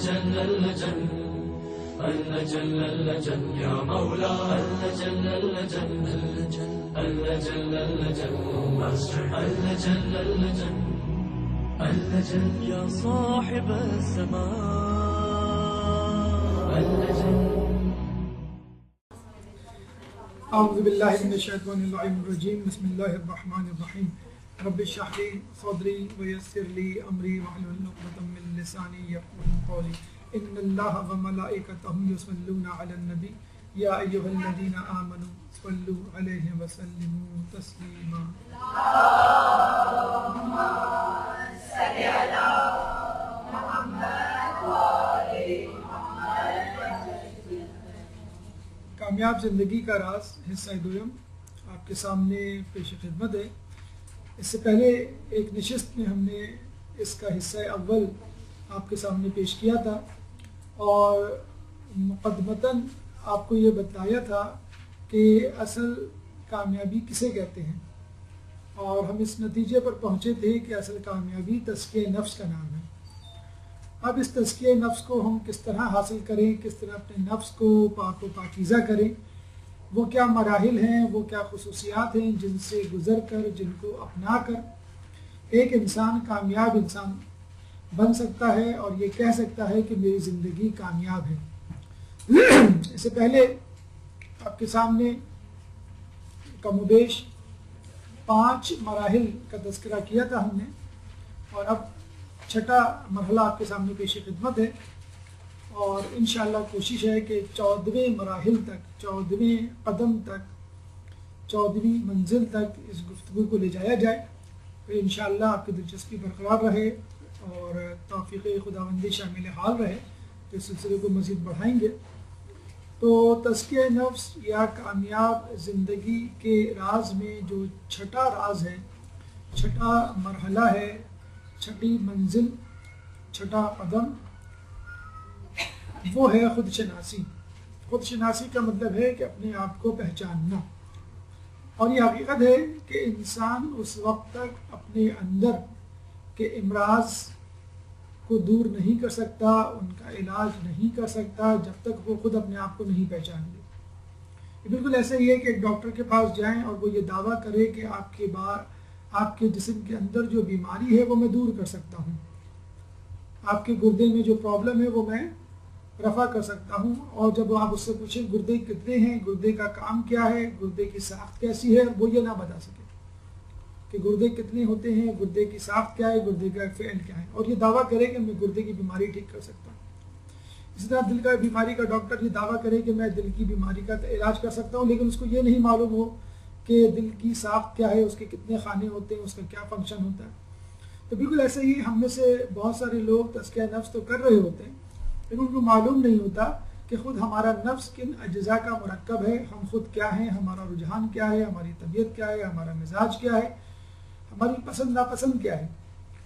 اللجن اللجن اللجن اللجن يا مولا اللجن اللجن اللجن اللجن اللجن اللجن اللجن يا صاحب السماء اللجن. اعوذ باللہ من الشیطان اللعین الرجیم. بسم اللہ الرحمن الرحیم. رب اشرح لي صدری ویسر لي امری واحلل عقدۃ من لسانی یفقهوا قولی. ان اللہ وملائکتہ یصلون علی النبی یا ایھا الذین آمنوا صلوا علیہ وسلموا تسلیما. اللهم صل علی محمد وآل محمد. کامیاب زندگی کا راز حصہ دوم آپ کے سامنے پیش خدمت ہے. اس سے پہلے ایک نشست میں ہم نے اس کا حصہ اول آپ کے سامنے پیش کیا تھا اور مقدمتاً آپ کو یہ بتایا تھا کہ اصل کامیابی کسے کہتے ہیں، اور ہم اس نتیجے پر پہنچے تھے کہ اصل کامیابی تزکیہ نفس کا نام ہے. اب اس تزکیہ نفس کو ہم کس طرح حاصل کریں، کس طرح اپنے نفس کو پاک و پاکیزہ کریں، وہ کیا مراحل ہیں، وہ کیا خصوصیات ہیں جن سے گزر کر، جن کو اپنا کر ایک انسان کامیاب انسان بن سکتا ہے اور یہ کہہ سکتا ہے کہ میری زندگی کامیاب ہے. اس سے پہلے آپ کے سامنے کم و بیش 5 مراحل کا تذکرہ کیا تھا ہم نے، اور اب 6واں مرحلہ آپ کے سامنے پیش خدمت ہے، اور انشاءاللہ کوشش ہے کہ 14ویں مراحل تک، 14ویں قدم تک، 14ویں منزل تک اس گفتگو کو لے جایا جائے. پھر انشاءاللہ آپ کی دلچسپی برقرار رہے اور توفیق خداوندی شامل حال رہے تو اس سلسلے کو مزید بڑھائیں گے. تو تزکیہ نفس یا کامیاب زندگی کے راز میں جو 6واں راز ہے، 6واں مرحلہ ہے، 6ویں منزل، 6واں قدم، وہ ہے خود شناسی. خود شناسی کا مطلب ہے کہ اپنے آپ کو پہچاننا، اور یہ حقیقت ہے کہ انسان اس وقت تک اپنے اندر کے امراض کو دور نہیں کر سکتا، ان کا علاج نہیں کر سکتا جب تک وہ خود اپنے آپ کو نہیں پہچان لے. یہ بالکل ایسا ہی ہے کہ ایک ڈاکٹر کے پاس جائیں اور وہ یہ دعویٰ کرے کہ آپ کے جسم کے اندر جو بیماری ہے وہ میں دور کر سکتا ہوں، آپ کے گردے میں جو پرابلم ہے وہ میں رفع کر سکتا ہوں، اور جب آپ اس سے پوچھیں گردے کتنے ہیں، گردے کا کام کیا ہے، گردے کی ساخت کیسی ہے، وہ یہ نہ بتا سکے کہ گردے کتنے ہوتے ہیں، گردے کی ساخت کیا ہے، گردے کا فعل کیا ہے، اور یہ دعویٰ کرے کہ میں گردے کی بیماری ٹھیک کر سکتا ہوں. اسی طرح دل کا بیماری کا ڈاکٹر یہ دعویٰ کرے کہ میں دل کی بیماری کا علاج کر سکتا ہوں، لیکن اس کو یہ نہیں معلوم ہو کہ دل کی ساخت کیا ہے، اس کے کتنے خانے ہوتے ہیں، اس کا کیا فنکشن ہوتا ہے. تو بالکل ایسے ہی ہم میں سے بہت سارے لوگ تزکیہ نفس تو کر رہے ہوتے ہیں، لیکن ان کو معلوم نہیں ہوتا کہ خود ہمارا نفس کن اجزاء کا مرکب ہے، ہم خود کیا ہیں، ہمارا رجحان کیا ہے، ہماری طبیعت کیا ہے، ہمارا مزاج کیا ہے، ہماری پسند ناپسند کیا ہے،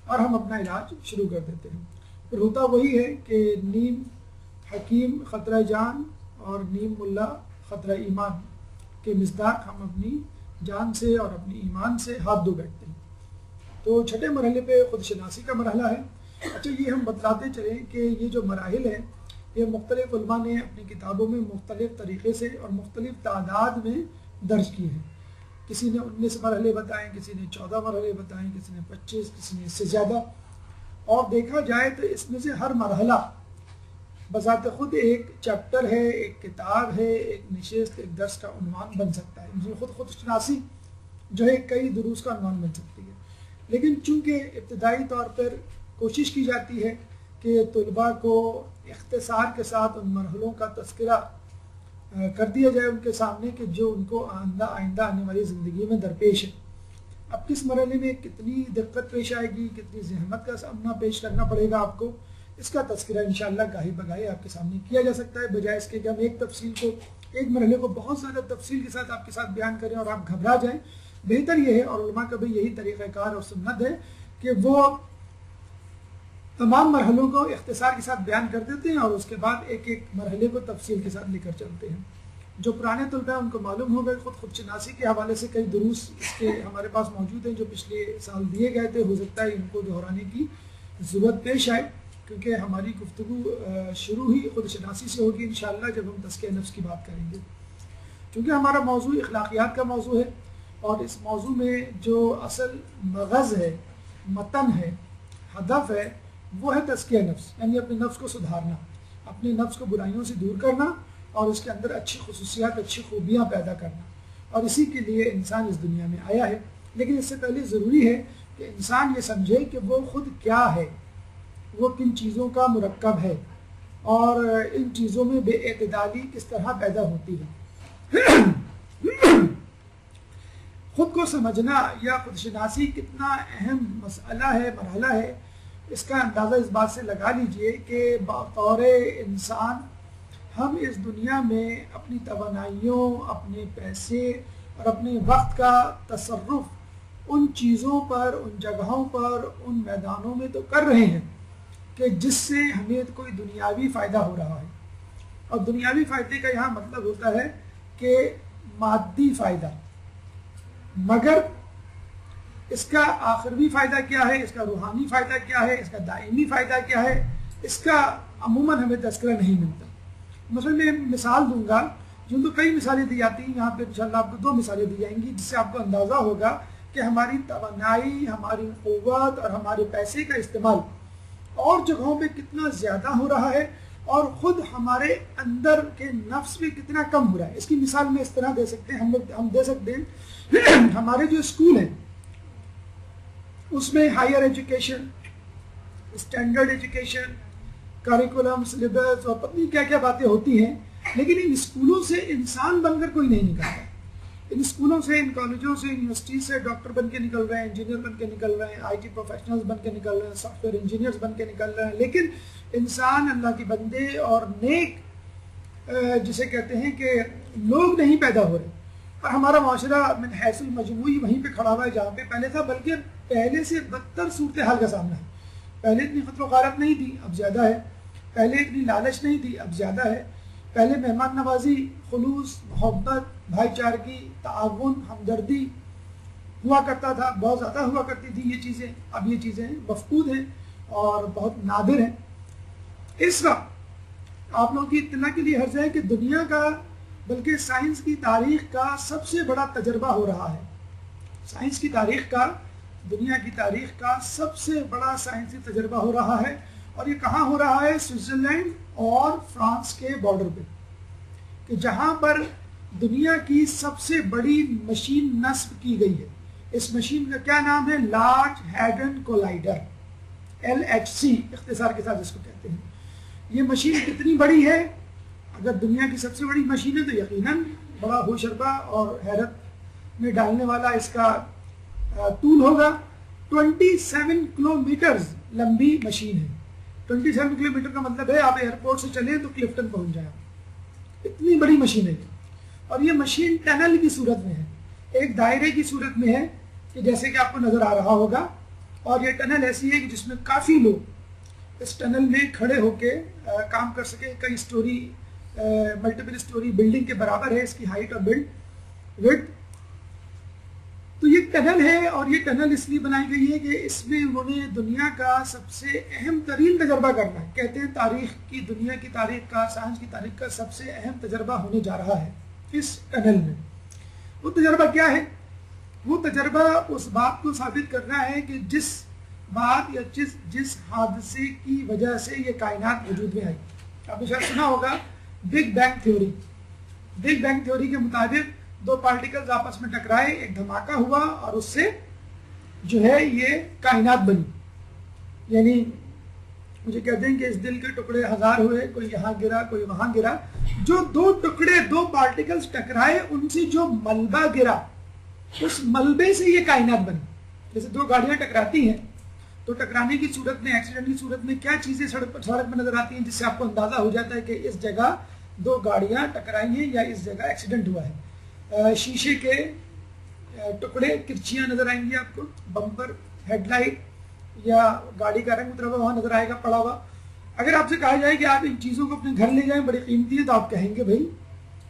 اور ہم اپنا علاج شروع کر دیتے ہیں. پھر ہوتا وہی ہے کہ نیم حکیم خطرہ جان اور نیم ملا خطرہ ایمان کے مصداق ہم اپنی جان سے اور اپنی ایمان سے ہاتھ دھو بیٹھتے ہیں. تو 6 مرحلے پہ خود شناسی کا مرحلہ ہے. اچھا، یہ ہم بتلاتے چلیں کہ یہ جو مراحل ہیں یہ مختلف علماء نے اپنی کتابوں میں مختلف طریقے سے اور مختلف تعداد میں درج کی ہیں. کسی نے 19 مرحلے بتائیں، کسی نے 14 مرحلے بتائیں، کسی نے 25، کسی نے اس سے زیادہ. اور دیکھا جائے تو اس میں سے ہر مرحلہ بذات خود ایک چیپٹر ہے، ایک کتاب ہے، ایک نشست، ایک درس کا عنوان بن سکتا ہے. خود شناسی جو ہے کئی دروس کا عنوان بن سکتی ہے. لیکن چونکہ ابتدائی طور پر کوشش کی جاتی ہے کہ طلباء کو اختصار کے ساتھ ان مرحلوں کا تذکرہ کر دیا جائے ان کے سامنے کہ جو ان کو آئندہ آنے والی زندگی میں درپیش ہے. اب کس مرحلے میں کتنی دقت پیش آئے گی، کتنی زحمت کا سامنا پیش کرنا پڑے گا آپ کو، اس کا تذکرہ انشاءاللہ گاہی بگاہی آپ کے سامنے کیا جا سکتا ہے، بجائے اس کے کہ ہم ایک مرحلے کو بہت زیادہ تفصیل کے ساتھ آپ کے ساتھ بیان کریں اور آپ گھبرا جائیں. بہتر یہ ہے، اور علماء کا بھی یہی طریقہ کار اور سنت ہے، کہ وہ تمام مرحلوں کو اختصار کے ساتھ بیان کر دیتے ہیں اور اس کے بعد ایک ایک مرحلے کو تفصیل کے ساتھ لے کر چلتے ہیں. جو پرانے طلبہ ہیں ان کو معلوم ہوگا خود شناسی کے حوالے سے کئی دروس اس کے ہمارے پاس موجود ہیں جو پچھلے سال دیے گئے تھے، ہو سکتا ہے ان کو دہرانے کی ضرورت پیش آئے. کیونکہ ہماری گفتگو شروع ہی خود شناسی سے ہوگی انشاءاللہ جب ہم تزکیہ نفس کی بات کریں گے. کیونکہ ہمارا موضوع اخلاقیات کا موضوع ہے اور اس موضوع میں جو اصل مغز ہے، متن ہے، ہدف ہے، وہ ہے تزکیہ نفس، یعنی اپنے نفس کو سدھارنا، اپنے نفس کو برائیوں سے دور کرنا اور اس کے اندر اچھی خصوصیات، اچھی خوبیاں پیدا کرنا. اور اسی کے لیے انسان اس دنیا میں آیا ہے. لیکن اس سے پہلے ضروری ہے کہ انسان یہ سمجھے کہ وہ خود کیا ہے، وہ کن چیزوں کا مرکب ہے اور ان چیزوں میں بے اعتدالی کس طرح پیدا ہوتی ہے. خود کو سمجھنا یا خود شناسی کتنا اہم مسئلہ ہے، مرحلہ ہے، اس کا اندازہ اس بات سے لگا لیجئے کہ بطور انسان ہم اس دنیا میں اپنی توانائیوں، اپنے پیسے اور اپنے وقت کا تصرف ان چیزوں پر، ان جگہوں پر، ان میدانوں میں تو کر رہے ہیں کہ جس سے ہمیں کوئی دنیاوی فائدہ ہو رہا ہے. اور دنیاوی فائدے کا یہاں مطلب ہوتا ہے کہ مادی فائدہ، مگر اس کا آخروی فائدہ کیا ہے، اس کا روحانی فائدہ کیا ہے، اس کا دائمی فائدہ کیا ہے، اس کا عموماً ہمیں تذکرہ نہیں ملتا. مثلا میں مثال دوں گا، جو تو کئی مثالیں دی جاتی ہیں، یہاں پہ انشاءاللہ آپ کو 2 مثالیں دی جائیں گی جس سے آپ کو اندازہ ہوگا کہ ہماری توانائی، ہماری قوت اور ہمارے پیسے کا استعمال اور جگہوں پہ کتنا زیادہ ہو رہا ہے اور خود ہمارے اندر کے نفس میں کتنا کم ہو رہا ہے. اس کی مثال میں اس طرح دے سکتے ہیں، ہم دے سکتے ہیں ہمارے جو اسکول ہیں اس میں higher education, standard education, curriculum, syllabus اور پتہ نہیں کیا کیا باتیں ہوتی ہیں، لیکن ان اسکولوں سے انسان بن کر کوئی نہیں نکلتا. ان اسکولوں سے، ان کالجوں سے، یونیورسٹی سے ڈاکٹر بن کے نکل رہے ہیں، انجینئر بن کے نکل رہے ہیں، آئی ٹی پروفیشنلز بن کے نکل رہے ہیں، سافٹ ویئر انجینئرز بن کے نکل رہے ہیں، لیکن انسان، اللہ کے بندے اور نیک جسے کہتے ہیں کہ لوگ نہیں پیدا ہو رہے. اور ہمارا معاشرہ من حیث المجموعی وہیں پہ کھڑا ہوا ہے جہاں پہ پہلے تھا، بلکہ پہلے سے بدتر صورتحال کا سامنا ہے. پہلے اتنی خطر و غارت نہیں تھی، اب زیادہ ہے. پہلے اتنی لالچ نہیں تھی، اب زیادہ ہے. پہلے مہمان نوازی، خلوص، محبت، بھائی چارگی، تعاون، ہمدردی ہوا کرتا تھا، بہت زیادہ ہوا کرتی تھی یہ چیزیں. اب یہ چیزیں مفقود ہیں اور بہت نادر ہیں. اس وقت آپ لوگوں کی اطلاع کے لیے عرض ہے کہ دنیا کا، بلکہ سائنس کی تاریخ کا سب سے بڑا تجربہ ہو رہا ہے. سائنس کی تاریخ کا، دنیا کی تاریخ کا سب سے بڑا سائنسی تجربہ ہو رہا ہے. اور یہ کہاں ہو رہا ہے؟ سوئٹزرلینڈ اور فرانس کے بارڈر پہ، کہ جہاں پر دنیا کی سب سے بڑی مشین نصب کی گئی ہے. اس مشین کا کیا نام ہے؟ لارج ہیڈرن کولائیڈر، LHC اختصار کے ساتھ جس کو کہتے ہیں. یہ مشین کتنی بڑی ہے؟ اگر دنیا کی سب سے بڑی مشین ہے تو یقیناً بڑا ہوشربا اور حیرت میں ڈالنے والا اس کا طول ہوگا. 27 کلومیٹرز لمبی مشین ہے. 27 کلومیٹر کا مطلب ہے آپ ایئرپورٹ سے چلیں تو کلفٹن پہنچ جائیں. اتنی بڑی مشین ہے. اور یہ مشین ٹنل کی صورت میں ہے، ایک دائرے کی صورت میں ہے کہ جیسے کہ آپ کو نظر آ رہا ہوگا. اور یہ ٹنل ایسی ہے کہ جس میں کافی لوگ اس ٹنل میں کھڑے ہو کے کام کر سکے. کئی سٹوری، ملٹیپل سٹوری بلڈنگ کے برابر ہے اس کی ہائٹ اور وڈتھ. تو یہ ٹنل ہے، اور یہ ٹنل اس لیے بنائی گئی ہے کہ اس میں انہوں نے دنیا کا سب سے اہم ترین تجربہ کرنا ہے. کہتے ہیں تاریخ کی، دنیا کی تاریخ کا، سائنس کی تاریخ کا سب سے اہم تجربہ ہونے جا رہا ہے اس ٹنل میں. وہ تجربہ کیا ہے؟ وہ تجربہ اس بات کو ثابت کرنا ہے کہ جس بات یا جس حادثے کی وجہ سے یہ کائنات وجود میں آئی. آپ نے شاید سنا ہوگا big bang theory. Big bang theory کے مطابق 2 پارٹیکلز آپس میں ٹکرائے، ایک دھماکہ ہوا اور اس سے جو ہے یہ کائنات بنی. یعنی مجھے کہتے ہیں کہ اس دل کے ٹکڑے 1000 ہوئے، کوئی یہاں گرا، کوئی وہاں گرا. جو 2 ٹکڑے، 2 پارٹیکلز ٹکرائے، ان سے جو ملبہ گرا، اس ملبے سے یہ کائنات بنی. جیسے 2 گاڑیاں ٹکراتی ہیں تو ٹکرانے کی صورت میں، ایکسیڈنٹ کی صورت میں کیا چیزیں سڑک پر نظر آتی ہیں جس سے آپ کو اندازہ ہو جاتا ہے کہ اس جگہ 2 گاڑیاں ٹکرائی ہیں یا اس جگہ ایکسیڈنٹ ہوا ہے. شیشے کے ٹکڑے، کرچیاں نظر آئیں گی آپ کو، بمپر، ہیڈ لائٹ یا گاڑی کا رنگ اترا ہوا وہاں نظر آئے گا پڑا ہوا. اگر آپ سے کہا جائے کہ آپ ان چیزوں کو اپنے گھر لے جائیں، بڑی قیمتی ہے، تو آپ کہیں گے بھائی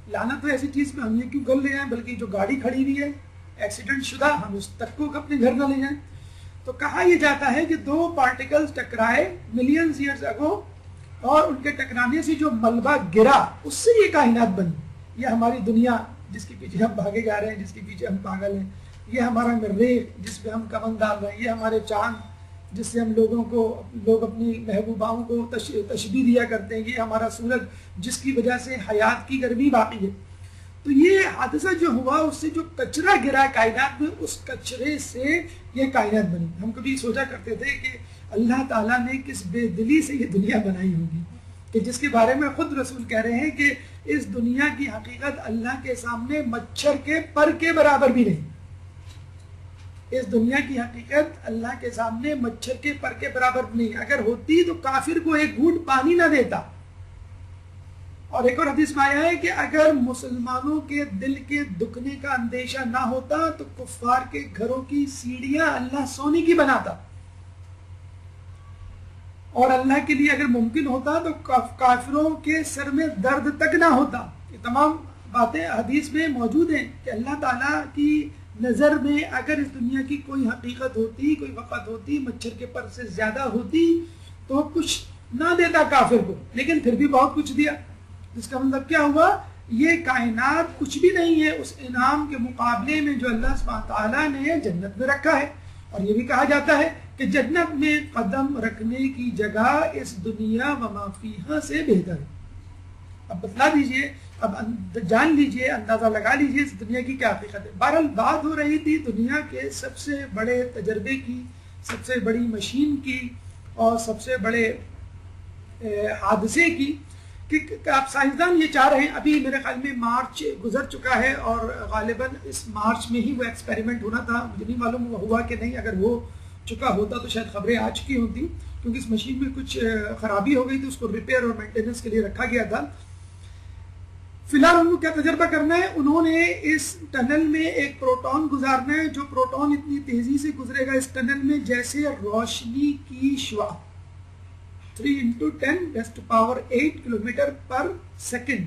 لعنت ہے ایسی چیز پہ، ہم یہ کیوں گھر لے جائیں، بلکہ جو گاڑی کھڑی ہوئی ہے ایکسیڈنٹ شدہ، ہم اس تک کو اپنے گھر نہ لے جائیں. تو کہا یہ جاتا ہے کہ دو پارٹیکلز ٹکرائے ملینز ایئرز اگو اور ان کے ٹکرانے سے جو ملبہ گرا اس سے یہ کائنات بنی. یہ ہماری دنیا جس کے پیچھے ہم بھاگے جا رہے ہیں, جس کے پیچھے ہم پاگل ہیں, یہ ہمارا مریخ جس پہ ہم کمند ڈال رہے ہیں, یہ ہمارے چاند جس سے ہم لوگ اپنی محبوباؤں کو تشبیہ دیا کرتے ہیں, یہ ہمارا سورج جس کی وجہ سے حیات کی گرمی باقی ہے. تو یہ حادثہ جو ہوا اس سے جو کچرا گرا کائنات میں, اس کچرے سے یہ کائنات بنی. ہم کبھی سوچا کرتے تھے کہ اللہ تعالیٰ نے کس بے دلی سے یہ دنیا بنائی ہوگی, کہ جس کے بارے میں خود رسول کہہ رہے ہیں کہ اس دنیا کی حقیقت اللہ کے سامنے مچھر کے پر کے برابر بھی نہیں. اس دنیا کی حقیقت اللہ کے سامنے مچھر کے پر کے برابر نہیں. اگر ہوتی تو کافر کو ایک گھونٹ پانی نہ دیتا. اور ایک اور حدیث میں آیا ہے کہ اگر مسلمانوں کے دل کے دکھنے کا اندیشہ نہ ہوتا تو کفار کے گھروں کی سیڑھیاں اللہ سونے کی بناتا, اور اللہ کے لیے اگر ممکن ہوتا تو کافروں کے سر میں درد تک نہ ہوتا. یہ تمام باتیں حدیث میں موجود ہیں کہ اللہ تعالیٰ کی نظر میں اگر اس دنیا کی کوئی حقیقت ہوتی, کوئی وقت ہوتی, مچھر کے پر سے زیادہ ہوتی تو کچھ نہ دیتا کافر کو, لیکن پھر بھی بہت کچھ دیا. اس کا مطلب کیا ہوا, یہ کائنات کچھ بھی نہیں ہے اس انعام کے مقابلے میں جو اللہ سبحانہ تعالیٰ نے جنت میں رکھا ہے. اور یہ بھی کہا جاتا ہے کہ جنت میں قدم رکھنے کی جگہ اس دنیا و ما فیہا سے بہتر ہے. اب بتلا دیجئے, اب جان لیجئے, اندازہ لگا لیجئے اس دنیا کی کیا حقیقت ہے. بہرحال بات ہو رہی تھی دنیا کے سب سے بڑے تجربے کی, سب سے بڑی مشین کی اور سب سے بڑے حادثے کی, کہ آپ سائنسدان یہ چاہ رہے ہیں. ابھی میرے خیال میں مارچ گزر چکا ہے اور غالباً اس مارچ میں ہی وہ ایکسپیریمنٹ ہونا تھا. مجھے نہیں معلوم ہوا کہ نہیں, اگر ہو چکا ہوتا تو شاید خبریں آ چکی ہوتی, کیونکہ اس مشین میں کچھ خرابی ہو گئی تھی, اس کو ریپیئر اور مینٹیننس کے لیے رکھا گیا تھا. فی الحال ان کو کیا تجربہ کرنا ہے, انہوں نے اس ٹنل میں ایک پروٹون گزارنا ہے, جو پروٹون اتنی تیزی سے گزرے گا اس ٹنل میں جیسے روشنی کی شعاع, 3 × 10⁸ کلومیٹر پر سیکنڈ.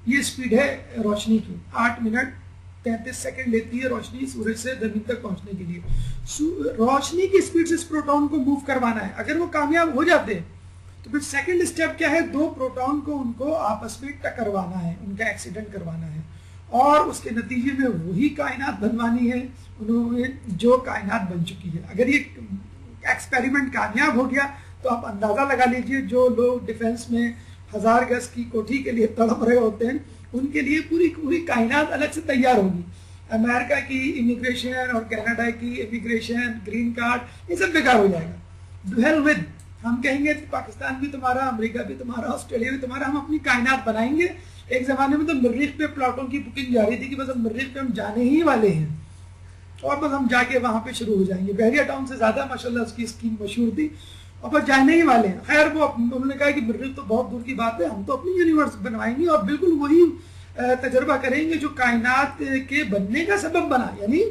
یہ اسپیڈ ہے روشنی کی. 8 منٹ 33 سیکنڈ لیتی ہے روشنی سورج سے زمین تک پہنچنے کے لیے. روشنی کی اسپیڈ سے اس پروٹون کو موو کروانا ہے. اگر وہ کامیاب ہو جاتے ہیں تو پھر سیکنڈ اسٹیپ کیا ہے, 2 پروٹون کو ان کو آپس میں ٹکروانا ہے, ان کا ایکسیڈنٹ کروانا ہے, اور اس کے نتیجے میں وہی کائنات بنوانی ہے انہوں نے جو کائنات بن چکی ہے. اگر یہ ایکسپیریمنٹ کامیاب ہو گیا تو آپ اندازہ لگا لیجئے جو لوگ ڈیفنس میں 1000 گز کی کوٹھی کے لیے تڑپ رہے ہوتے ہیں ان کے لیے پوری کائنات الگ سے تیار ہوگی. امریکہ کی امیگریشن اور کینیڈا کی امیگریشن, گرین کارڈ, یہ سب بیکار ہو جائے گا. ڈو ہیل ود, ہم کہیں گے پاکستان بھی تمہارا, امریکہ بھی تمہارا, آسٹریلیا بھی تمہارا, ہم اپنی کائنات بنائیں گے. ایک زمانے میں تو مریخ پہ پلاٹوں کی بکنگ جاری تھی کہ بس ہم مریخ پہ ہم جانے ہی والے ہیں اور بس ہم جا کے وہاں پہ شروع ہو جائیں گے. بحریہ ٹاؤن سے زیادہ ماشاءاللہ اس کی اسکیم مشہور تھی, اور بس جانے ہی والے ہیں. خیر وہ انہوں نے کہا کہ مریخ تو بہت دور کی بات ہے, ہم تو اپنی یونیورس بنوائیں گے اور بالکل وہی تجربہ کریں گے جو کائنات کے بننے کا سبب بنا, یعنی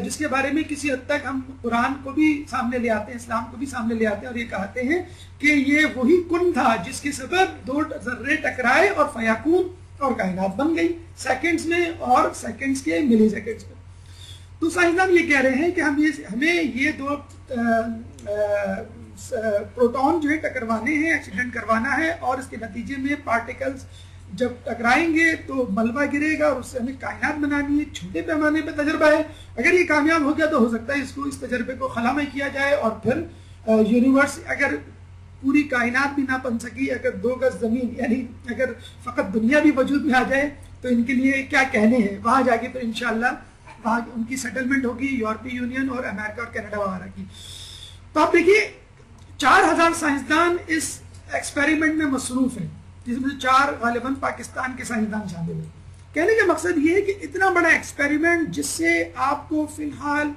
جس کے بارے میں کسی حد تک ہم قرآن کو بھی سامنے لے آتے ہیں, اسلام کو بھی سامنے لے آتے ہیں, اور یہ کہتے ہیں کہ یہ وہی کن تھا جس کے سبب 2 ذرے ٹکرائے اور فیاکون, اور کائنات بن گئی سیکنڈز میں, اور سیکنڈز کے ملی سیکنڈز میں. تو سائنسدان یہ کہہ رہے ہیں کہ ہمیں یہ 2 پروٹون جو ہے ٹکروانے ہیں, ایکسیڈنٹ کروانا ہے, اور اس کے نتیجے میں پارٹیکلز جب ٹکرائیں گے تو ملبہ گرے گا اور اس سے ہمیں کائنات بنانی ہے. چھوٹے پیمانے پہ تجربہ ہے, اگر یہ کامیاب ہو گیا تو ہو سکتا ہے اس تجربے کو خلا میں کیا جائے, اور پھر یونیورس, اگر پوری کائنات بھی نہ بن سکی, اگر 2 گز زمین, یعنی اگر فقط دنیا بھی وجود میں آ جائے تو ان کے لیے کیا کہنے ہیں. وہاں جا کے پھر انشاءاللہ وہاں ان کی سیٹلمنٹ ہوگی, یورپی یونین اور امریکہ اور کینیڈا وغیرہ کی. تو آپ دیکھیے 4000 سائنسدان اس ایکسپیریمنٹ میں مصروف ہیں, جس میں 4 غالباً پاکستان کے سائنسدان شامل ہیں. کہنے کا مقصد یہ ہے کہ اتنا بڑا ایکسپیریمنٹ جس سے آپ کو فی الحال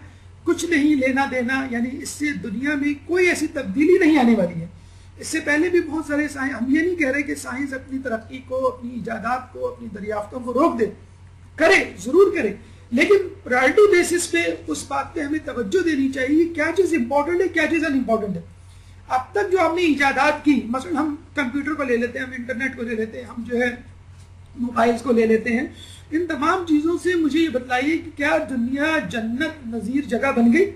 کچھ نہیں لینا دینا, یعنی اس سے دنیا میں کوئی ایسی تبدیلی نہیں آنے والی ہے. اس سے پہلے بھی بہت سارے ہم یہ نہیں کہہ رہے کہ سائنس اپنی ترقی کو, اپنی ایجادات کو, اپنی دریافتوں کو روک دے, کرے, ضرور کرے, لیکن پرائرٹی بیسس پہ اس بات پہ ہمیں توجہ دینی چاہیے کیا چیز امپورٹنٹ ہے, کیا چیز ان امپورٹنٹ ہے. اب تک جو ہم نے ایجادات کی, مثلا ہم کمپیوٹر کو لے لیتے ہیں, ہم انٹرنیٹ کو لے لیتے ہیں, ہم جو ہے موبائلز کو لے لیتے ہیں, ان تمام چیزوں سے مجھے یہ بتلائیے کہ کیا دنیا جنت نظیر جگہ بن گئی؟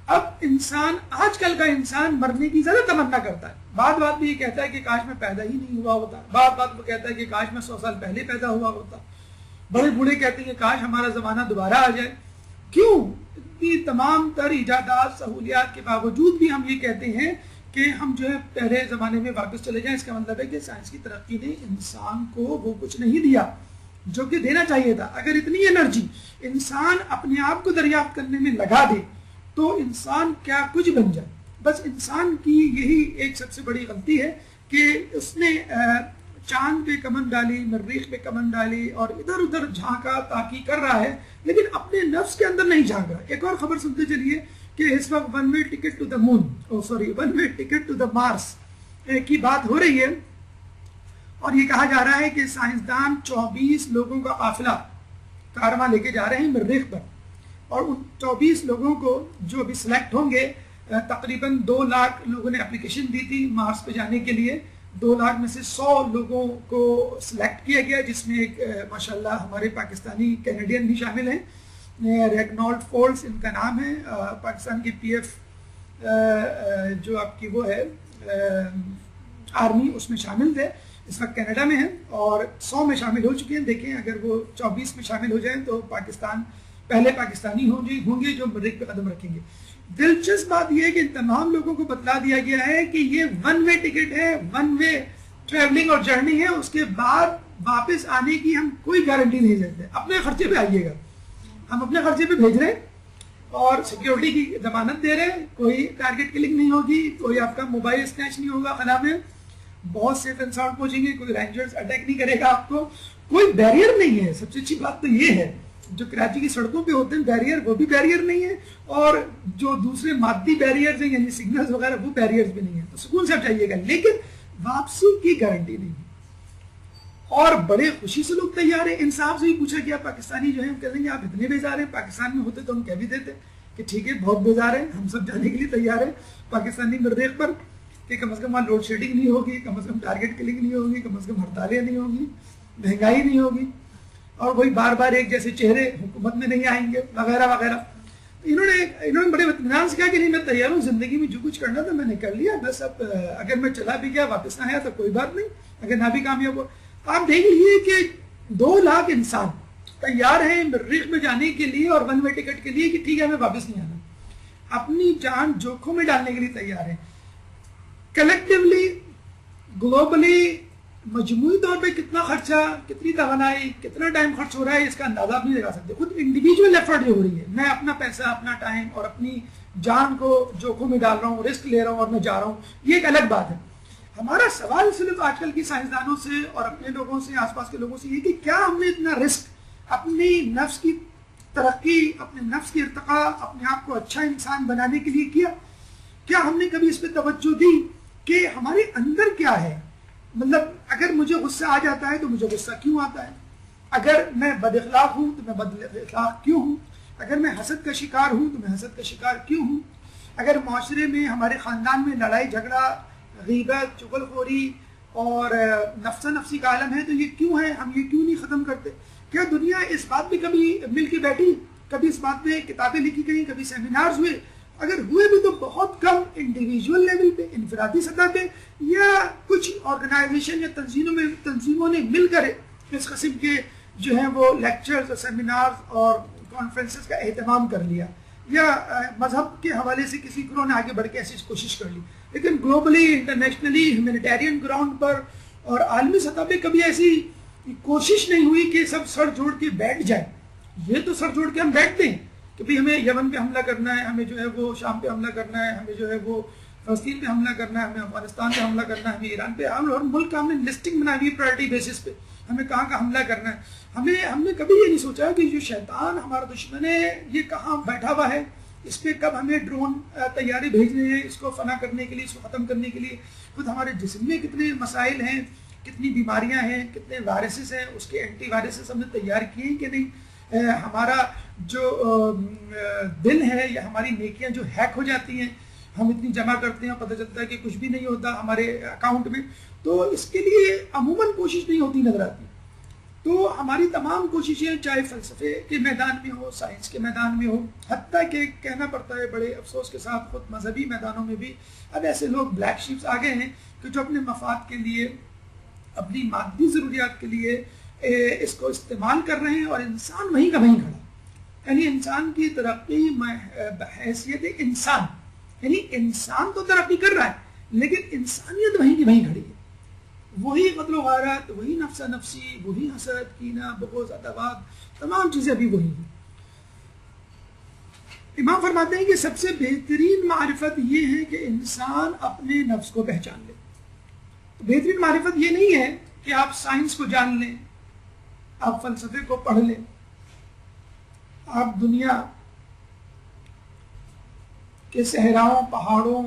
اب انسان آج کل کا انسان مرنے کی زیادہ تمنا کرتا ہے، بات بات بھی یہ کہتا ہے کہ کاش میں پیدا ہی نہیں ہوا ہوتا، بات بات وہ کہتا ہے کہ کاش میں 100 سال پہلے پیدا ہوا ہوتا، بڑے بوڑھے کہتے ہیں کہ کاش ہمارا زمانہ دوبارہ آ جائے. کیوں؟ اتنی تمام تر ایجادات سہولیات کے باوجود بھی ہم یہ کہتے ہیں کہ ہم جو ہے پہلے زمانے میں واپس چلے جائیں. اس کا مطلب ہے کہ سائنس کی ترقی نے انسان کو وہ کچھ نہیں دیا جو کہ دینا چاہیے تھا. اگر اتنی انرجی انسان اپنے آپ کو دریافت کرنے میں لگا دے تو انسان کیا کچھ بن جائے. بس انسان کی یہی ایک سب سے بڑی غلطی ہے کہ اس نے چاند پہ کمن ڈالی، مریخ پہ کمن ڈالی اور ادھر ادھر جھانکا تاکی کر رہا ہے لیکن اپنے نفس کے اندر نہیں جھانک رہا. ایک اور خبر سنتے چلیے کہ اس وقت one way ticket to the moon one way ticket to the Mars کی بات ہو رہی ہے اور یہ کہا جا رہا ہے کہ سائنسدان 24 لوگوں کا قافلہ کارواں لے کے جا رہے ہیں مریخ پر، اور ان 24 لوگوں کو جو ابھی سلیکٹ ہوں گے، تقریباً 2 لاکھ لوگوں نے اپلیکیشن دی تھی مارس پہ جانے کے لیے. 2 لاکھ میں سے 100 لوگوں کو سلیکٹ کیا گیا، جس میں ایک ماشاءاللہ ہمارے پاکستانی کینیڈین بھی شامل ہیں. ریگنالڈ فولس ان کا نام ہے، پاکستان کی پی ایف جو آپ کی وہ ہے آرمی، اس میں شامل تھے. اس وقت کینیڈا میں ہیں اور 100 میں شامل ہو چکے ہیں. دیکھیں اگر وہ 24 میں شامل ہو جائیں تو پاکستان پہلے پاکستانی ہوں گے جو مریخ پہ قدم رکھیں گے. دلچسپ بات یہ ہے کہ ان تمام لوگوں کو بتلا دیا گیا ہے کہ یہ ون وے ٹکٹ ہے، ون وے ٹریولنگ اور جرنی ہے، اس کے بعد واپس آنے کی ہم کوئی گارنٹی نہیں دیتے. اپنے خرچے پہ آئیے گا، ہم اپنے خرچے پہ بھیج رہے ہیں اور سیکیورٹی کی ضمانت دے رہے ہیں. کوئی ٹارگٹ کلنگ نہیں ہوگی، کوئی آپ کا موبائل اسنیچ نہیں ہوگا خلا میں، بہت سیف اینڈ ساؤنڈ پہنچیں گے، کوئی رینجرز اٹیک نہیں کرے گا آپ کو، کوئی بیریئر نہیں ہے. سب سے اچھی بات تو یہ ہے جو کراچی کی سڑکوں پہ ہوتے ہیں بیریئر، وہ بھی بیریئر نہیں ہے، اور جو دوسرے مادی بیریئرز ہیں یعنی سگنلز وغیرہ وہ بیریئرز بھی نہیں ہیں. تو سکون سے آپ جائیے گا، لیکن واپسی کی گارنٹی نہیں ہے. اور بڑے خوشی سے لوگ تیار ہیں. انصاف سے ہی پوچھا گیا پاکستانی جو ہیں ہم کہیں گے آپ اتنے بیزار ہیں، پاکستان میں ہوتے تو ہم کہہ بھی دیتے کہ ٹھیک ہے بہت بیزار ہیں، ہم سب جانے کے لیے تیار ہیں پاکستانی مریخ پر، کہ کم از کم وہاں لوڈ شیڈنگ نہیں ہوگی، کم از کم ٹارگٹ کلنگ نہیں ہوگی، کم از کم ہڑتالیں نہیں ہوگی، مہنگائی نہیں ہوگی، اور وہی بار بار ایک جیسے چہرے حکومت میں نہیں آئیں گے وغیرہ وغیرہ. انہوں نے بڑے اطمینان سے کہا کہ نہیں میں تیار ہوں، زندگی میں جو کچھ کرنا تھا میں نے کر لیا، بس اب اگر میں چلا بھی گیا واپس نہ آیا تو کوئی بات نہیں، اگر نہ بھی کامیاب ہو. آپ دیکھ لیجیے کہ 2 لاکھ انسان تیار ہیں مریخ میں جانے کے لیے اور ون وے ٹکٹ کے لیے کہ ٹھیک ہے ہمیں واپس نہیں آنا، اپنی جان جوکھوں میں ڈالنے کے لیے تیار ہیں. کلیکٹیولی گلوبلی مجموعی طور پہ کتنا خرچہ، کتنی توانائی، کتنا ٹائم خرچ ہو رہا ہے اس کا اندازہ آپ نہیں لگا سکتے. خود انڈیویجول ایفرٹ جو ہو رہی ہے، میں اپنا پیسہ، اپنا ٹائم اور اپنی جان کو جوکھوں میں ڈال رہا ہوں، رسک لے رہا ہوں اور میں جا رہا ہوں، یہ ایک الگ بات ہے. ہمارا سوال صرف آج کل کی سائنسدانوں سے اور اپنے لوگوں سے، آس پاس کے لوگوں سے یہ کہ کیا ہم نے اتنا رسک اپنی نفس کی ترقی، اپنے نفس کی ارتقاء، اپنے آپ کو اچھا انسان بنانے کے لیے کیا؟ کیا ہم نے کبھی اس پہ توجہ دی کہ ہمارے اندر کیا ہے؟ مطلب اگر مجھے غصہ آ جاتا ہے تو مجھے غصہ کیوں آتا ہے؟ اگر میں بد اخلاق ہوں تو میں بد اخلاق کیوں ہوں؟ اگر میں حسد کا شکار ہوں تو میں حسد کا شکار کیوں ہوں؟ اگر معاشرے میں ہمارے خاندان میں لڑائی جھگڑا، غیبت، چغل خوری اور نفسا نفسی کا عالم ہے تو یہ کیوں ہے؟ ہم یہ کیوں نہیں ختم کرتے؟ کیا دنیا اس بات پہ کبھی مل کے بیٹھی؟ کبھی اس بات پہ کتابیں لکھی گئی، کبھی سیمینارز ہوئے؟ اگر ہوئے بھی تو بہت کم انڈیویجول لیول پہ، انفرادی سطح پہ، یا کچھ آرگنائزیشن یا تنظیموں نے مل کر اس قسم کے جو ہیں وہ لیکچرز اور سیمینارز اور کانفرنسز کا اہتمام کر لیا، یا مذہب کے حوالے سے کسی گروہ نے آگے بڑھ کے ایسی کوشش کر لی. لیکن گلوبلی، انٹرنیشنلی، ہیومینیٹیرین گراؤنڈ پر اور عالمی سطح پہ کبھی ایسی کوشش نہیں ہوئی کہ سب سر جوڑ کے بیٹھ جائیں. یہ تو سر جوڑ کے ہم بیٹھتے ہیں کہ بھئی ہمیں یمن پہ حملہ کرنا ہے، ہمیں جو ہے وہ شام پہ حملہ کرنا ہے، ہمیں جو ہے وہ فلسطین پہ حملہ کرنا ہے، ہمیں افغانستان پہ حملہ کرنا ہے، ہمیں ایران پہ، ہم اور ملک کا ہم نے لسٹنگ بنائی ہوئی پرائرٹی بیسس پہ ہمیں کہاں کا حملہ کرنا ہے. ہم نے کبھی یہ نہیں سوچا کہ جو شیطان ہمارا دشمن ہے یہ کہاں بیٹھا ہوا ہے، اس پہ کب ہمیں ڈرون تیاری بھیجنے ہیں اس کو فنا کرنے کے لیے، اس کو ختم کرنے کے لیے. خود ہمارے جسم میں کتنے مسائل ہیں، کتنی بیماریاں ہیں، کتنے وائرسز ہیں، اس کے اینٹی وائرسز ہم نے تیار کیے ہیں کہ نہیں. ہمارا جو دل ہے یا ہماری نیکیاں جو ہیک ہو جاتی ہیں، ہم اتنی جمع کرتے ہیں اور پتہ چلتا ہے کہ کچھ بھی نہیں ہوتا ہمارے اکاؤنٹ میں، تو اس کے لیے عموماً کوشش نہیں ہوتی نظر آتی. تو ہماری تمام کوششیں چاہے فلسفے کے میدان میں ہو، سائنس کے میدان میں ہو، حتیٰ کہ کہنا پڑتا ہے بڑے افسوس کے ساتھ خود مذہبی میدانوں میں بھی اب ایسے لوگ بلیک شیپس آ گئے ہیں کہ جو اپنے مفاد کے لیے، اپنی مادی ضروریات کے لیے اس کو استعمال کر رہے ہیں، اور انسان وہیں کا وہیں کھڑا. یعنی انسان کی ترقی بحیثیت انسان، یعنی انسان تو ترقی کر رہا ہے لیکن انسانیت وہیں کی وہیں کھڑی ہے. وہی قتل و غارت، وہی نفس نفسی، وہی حسد، کینہ، بغض، عداوت، تمام چیزیں ابھی وہی ہیں. امام فرماتے ہیں کہ سب سے بہترین معرفت یہ ہے کہ انسان اپنے نفس کو پہچان لے. تو بہترین معرفت یہ نہیں ہے کہ آپ سائنس کو جان لیں، آپ فلسفے کو پڑھ لیں، آپ دنیا کے صحراؤں، پہاڑوں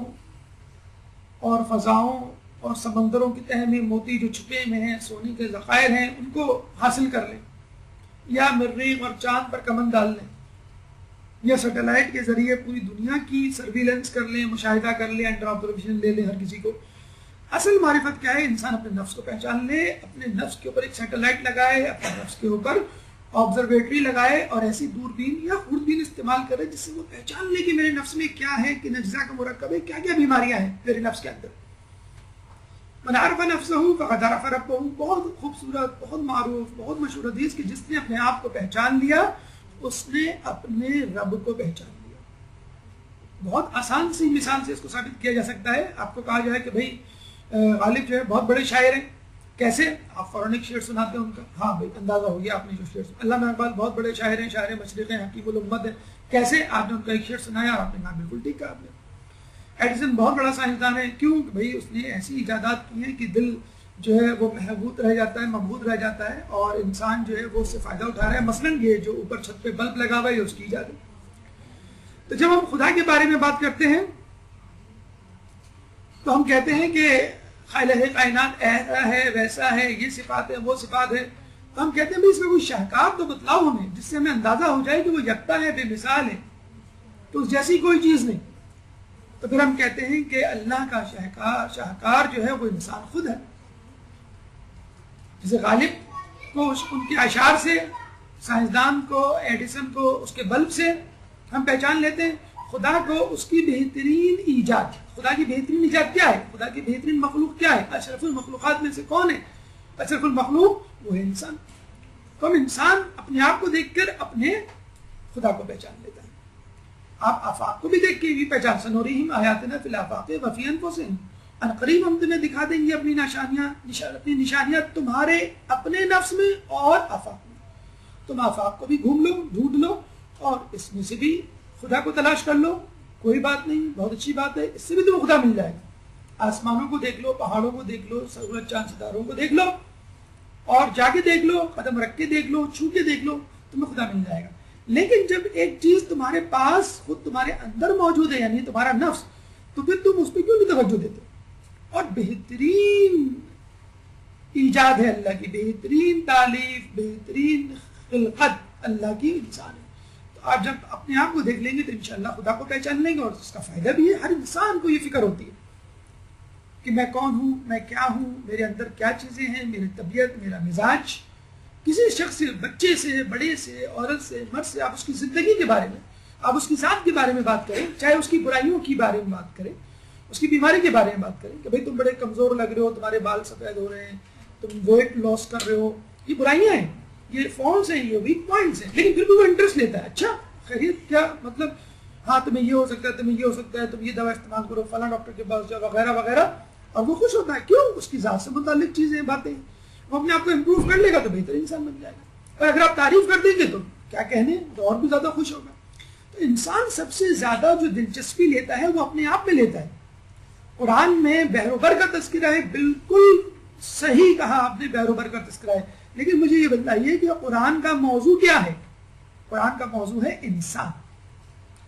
اور فضاؤں اور سمندروں کی تہہ میں موتی جو چھپے ہوئے ہیں، سونے کے ذخائر ہیں، ان کو حاصل کر لیں، یا مریخ اور چاند پر کمن ڈال لیں، یا سیٹلائٹ کے ذریعے پوری دنیا کی سرویلنس کر لیں، مشاہدہ کر لیں، انڈر آبزرویشن لے لیں ہر کسی کو. اصل معرفت کیا ہے؟ انسان اپنے نفس کو پہچان لے، اپنے نفس کے اوپر ایک سیٹلائٹ لگائے، اپنے نفس کے اوپر آبزرویٹری لگائے اور ایسی دوربین یا خوردبین استعمال کرے جس سے وہ پہچان لے کہ میرے نفس میں کیا ہے، کہ اجزاء کا مرکب ہے، کیا کیا بیماریاں ہیں میرے نفس کے اندر. من عرف نفسہ فقد عرف ربہ، بہت خوبصورت، بہت معروف، بہت مشہور حدیث کہ جس نے اپنے آپ کو پہچان لیا اس نے اپنے رب کو پہچان لیا. بہت آسان سی مثال سے اس کو ثابت کیا جا سکتا ہے. آپ کو کہا جائے کہ بھائی غالب جو ہے بہت بڑے شاعر ہیں، کیسے؟ آپ فوراً ایک شعر سناتے ہیں ان کا، ہاں بھائی اندازہ ہو گیا آپ نے جو شعر سنا. علامہ اقبال بہت بڑے شاعر ہیں، شاعر مشرق ہیں، حکیم الامت ہیں، کیسے؟ آپ نے ان کا ایک شعر سنایا اور آپ نے کہا بالکل ٹھیک کہا آپ نے. ایڈیسن بہت بڑا سائنسدان ہے، کیوں؟ بھائی اس نے ایسی ایجادات کی ہیں کہ دل جو ہے وہ محبوط رہ جاتا ہے، مبہوت رہ جاتا ہے، اور انسان جو ہے وہ اس سے فائدہ اٹھا رہا ہے. مثلاً یہ جو اوپر چھت پہ بلب لگا ہوا ہے یہ اس کی ایجاد ہے. تو جب ہم خدا کے بارے میں بات کرتے ہیں تو ہم کہتے ہیں کہ خالق کائنات ایسا ہے، ویسا ہے، یہ صفات ہے، وہ صفات ہے. تو ہم کہتے ہیں بھائی اس میں کوئی شاہکار تو بتلاؤ ہمیں جس سے ہمیں اندازہ ہو جائے کہ وہ یکتا ہے، بے مثال ہے، تو اس جیسی کوئی چیز نہیں. تو پھر ہم کہتے ہیں کہ اللہ کا شاہکار جو ہے وہ انسان خود ہے. جیسے غالب کو ان کے اشعار سے، سائنسدان کو، ایڈیسن کو اس کے بلب سے ہم پہچان لیتے ہیں. خدا کو اس کی بہترین ایجاد، خدا کی بہترین ایجاد کیا ہے؟ خدا کی بہترین مخلوق کیا ہے؟ اشرف المخلوقات میں سے کون ہے؟ اشرف المخلوق وہ ہے انسان. تو ہم انسان اپنے آپ کو دیکھ کر اپنے خدا کو پہچان لیتا ہے. آپ آفاق کو بھی دیکھ کے بھی پہچان، سنورہم آیاتنا فی الآفاق وفی انفسہم، ان قریب ہم تمہیں دکھا دیں گے اپنی نشانیاں تمہارے اپنے نفس میں اور آفاق میں. تم آفاق کو بھی گھوم لو، ڈھونڈ لو، اور اس میں سے بھی خدا کو تلاش کر لو، کوئی بات نہیں، بہت اچھی بات ہے، اس سے بھی تمہیں خدا مل جائے گا. آسمانوں کو دیکھ لو، پہاڑوں کو دیکھ لو، سورج چاند ستاروں کو دیکھ لو، اور جا کے دیکھ لو، قدم رکھ کے دیکھ لو، چھو کے دیکھ لو، تمہیں خدا مل جائے گا. لیکن جب ایک چیز تمہارے پاس خود تمہارے اندر موجود ہے، یعنی تمہارا نفس، تو پھر تم اس پہ کیوں نہیں توجہ دیتے؟ اور بہترین ایجاد ہے اللہ کی، بہترین تعلیف، بہترین خلقت اللہ کی انسان ہے. تو آپ جب اپنے آپ کو دیکھ لیں گے تو انشاءاللہ خدا کو پہچان لیں گے، اور اس کا فائدہ بھی ہے. ہر انسان کو یہ فکر ہوتی ہے کہ میں کون ہوں، میں کیا ہوں، میرے اندر کیا چیزیں ہیں، میری طبیعت، میرا مزاج. کسی شخص سے، بچے سے، بڑے سے، عورت سے، مرد سے، آپ اس کی زندگی کے بارے میں، آپ اس کی ذات کے بارے میں بات کریں، چاہے اس کی برائیوں کے بارے میں بات کریں، اس کی بیماری کے بارے میں بات کریں کہ بھئی تم بڑے کمزور لگ رہے ہو، تمہارے بال سفید ہو رہے ہیں، تم ویٹ لاس کر رہے ہو، یہ برائیاں ہیں، یہ فالس ہیں، یہ ویک پوائنٹس ہیں. لیکن پھر بھی وہ انٹرسٹ لیتا ہے. اچھا خیریت، کیا مطلب؟ ہاں تمہیں یہ ہو سکتا ہے، تمہیں یہ ہو سکتا ہے، تم یہ دوا استعمال کرو، فلاں ڈاکٹر کے پاس جاؤ، وغیرہ وغیرہ. اور وہ خوش ہوتا ہے. کیوں؟ اس کی ذات سے متعلق چیزیں، باتیں. وہ اپنے آپ کو امپروو کر لے گا تو بہتر انسان بن جائے گا. اور اگر آپ تعریف کر دیں گے تو کیا کہنے، تو اور بھی زیادہ خوش ہوگا. تو انسان سب سے زیادہ جو دلچسپی لیتا ہے وہ اپنے آپ میں لیتا ہے. قرآن میں بحر و بر کا تذکرہ ہے، بالکل صحیح کہا آپ نے، بحر و بر کا تذکرہ ہے. لیکن مجھے یہ بتائیے کہ قرآن کا موضوع کیا ہے؟ قرآن کا موضوع ہے انسان.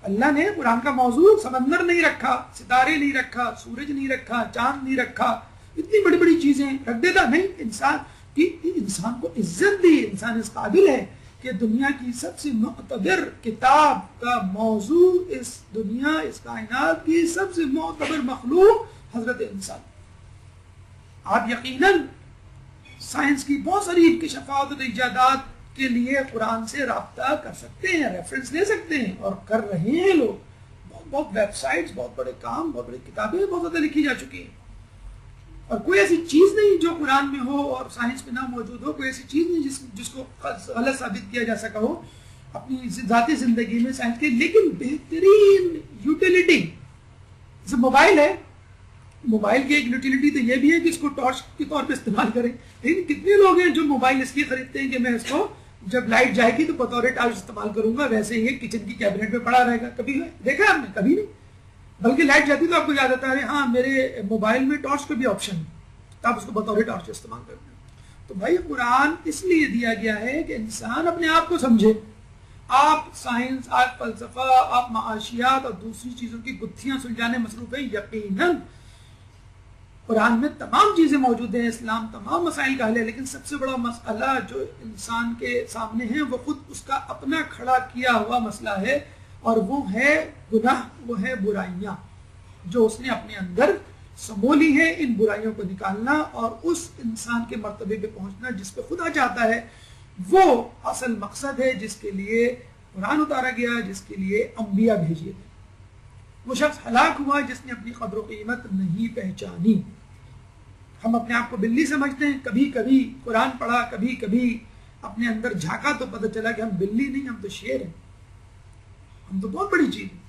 اللہ نے قرآن کا موضوع سمندر نہیں رکھا، ستارے نہیں رکھا، سورج نہیں رکھا، چاند نہیں رکھا، اتنی بڑی بڑی چیزیں رکھ دیتا نہیں. انسان کی، انسان کو عزت دی. انسان اس قابل ہے کہ دنیا کی سب سے معتبر کتاب کا موضوع، اس دنیا، اس کائنات کی سب سے معتبر مخلوق حضرت انسان. آپ یقیناً سائنس کی بہت ساری انکشافات اور ایجادات کے لیے قرآن سے رابطہ کر سکتے ہیں، ریفرنس لے سکتے ہیں، اور کر رہے ہیں لوگ. بہت ویب سائٹس، بہت بڑے کام، بہت بڑی کتابیں بہت زیادہ لکھی جا چکی ہیں. اور کوئی ایسی چیز نہیں جو قرآن میں ہو اور سائنس میں نہ موجود ہو. کوئی ایسی چیز نہیں جس کو غلط ثابت کیا جا سکا ہو اپنی ذاتی زندگی میں سائنس کے. لیکن بہترین یوٹیلیٹی جیسے موبائل ہے، موبائل کی ایک یوٹیلیٹی تو یہ بھی ہے کہ اس کو ٹارچ کے طور پہ استعمال کریں. لیکن کتنے لوگ ہیں جو موبائل اس لیے خریدتے ہیں کہ میں اس کو جب لائٹ جائے گی تو بطور ٹارچ استعمال کروں گا، ویسے ہی کچن کی کیبنٹ میں پڑا رہے گا. کبھی دیکھا آپ نے؟ کبھی نہیں. بلکہ لائٹ جاتی تو آپ کو یاد آتا ہے ہاں میرے موبائل میں ٹارچ کا بھی آپشن ہے، تو آپ اس کو بطور ٹارچ استعمال کرتے ہیں. تو بھائی قرآن اس لیے دیا گیا ہے کہ انسان اپنے آپ کو سمجھے. آپ سائنس، آپ فلسفہ، آپ معاشیات اور دوسری چیزوں کی گتھیاں سلجھانے مصروف ہیں. یقیناً قرآن میں تمام چیزیں موجود ہیں، اسلام تمام مسائل کا حل ہے، لیکن سب سے بڑا مسئلہ جو انسان کے سامنے ہے وہ خود اس کا اپنا کھڑا کیا ہوا مسئلہ ہے، اور وہ ہے گناہ، وہ ہے برائیاں جو اس نے اپنے اندر سمولی ہیں. ان برائیوں کو نکالنا اور اس انسان کے مرتبے پہ پہنچنا جس پہ خدا چاہتا ہے، وہ اصل مقصد ہے جس کے لیے قرآن اتارا گیا، جس کے لیے انبیاء بھیجے تھے. وہ شخص ہلاک ہوا جس نے اپنی قدر و قیمت نہیں پہچانی. ہم اپنے آپ کو بلی سمجھتے ہیں، کبھی کبھی قرآن پڑھا، کبھی کبھی اپنے اندر جھانکا تو پتہ چلا کہ ہم بلی نہیں، ہم تو شیر ہیں، ہم تو بہت بڑی چیز ہے.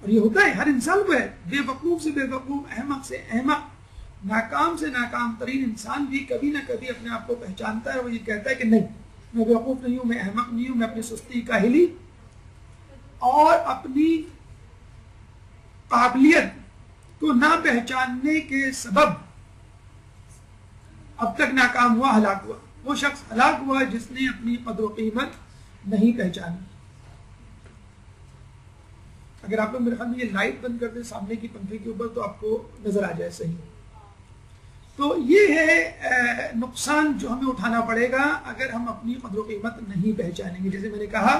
اور یہ ہوتا ہے ہر انسان کو ہے. بے وقوف سے بے وقوف، احمق سے احمق، ناکام سے ناکام ترین انسان بھی کبھی نہ کبھی اپنے آپ کو پہچانتا ہے. وہ یہ کہتا ہے کہ نہیں، میں بے وقوف نہیں ہوں، میں احمق نہیں ہوں، میں اپنی سستی، کاہلی اور اپنی قابلیت کو نہ پہچاننے کے سبب اب تک ناکام ہوا، ہلاک ہوا. وہ شخص ہلاک ہوا جس نے اپنی قدر و قیمت نہیں پہچانی. اگر آپ لوگ میرے خیال میں یہ لائٹ بند کر دیں سامنے کی پنکھے کے اوپر تو آپ کو نظر آ جائے صحیح. تو یہ ہے نقصان جو ہمیں اٹھانا پڑے گا اگر ہم اپنی قدر و قیمت نہیں پہچانیں گے. جیسے میں نے کہا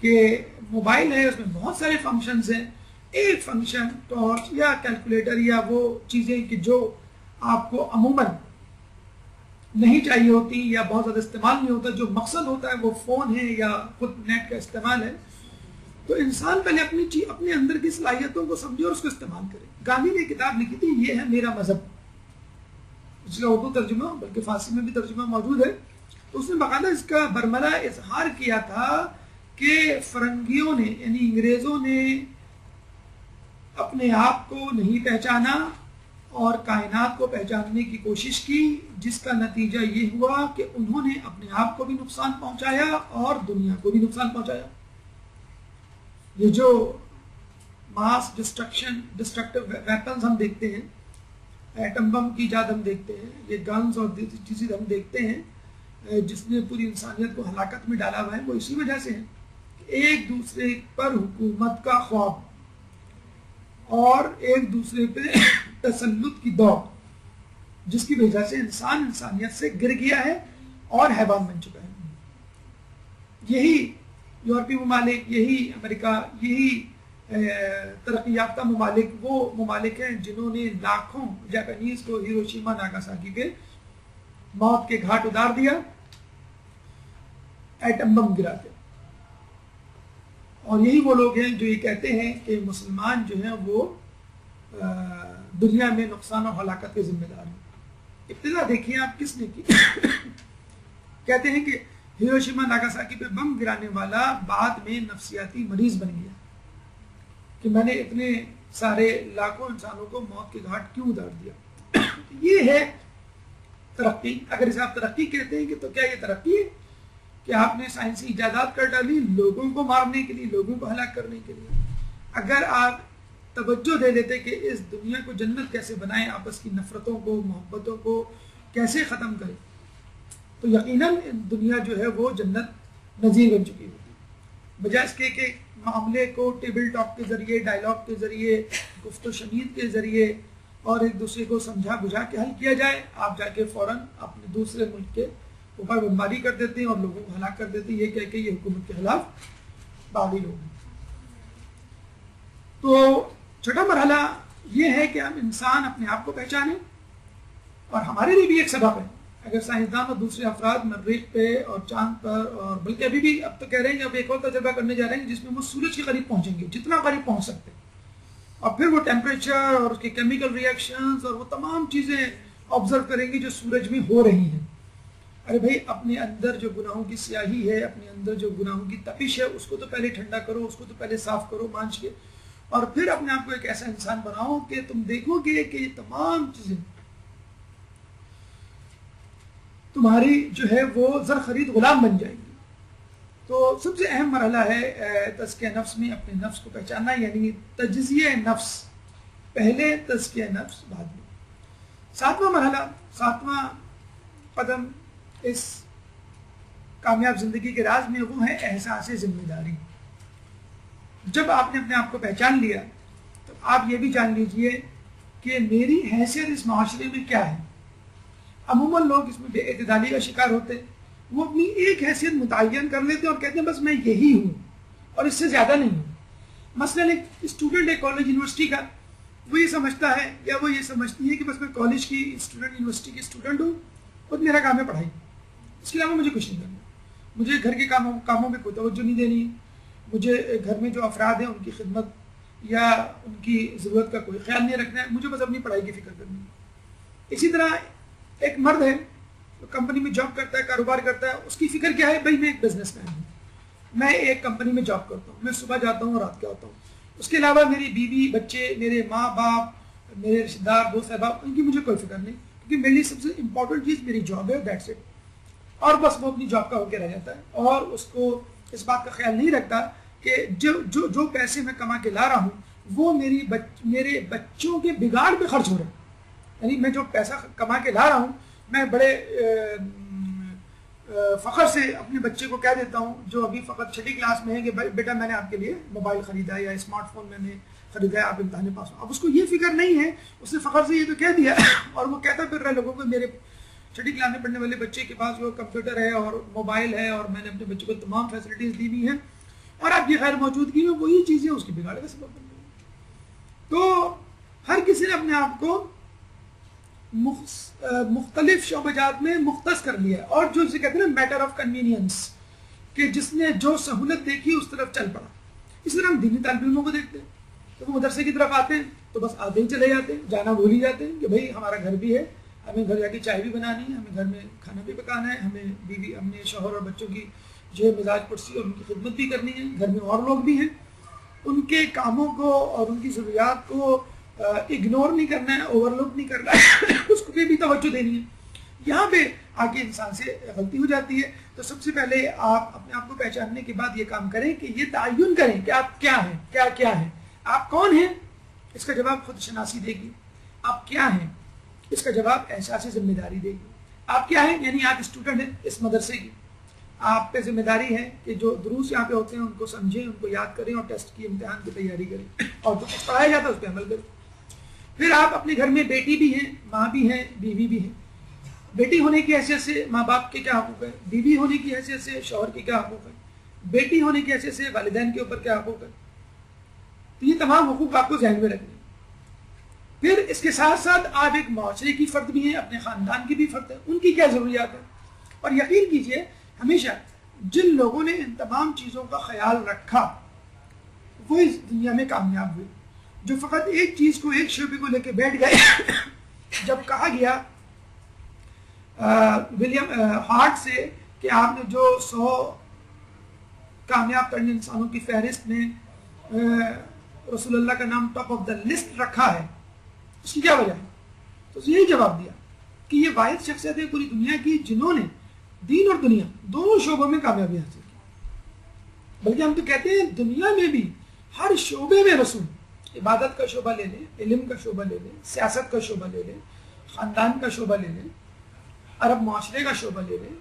کہ موبائل ہے، اس میں بہت سارے فنکشنز ہیں. ایک فنکشن ٹارچ یا کیلکولیٹر یا وہ چیزیں کہ جو آپ کو عموماً نہیں چاہیے ہوتی یا بہت زیادہ استعمال نہیں ہوتا، جو مقصد ہوتا ہے وہ فون ہے یا خود نیٹ کا استعمال ہے. تو انسان پہلے اپنے اندر کی صلاحیتوں کو سمجھے اور اس کو استعمال کرے. گاندھی نے کتاب لکھی تھی یہ ہے میرا مذہب، اس کا اردو ترجمہ بلکہ فارسی میں بھی ترجمہ موجود ہے. تو اس نے باقاعدہ اس کا برملا اظہار کیا تھا کہ فرنگیوں نے یعنی انگریزوں نے اپنے آپ کو نہیں پہچانا اور کائنات کو پہچاننے کی کوشش کی، جس کا نتیجہ یہ ہوا کہ انہوں نے اپنے آپ کو بھی نقصان پہنچایا اور دنیا کو بھی نقصان پہنچایا. یہ جو ماس ڈسٹرکٹیو ویپنز ہم دیکھتے ہیں، ایٹم بم کی ایجاد ہم دیکھتے ہیں، یہ گنز اور چیزیں ہم دیکھتے ہیں جس نے پوری انسانیت کو ہلاکت میں ڈالا ہوا ہے، وہ اسی وجہ سے ہے کہ ایک دوسرے پر حکومت کا خواب اور ایک دوسرے پہ تسلط کی دوڑ، جس کی وجہ سے انسان انسانیت سے گر گیا ہے اور حیوان بن چکا ہے. یہی یورپی ممالک، یہی امریکہ، یہی ترقی یافتہ ممالک وہ ممالک ہیں جنہوں نے لاکھوں جاپانیز کو ہیروشیما ناگاساکی کے موت کے گھاٹ اتار دیا ایٹم بم گرا کے. اور یہی وہ لوگ ہیں جو یہ کہتے ہیں کہ مسلمان جو ہیں وہ دنیا میں نقصان اور ہلاکت کے ذمہ دار ہیں. ابتدا دیکھیے آپ کس نے کی. کہتے ہیں کہ ہیروشیما ناگاساکی پہ بم گرانے والا بعد میں نفسیاتی مریض بن گیا کہ میں نے اتنے سارے لاکھوں انسانوں کو موت کے گھاٹ کیوں اتار دیا. یہ ہے ترقی. اگر اسے آپ ترقی کہتے ہیں کہ تو کیا یہ ترقی ہے کہ آپ نے سائنسی ایجادات کر ڈالی لوگوں کو مارنے کے لیے، لوگوں کو ہلاک کرنے کے لیے؟ اگر آپ توجہ دے دیتے کہ اس دنیا کو جنت کیسے بنائیں، آپس کی نفرتوں کو، محبتوں کو کیسے ختم کریں، تو یقیناً دنیا جو ہے وہ جنت نظیر بن چکی ہوتی. بجائے اس کے کہ معاملے کو ٹیبل ٹاک کے ذریعے، ڈائلاگ کے ذریعے، گفت و شنید کے ذریعے اور ایک دوسرے کو سمجھا بجھا کے حل کیا جائے، آپ جا کے فوراً اپنے دوسرے ملک کے اوپر بمباری کر دیتے ہیں اور لوگوں کو ہلاک کر دیتے ہیں، یہ کہہ کے یہ حکومت کے خلاف باغی لوگ ہیں. تو چھٹا مرحلہ یہ ہے کہ ہم انسان اپنے آپ کو پہچانیں، اور ہمارے لیے بھی ایک سبق ہے اگر سائنسدان اور دوسرے افراد مریخ پہ اور چاند پر، اور بلکہ ابھی بھی اب تو کہہ رہے ہیں کہ اب ایک اور تجربہ کرنے جا رہے ہیں جس میں وہ سورج کے قریب پہنچیں گے، جتنا قریب پہنچ سکتے، اور پھر وہ ٹیمپریچر اور اس کے کیمیکل ریئیکشنز اور وہ تمام چیزیں آبزرو کریں گے جو سورج میں ہو رہی ہیں۔ ارے بھائی اپنے اندر جو گناہوں کی سیاہی ہے، اپنے اندر جو گناہوں کی تپش ہے، اس کو تو پہلے ٹھنڈا کرو، اس کو تو پہلے صاف کرو مانچ کے، اور پھر اپنے آپ کو ایک ایسا انسان بناؤ کہ تم دیکھو گے کہ یہ تمام چیزیں تمہاری جو ہے وہ زر خرید غلام بن جائیں گی۔ تو سب سے اہم مرحلہ ہے تزکیہ نفس میں اپنے نفس کو پہچاننا، یعنی تجزیہ نفس، پہلے تزکیہ نفس بعد میں۔ ساتواں مرحلہ، ساتواں قدم اس کامیاب زندگی کے راز میں وہ ہے احساس ذمہ داری۔ جب آپ نے اپنے آپ کو پہچان لیا تو آپ یہ بھی جان لیجئے کہ میری حیثیت اس معاشرے میں کیا ہے۔ عموماً لوگ اس میں بے اعتدالی کا شکار ہوتے ہیں، وہ اپنی ایک حیثیت متعین کر لیتے ہیں اور کہتے ہیں بس میں یہی ہوں اور اس سے زیادہ نہیں ہوں۔ مثلاً ایک اسٹوڈنٹ ہے کالج یونیورسٹی کا، وہ یہ سمجھتا ہے یا وہ یہ سمجھتی ہے کہ بس میں کالج کی اسٹوڈنٹ، یونیورسٹی کی اسٹوڈنٹ ہوں اور میرا کام ہے پڑھائی، اس کے علاوہ مجھے کچھ نہیں کرنا، مجھے گھر کے کاموں میں کوئی توجہ نہیں دینی، مجھے گھر میں جو افراد ہیں ان کی خدمت یا ان کی ضرورت کا کوئی خیال نہیں رکھنا ہے، مجھے بس اپنی پڑھائی کی فکر کرنی ہے۔ اسی طرح ایک مرد ہے، کمپنی میں جاب کرتا ہے، کاروبار کرتا ہے، اس کی فکر کیا ہے؟ بھائی میں ایک بزنس مین ہوں، میں ایک کمپنی میں جاب کرتا ہوں، میں صبح جاتا ہوں رات کے آتا ہوں، اس کے علاوہ میری بیوی، بچے، میرے ماں باپ، میرے رشتے دار، دوست احباب، ان کی مجھے کوئی فکر نہیں، کیونکہ میرے لیے سب سے امپورٹنٹ چیز میری جاب ہے، دیٹس اٹ۔ اور بس وہ اپنی جاب کا ہو کے رہ جاتا ہے اور اس کو اس بات کا خیال نہیں رکھتا کہ جو پیسے میں کما کے لا رہا ہوں وہ میرے بچوں کے بگاڑ پہ خرچ ہو رہے ہیں۔ یعنی میں جو پیسہ کما کے لا رہا ہوں، میں بڑے فخر سے اپنے بچے کو کہہ دیتا ہوں جو ابھی فقط 6ٹھی کلاس میں ہے کہ بیٹا میں نے آپ کے لیے موبائل خریدا ہے یا اسمارٹ فون میں نے خریدا ہے، آپ امتحان پاس ہو۔ اب اس کو یہ فکر نہیں ہے، اس نے فخر سے یہ تو کہہ دیا اور وہ کہتا پھر رہا لوگوں کو میرے 6ٹھی کلاس میں پڑھنے والے بچے کے پاس جو کمپیوٹر ہے اور موبائل ہے اور میں نے اپنے بچے کو تمام فیسلٹیز دی ہوئی ہیں، اور آپ کی غیر موجودگی میں وہی چیزیں اس کے بگاڑ کا سبب بن گئی۔ تو ہر کسی نے اپنے آپ کو مختلف شعبہ جات میں مختص کر لیا، اور جو اسے کہتے ہیں نا میٹر آف کنوینئنس، کہ جس نے جو سہولت دیکھی اس طرف چل پڑا۔ اس طرح ہم دینی طالب علموں کو دیکھتے ہیں تو وہ مدرسے کی طرف آتے ہیں تو بس آتے ہی چلے جاتے ہیں، جانا بھول ہی جاتے ہیں کہ بھائی ہمارا گھر بھی ہے، ہمیں گھر جا کے چائے بھی بنانی ہے، ہمیں گھر میں کھانا بھی پکانا ہے، ہمیں بیوی اپنے شوہر اور بچوں کی جو ہے مزاج پرسی اور ان کی خدمت بھی کرنی ہے، گھر میں اور لوگ بھی ہیں، ان کے کاموں کو اور ان کی ضروریات کو اگنور نہیں کرنا ہے، اوور لک نہیں کرنا ہے، اس کو بھی توجہ دینی ہے۔ یہاں پہ آگے انسان سے غلطی ہو جاتی ہے۔ تو سب سے پہلے آپ اپنے آپ کو پہچاننے کے بعد یہ کام کریں کہ یہ تعین کریں کہ آپ کیا ہیں، کیا ہیں، آپ کون ہیں، اس کا جواب خود شناسی دے گی۔ آپ کیا ہیں، اس کا جواب احساس ذمہ داری دے گی۔ آپ کیا ہیں، یعنی آپ اسٹوڈنٹ ہیں اس مدرسے کی، آپ پہ ذمہ داری ہے کہ جو دروس یہاں پہ ہوتے ہیں ان کو سمجھیں، ان کو یاد کریں اور ٹیسٹ کی امتحان کی تیاری کریں، اور جو کچھ پڑھایا جاتا ہے اس پہ عمل کریں۔ پھر آپ اپنے گھر میں بیٹی بھی ہیں، ماں بھی ہیں، بیوی بھی ہیں۔ بیٹی ہونے کی حیثیت سے ماں باپ کے کیا حقوق ہے، بیوی ہونے کی حیثیت سے شوہر کے کیا حقوق ہے، بیٹی ہونے کی حیثیت سے والدین کے اوپر کیا حقوق ہے۔ تو یہ تمام حقوق آپ کو ذہن میں رکھنے۔ پھر اس کے ساتھ ساتھ آپ ایک معاشرے کی فرد بھی ہیں، اپنے خاندان کی بھی فرد ہے، ان کی کیا ضروریات ہے۔ اور یقین کیجئے ہمیشہ جن لوگوں نے ان تمام چیزوں کا خیال رکھا وہ اس دنیا میں کامیاب ہوئے۔ جو فقط ایک چیز کو، ایک شعبے کو لے کے بیٹھ گئے، جب کہا گیا ولیم ہارٹ سے کہ آپ نے جو 100 کامیاب ترین انسانوں کی فہرست میں رسول اللہ کا نام ٹاپ آف دا لسٹ رکھا ہے، اس کی کیا وجہ ہے؟ تو یہی جواب دیا کہ یہ واحد شخصیت ہے پوری دنیا کی جنہوں نے دین اور دنیا دونوں شعبوں میں کامیابی حاصل کی۔ بلکہ ہم تو کہتے ہیں دنیا میں بھی ہر شعبے میں رسول، عبادت کا شعبہ لے لیں، علم کا شعبہ لے لیں، سیاست کا شعبہ لے لیں، خاندان کا شعبہ لے لیں، عرب معاشرے کا شعبہ لے لیں،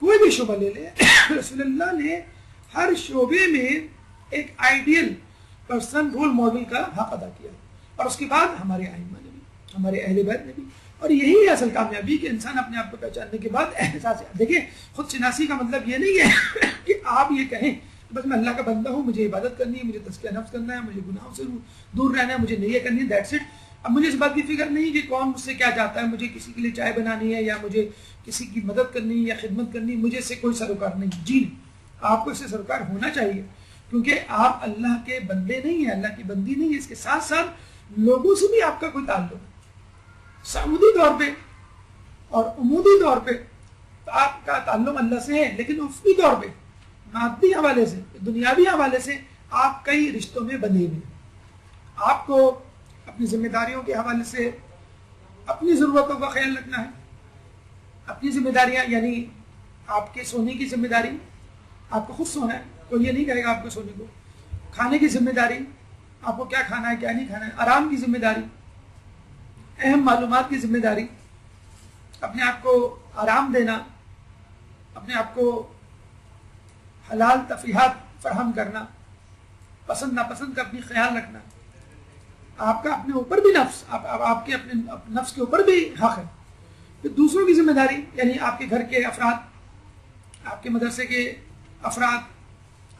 کوئی بھی شعبہ لے لیں، رسول اللہ نے ہر شعبے میں ایک آئیڈیل پرسن، رول ماڈل کا حق ادا کیا، اور اس کے بعد ہمارے ائمہ نے بھی، ہمارے اہل بیت نے بھی۔ اور یہی ہے اصل کامیابی کہ انسان اپنے آپ کو پہچاننے کے بعد احساس، دیکھیں خود شناسی کا مطلب یہ نہیں ہے کہ آپ یہ کہیں بس میں اللہ کا بندہ ہوں، مجھے عبادت کرنی ہے، مجھے تزکیہ نفس کرنا ہے، مجھے گناہوں سے دور رہنا ہے، مجھے نیت کرنی ہے، دیٹس اٹ۔ اب مجھے اس بات کی فکر نہیں کہ کون مجھ سے کیا چاہتا ہے، مجھے کسی کے لیے چائے بنانی ہے یا مجھے کسی کی مدد کرنی ہے یا خدمت کرنی ہے، مجھے اس سے کوئی سروکار نہیں. جی آپ کو اس سے سروکار ہونا چاہیے، کیونکہ آپ اللہ کے بندے نہیں ہیں، اللہ کی بندی نہیں ہے. اس کے ساتھ ساتھ لوگوں سے بھی آپ کا کوئی تعلق ہے، سعودی طور پہ اور عمودی طور پہ آپ کا تعلق اللہ سے ہے، لیکن افقی طور پہ مادی حوالے سے، دنیاوی حوالے سے آپ کئی رشتوں میں بندھے ہوئے. آپ کو اپنی ذمہ داریوں کے حوالے سے اپنی ضرورتوں کا خیال رکھنا ہے. اپنی ذمہ داریاں یعنی آپ کے سونے کی ذمہ داری، آپ کو خود سونا ہے، کوئی یہ نہیں کہے گا آپ کو سونے کو. کھانے کی ذمہ داری، آپ کو کیا کھانا ہے کیا نہیں کھانا ہے. آرام کی ذمہ داری، اہم معلومات کی ذمہ داری، اپنے آپ کو آرام دینا، اپنے آپ کو حلال تفریحات فراہم کرنا، پسند ناپسند کا اپنی خیال رکھنا. آپ کا اپنے اوپر بھی نفس، آپ کے اپنے نفس کے اوپر بھی حق ہے. پھر دوسروں کی ذمہ داری یعنی آپ کے گھر کے افراد، آپ کے مدرسے کے افراد،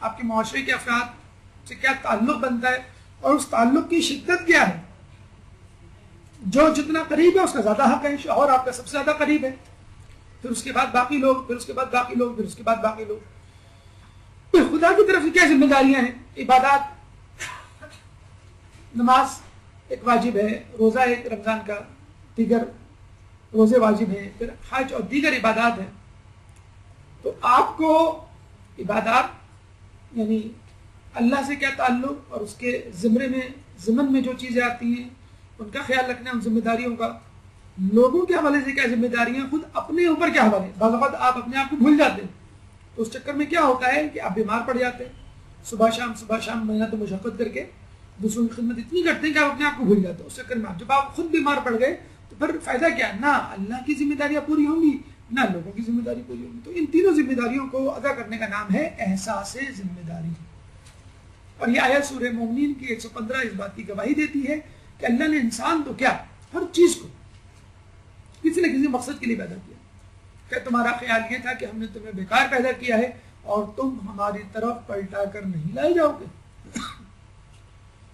آپ کے معاشرے کے افراد سے کیا تعلق بنتا ہے اور اس تعلق کی شدت کیا ہے. جو جتنا قریب ہے اس کا زیادہ حق ہے. شوہر آپ کا سب سے زیادہ قریب ہے، پھر اس کے بعد باقی لوگ، پھر اس کے بعد باقی لوگ، پھر اس کے بعد باقی لوگ. پھر خدا کی طرف سے کیا ذمہ داریاں ہیں. عبادات، نماز ایک واجب ہے، روزہ ایک رمضان کا، دیگر روزے واجب ہیں، پھر حج اور دیگر عبادات ہیں. تو آپ کو عبادات یعنی اللہ سے کیا تعلق اور اس کے ضمن میں جو چیزیں آتی ہیں ان کا خیال رکھنا، ان ذمہ داریوں کا. لوگوں کے حوالے سے کیا ذمہ داریاں، خود اپنے اوپر کیا حوالے. بعض اوقات آپ اپنے آپ کو بھول جاتے ہیں، تو اس چکر میں کیا ہوتا ہے کہ آپ بیمار پڑ جاتے ہیں. صبح شام محنت و مشقت کر کے دوسروں کی خدمت اتنی کرتے ہیں کہ آپ اپنے آپ کو بھول جاتے ہیں. اس چکر میں جب آپ خود بیمار پڑ گئے تو پھر فائدہ کیا؟ نہ اللہ کی ذمہ داریاں پوری ہوں گی، نہ لوگوں کی ذمہ داری پوری ہوگی. تو ان تینوں ذمہ داریوں کو ادا کرنے کا نام ہے احساس ذمہ داری. اور یہ آیت سورہ مومنین کی 115 اس بات کی گواہی دیتی ہے کہ اللہ نے انسان تو کیا ہر چیز کو کسی نہ کسی مقصد کے لیے پیدا کیا. کہ تمہارا خیال یہ تھا کہ ہم نے تمہیں بیکار پیدا کیا ہے اور تم ہماری طرف پلٹا کر نہیں لائے جاؤ گے.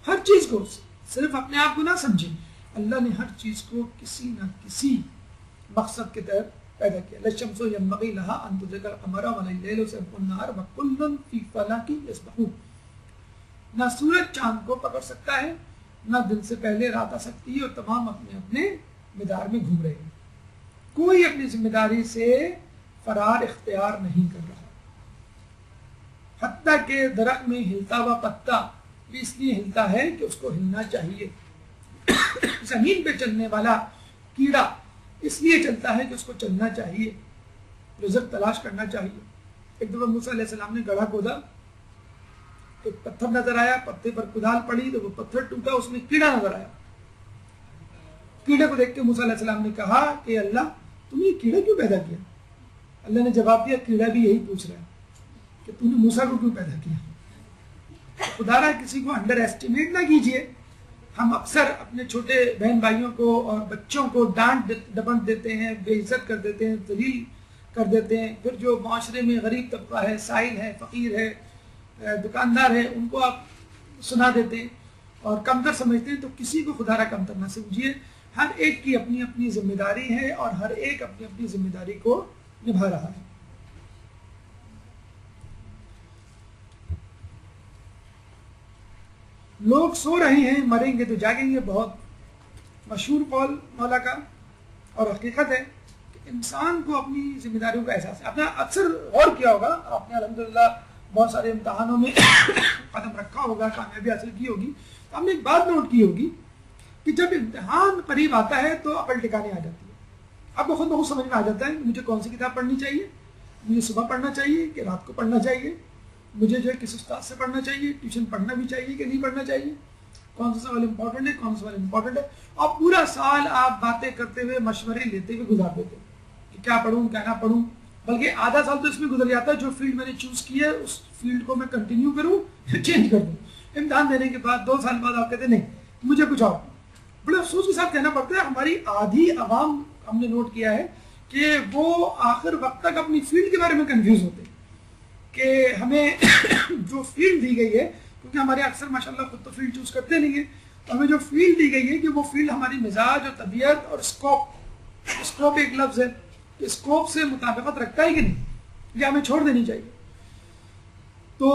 ہر چیز کو، صرف اپنے آپ کو نہ سمجھیں، اللہ نے ہر چیز کو کسی نہ کسی مقصد کے تحت پیدا کیا. للشمس ينبغي لها ان تدرك القمر ولا الليل سابق النهار وكل في فلك يسبحون. نہ سورج چاند کو پکڑ سکتا ہے، نہ دن سے پہلے رات آ سکتی ہے، اور تمام اپنے اپنے مدار میں گھوم رہے ہیں. کوئی اپنی ذمہ داری سے فرار اختیار نہیں کر رہا. حتیٰ کہ درخت میں ہلتا ہوا پتا بھی اس لیے ہلتا ہے کہ اس کو ہلنا چاہیے. زمین پہ چلنے والا کیڑا اس لیے چلتا ہے کہ اس کو چلنا چاہیے، رزق تلاش کرنا چاہیے. ایک دفعہ موسیٰ علیہ السلام نے گڑھا کھودا، ایک پتھر نظر آیا، پتے پر کدال پڑی تو وہ پتھر ٹوٹا، اس میں کیڑا نظر آیا. کیڑے کو دیکھ کے موسیٰ علیہ السلام نے کہا کہ اللہ تم نے کیڑا کیوں پیدا کیا؟ اللہ نے جواب دیا کیڑا بھی یہی پوچھ رہا ہے کہ تم نے موسیٰ کو کیوں پیدا کیا. خدا را کسی کو انڈر ایسٹیمیٹ نہ کیجئے. ہم اکثر اپنے چھوٹے بہن بھائیوں کو اور بچوں کو ڈانٹ ڈپٹ دیتے ہیں، بے عزت کر دیتے ہیں، ذلیل کر دیتے ہیں. پھر جو معاشرے میں غریب طبقہ ہے، سائل ہے، فقیر ہے، دکاندار ہے، ان کو آپ سنا دیتے ہیں اور کمتر سمجھتے ہیں. تو کسی کو خدا را کمتر نہ سمجھیے. ہر ایک کی اپنی اپنی ذمہ داری ہے اور ہر ایک اپنی اپنی ذمہ داری کو نبھا رہا ہے. لوگ سو رہے ہیں، مریں گے تو جاگیں گے. بہت مشہور قول مولا کا اور حقیقت ہے کہ انسان کو اپنی ذمہ داریوں کا احساس ہے. آپ نے اکثر غور کیا ہوگا، آپ نے الحمدللہ بہت سارے امتحانوں میں قدم رکھا ہوگا، کامیابی حاصل کی ہوگی. تو ہم نے ایک بات نوٹ کی ہوگی کہ جب امتحان قریب آتا ہے تو عقل ٹھکانے آ جاتی ہے. آپ کو خود بخود سمجھ میں آ جاتا ہے کہ مجھے کون سی کتاب پڑھنی چاہیے، مجھے صبح پڑھنا چاہیے کہ رات کو پڑھنا چاہیے، مجھے جو ہے کس استاد سے پڑھنا چاہیے، ٹیوشن پڑھنا بھی چاہیے کہ نہیں پڑھنا چاہیے، کون سا سوال امپورٹنٹ ہے، کون سا سوال امپورٹنٹ ہے. اور پورا سال آپ باتیں کرتے ہوئے، مشورے لیتے ہوئے گزار دیتے ہیں کہ کیا پڑھوں کیا نہ پڑھوں. بلکہ آدھا سال تو اس میں گزر جاتا ہے جو فیلڈ میں نے چوز کی ہے اس فیلڈ کو میں کنٹینیو کروں یا چینج کر دوں. امتحان دینے کے بعد 2 سال بعد آپ کہتے ہیں نہیں مجھے کچھ اور. بڑے افسوس کے ساتھ کہنا پڑتا ہے ہماری آدھی عوام، ہم نے نوٹ کیا ہے کہ وہ آخر وقت تک اپنی فیلڈ کے بارے میں کنفیوز ہوتے ہیں کہ ہمیں جو فیلڈ دی گئی ہے، کیونکہ ہمارے اکثر ماشاءاللہ خود تو فیلڈ چوز کرتے نہیں ہیں، ہمیں جو فیلڈ دی گئی ہے کہ وہ فیلڈ ہماری مزاج اور طبیعت اور اسکوپ ایک لفظ ہے، اسکوپ سے مطابقت رکھتا ہے کہ نہیں، یہ ہمیں چھوڑ دینی چاہیے. تو